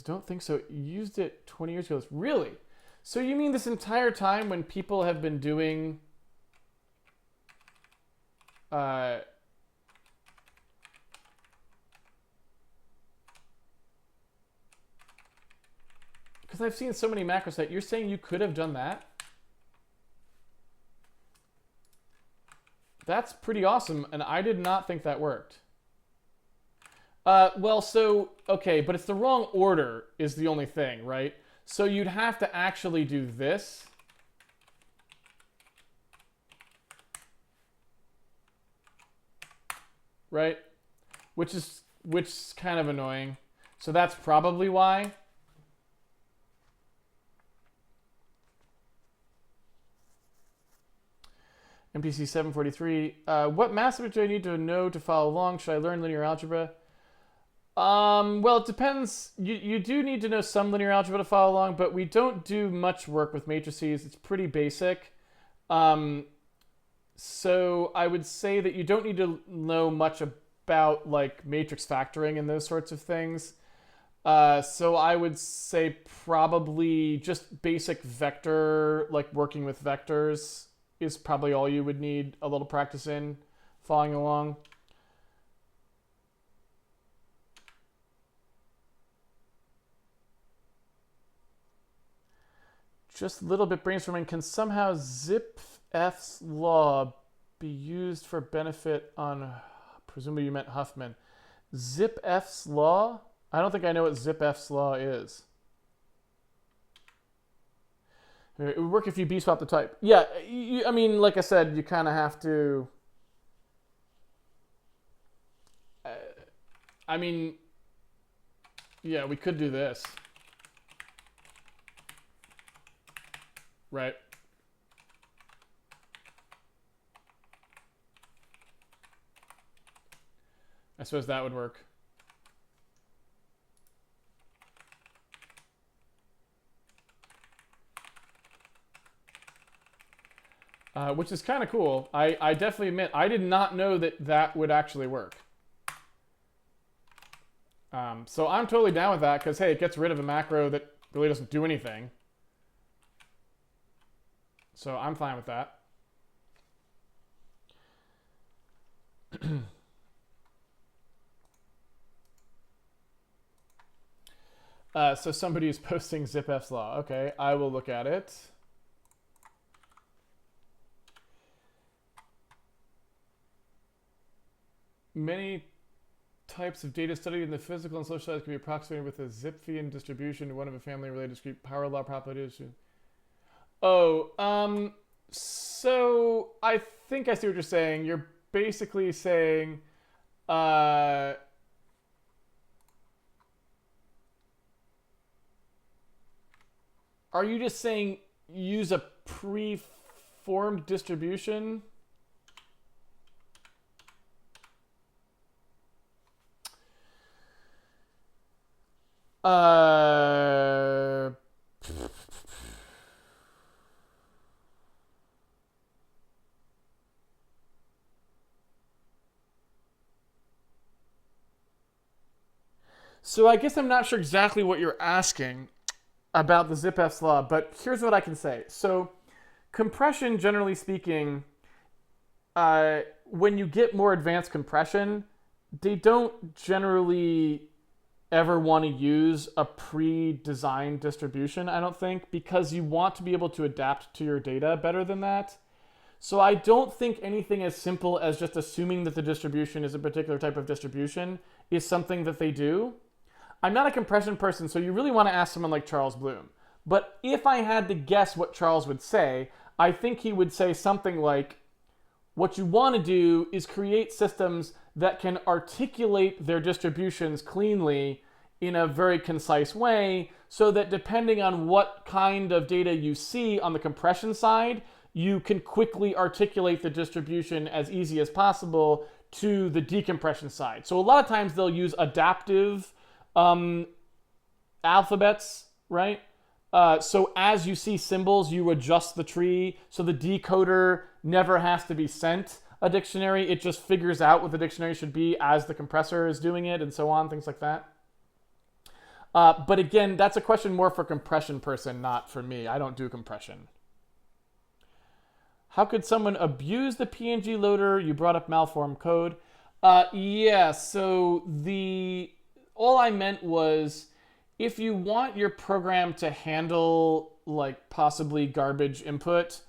Don't think so. Used it 20 years ago. Really? So you mean this entire time when people have been doing because I've seen so many macros that you're saying you could have done that? That's pretty awesome, and I did not think that worked. Well, so, okay, but it's the wrong order is the only thing, right? So you'd have to actually do this. Right? Which is kind of annoying. So that's probably why. MPC 743. What math subject do I need to know to follow along? Should I learn linear algebra? Well, it depends. You do need to know some linear algebra to follow along, but we don't do much work with matrices. It's pretty basic. So I would say that you don't need to know much about like matrix factoring and those sorts of things. So I would say probably just basic vector, like working with vectors is probably all you would need a little practice in following along. Just a little bit brainstorming. Can somehow ZipF's law be used for benefit on, presumably you meant Huffman. ZipF's law? I don't think I know what ZipF's law is. It would work if you B-swap the type. Yeah, I mean, like I said, you kind of have to... I mean, yeah, we could do this. Right. I suppose that would work. Which is kind of cool. I definitely admit, I did not know that that would actually work. So I'm totally down with that because, hey, it gets rid of a macro that really doesn't do anything. So I'm fine with that. So somebody is posting ZipF's law. Okay, I will look at it. Many types of data studied in the physical and social science can be approximated with a Zipfian distribution, one of a family-related discrete power law propagation. Oh, so I think I see what you're saying. You're basically saying, are you just saying use a pre-formed distribution? So I guess I'm not sure exactly what you're asking about the ZipF's law, but here's what I can say. So compression, generally speaking, when you get more advanced compression, they don't generally ever want to use a pre-designed distribution, I don't think, because you want to be able to adapt to your data better than that. So I don't think anything as simple as just assuming that the distribution is a particular type of distribution is something that they do. I'm not a compression person, so you really want to ask someone like Charles Bloom. But if I had to guess what Charles would say, I think he would say something like, what you want to do is create systems that can articulate their distributions cleanly in a very concise way, so that depending on what kind of data you see on the compression side, you can quickly articulate the distribution as easy as possible to the decompression side. So a lot of times they'll use adaptive alphabets, right? So as you see symbols, you adjust the tree, so the decoder never has to be sent a dictionary. It just figures out what the dictionary should be as the compressor is doing it, and so on, things like that. But again, that's a question more for compression person, not for me. I don't do compression. How could someone abuse the PNG loader? You brought up malformed code. Yeah, so all I meant was, if you want your program to handle like possibly garbage input,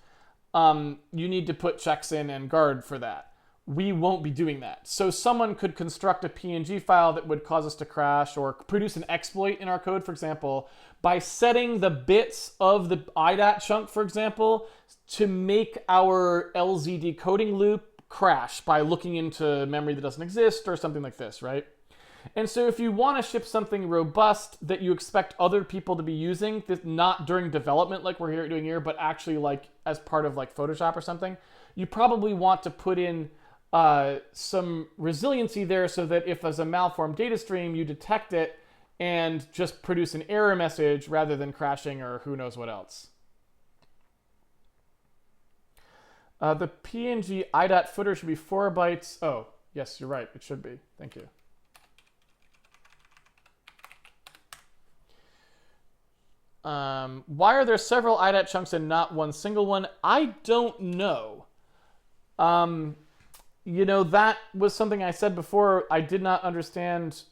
you need to put checks in and guard for that. We won't be doing that. So someone could construct a PNG file that would cause us to crash or produce an exploit in our code, for example, by setting the bits of the IDAT chunk, for example, to make our LZ decoding loop crash by looking into memory that doesn't exist or something like this, right? And so if you want to ship something robust that you expect other people to be using, not during development like we're doing here, but actually like as part of like Photoshop or something, you probably want to put in some resiliency there so that if there's a malformed data stream, you detect it and just produce an error message rather than crashing or who knows what else. The PNG IDAT footer should be 4 bytes. Oh, Yes, you're right. It should be. Thank you. Why are there several IDAT chunks and not one single one? I don't know. You know, that was something I said before. I did not understand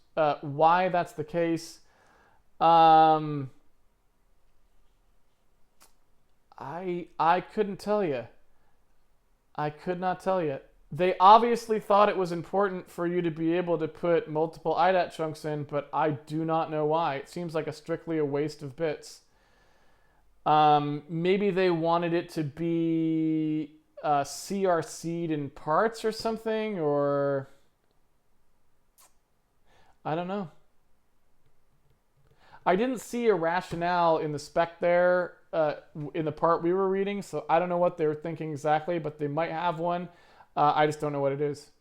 why that's the case. I couldn't tell you. I could not tell you. They obviously thought it was important for you to be able to put multiple IDAT chunks in, but I do not know why. It seems like strictly a waste of bits. Maybe they wanted it to be CRC'd in parts or something, or I don't know. I didn't see a rationale in the spec there in the part we were reading, so I don't know what they were thinking exactly, but they might have one. I just don't know what it is.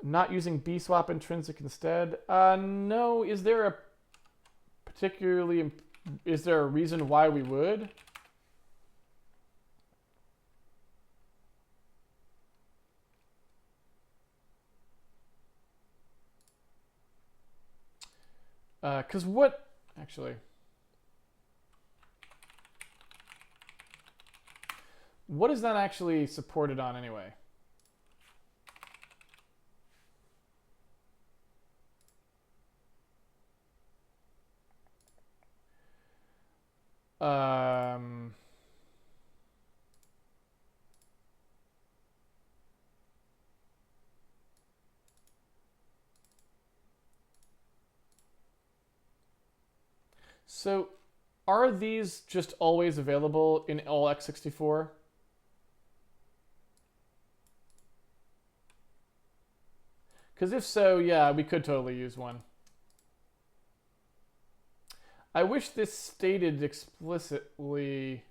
Not using bswap intrinsic instead? No. Is there a reason why we would? Because what, actually, what is that actually supported on anyway? So are these just always available in all x64? Because if so, yeah, we could totally use one. I wish this stated explicitly.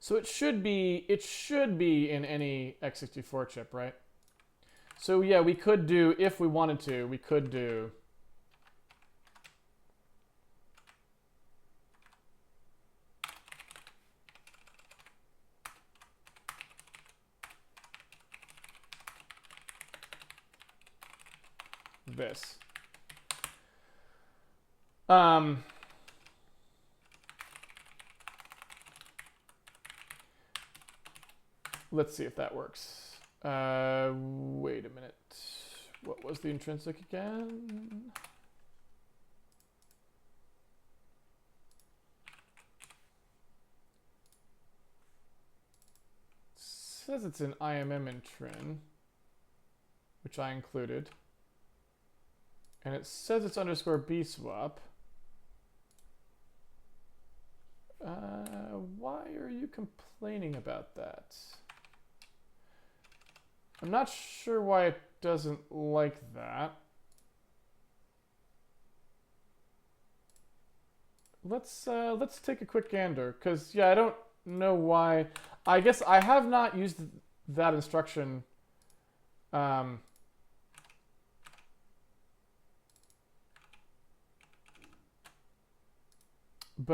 So it should be in any x64 chip, right? So yeah, we could do, if we wanted to, we could do this. Let's see if that works. Wait a minute. What was the intrinsic again? It says it's an IMM intrin, which I included. And it says it's underscore bswap. Why are you complaining about that? I'm not sure why it doesn't like that. Let's take a quick gander, because yeah, I don't know why. I guess I have not used that instruction. But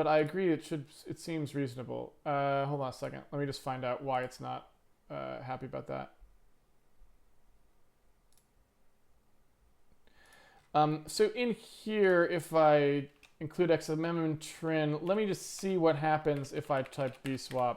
I agree, it seems reasonable. Hold on a second. Let me just find out why it's not happy about that. So in here, if I include XMM trin, let me just see what happens if I type bswap.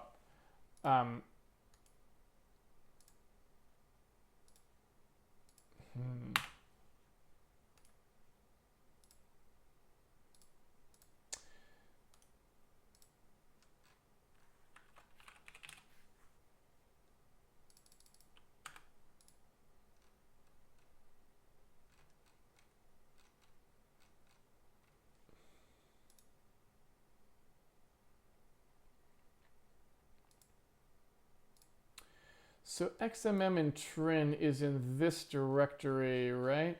So XMM and trin is in this directory, right?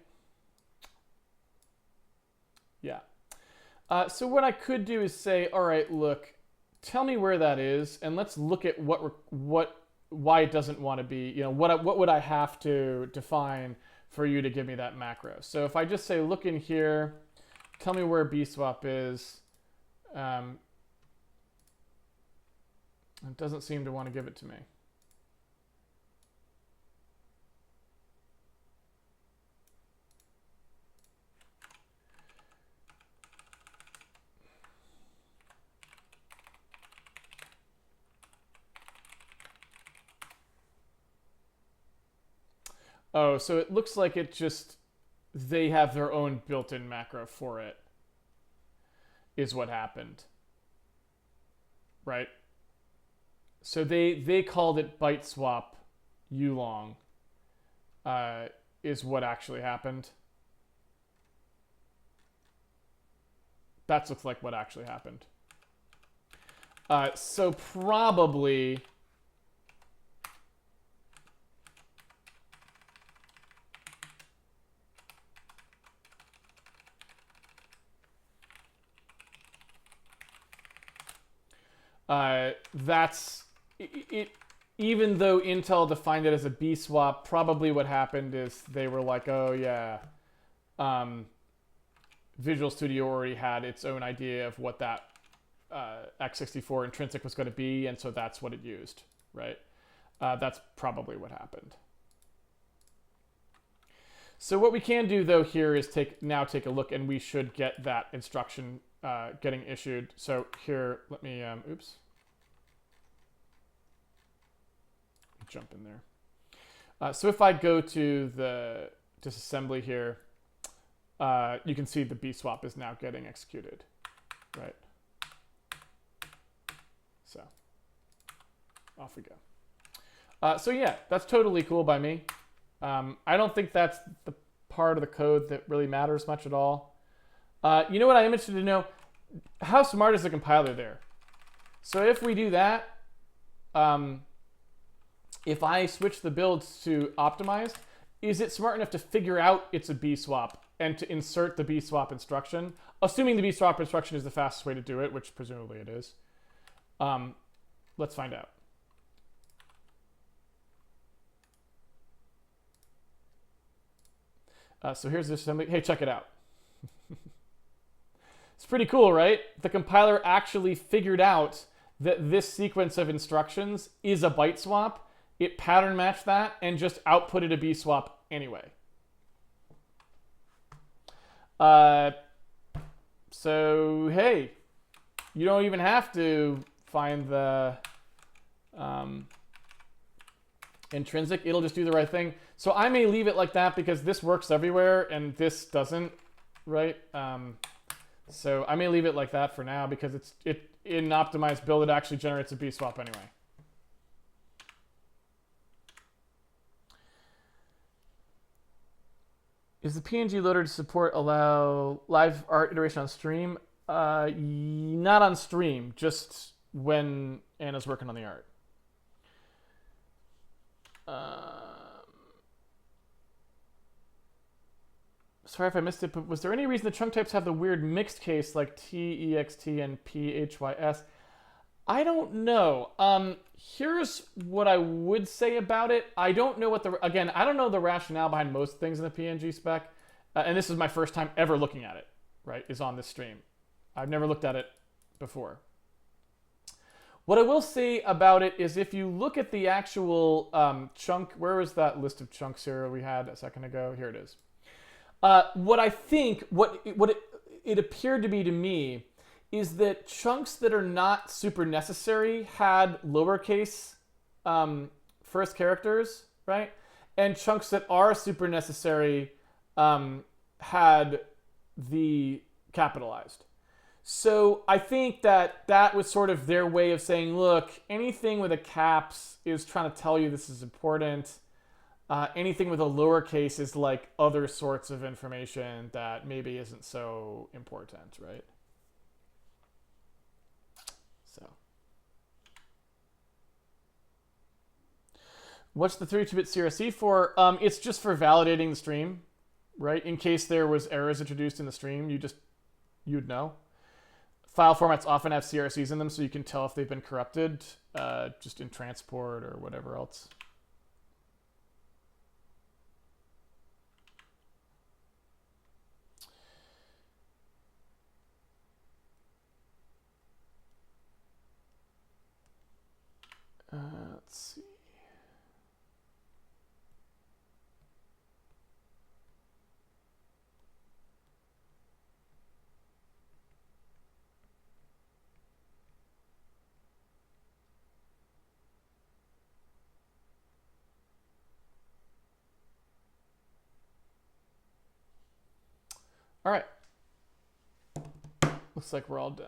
Yeah. So what I could do is say, all right, look, tell me where that is, and let's look at why it doesn't want to be. You know, what would I have to define for you to give me that macro. So if I just say, look in here, tell me where bswap is, it doesn't seem to want to give it to me. Oh, so it looks like they have their own built-in macro for it, is what happened. Right? So they called it byte swap ulong, is what actually happened. That looks like what actually happened. So probably... that's it. Even though Intel defined it as a bswap, probably what happened is they were like, oh yeah, Visual Studio already had its own idea of what that x64 intrinsic was going to be, and so that's what it used, right? That's probably what happened. So what we can do though here is take a look, and we should get that instruction getting issued. So here, let me, oops. Jump in there. So if I go to the disassembly here, you can see the bswap is now getting executed, right? So off we go. So yeah, that's totally cool by me. I don't think that's the part of the code that really matters much at all. You know what I am interested to know? How smart is the compiler there? So if we do that, if I switch the builds to optimized, is it smart enough to figure out it's a bswap and to insert the bswap instruction? Assuming the bswap instruction is the fastest way to do it, which presumably it is. Let's find out. So here's the assembly. Hey, check it out. It's pretty cool, right? The compiler actually figured out that this sequence of instructions is a byte swap. It pattern matched that and just outputted a bswap anyway. So, hey, you don't even have to find the intrinsic. It'll just do the right thing. So I may leave it like that because this works everywhere and this doesn't, right? So I may leave it like that for now because in an optimized build, it actually generates a bswap anyway. Is the PNG loader to support allow live art iteration on stream? Not on stream, just when Anna's working on the art. Sorry if I missed it, but was there any reason the chunk types have the weird mixed case like T, EXT, and PHYS? I don't know. Here's what I would say about it. I don't know I don't know the rationale behind most things in the PNG spec. And this is my first time ever looking at it, right, is on this stream. I've never looked at it before. What I will say about it is if you look at the actual chunk, where was that list of chunks here we had a second ago? Here it is. What I think, what it appeared to be to me is that chunks that are not super necessary had lowercase first characters, right? And chunks that are super necessary had the capitalized. So I think that was sort of their way of saying, look, anything with a caps is trying to tell you this is important. Anything with a lowercase is like other sorts of information that maybe isn't so important, right? So, what's the 32-bit CRC for? It's just for validating the stream, right? In case there was errors introduced in the stream, you'd know. File formats often have CRCs in them, so you can tell if they've been corrupted, just in transport or whatever else. Let's see. All right. Looks like we're all done.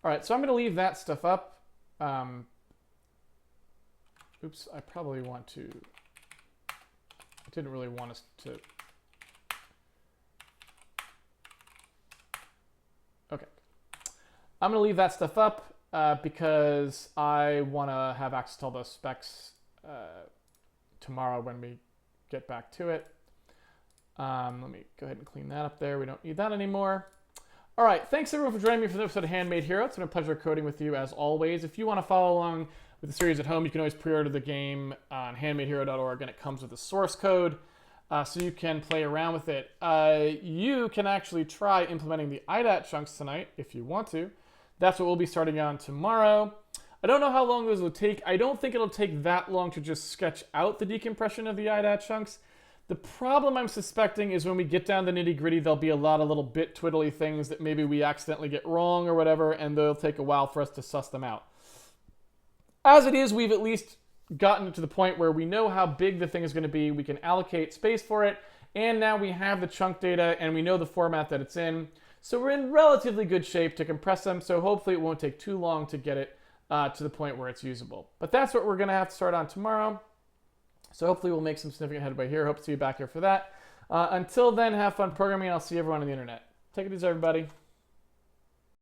All right, so I'm going to leave that stuff up. Oops, I probably want to... I didn't really want us to... Okay. I'm going to leave that stuff up because I want to have access to all those specs tomorrow when we get back to it. Let me go ahead and clean that up there. We don't need that anymore. All right, thanks everyone for joining me for the episode of Handmade Hero. It's been a pleasure coding with you as always. If you want to follow along with the series at home, you can always pre-order the game on handmadehero.org, and it comes with a source code, so you can play around with it. You can actually try implementing the IDAT chunks tonight if you want to. That's what we'll be starting on tomorrow. I don't know how long those will take. I don't think it'll take that long to just sketch out the decompression of the IDAT chunks. The problem I'm suspecting is when we get down to the nitty-gritty, there'll be a lot of little bit twiddly things that maybe we accidentally get wrong or whatever, and they'll take a while for us to suss them out. As it is, we've at least gotten to the point where we know how big the thing is going to be, we can allocate space for it, and now we have the chunk data and we know the format that it's in. So we're in relatively good shape to compress them, so hopefully it won't take too long to get it to the point where it's usable. But that's what we're going to have to start on tomorrow. So hopefully we'll make some significant headway here. Hope to see you back here for that. Until then, have fun programming, and I'll see everyone on the internet. Take it easy, everybody.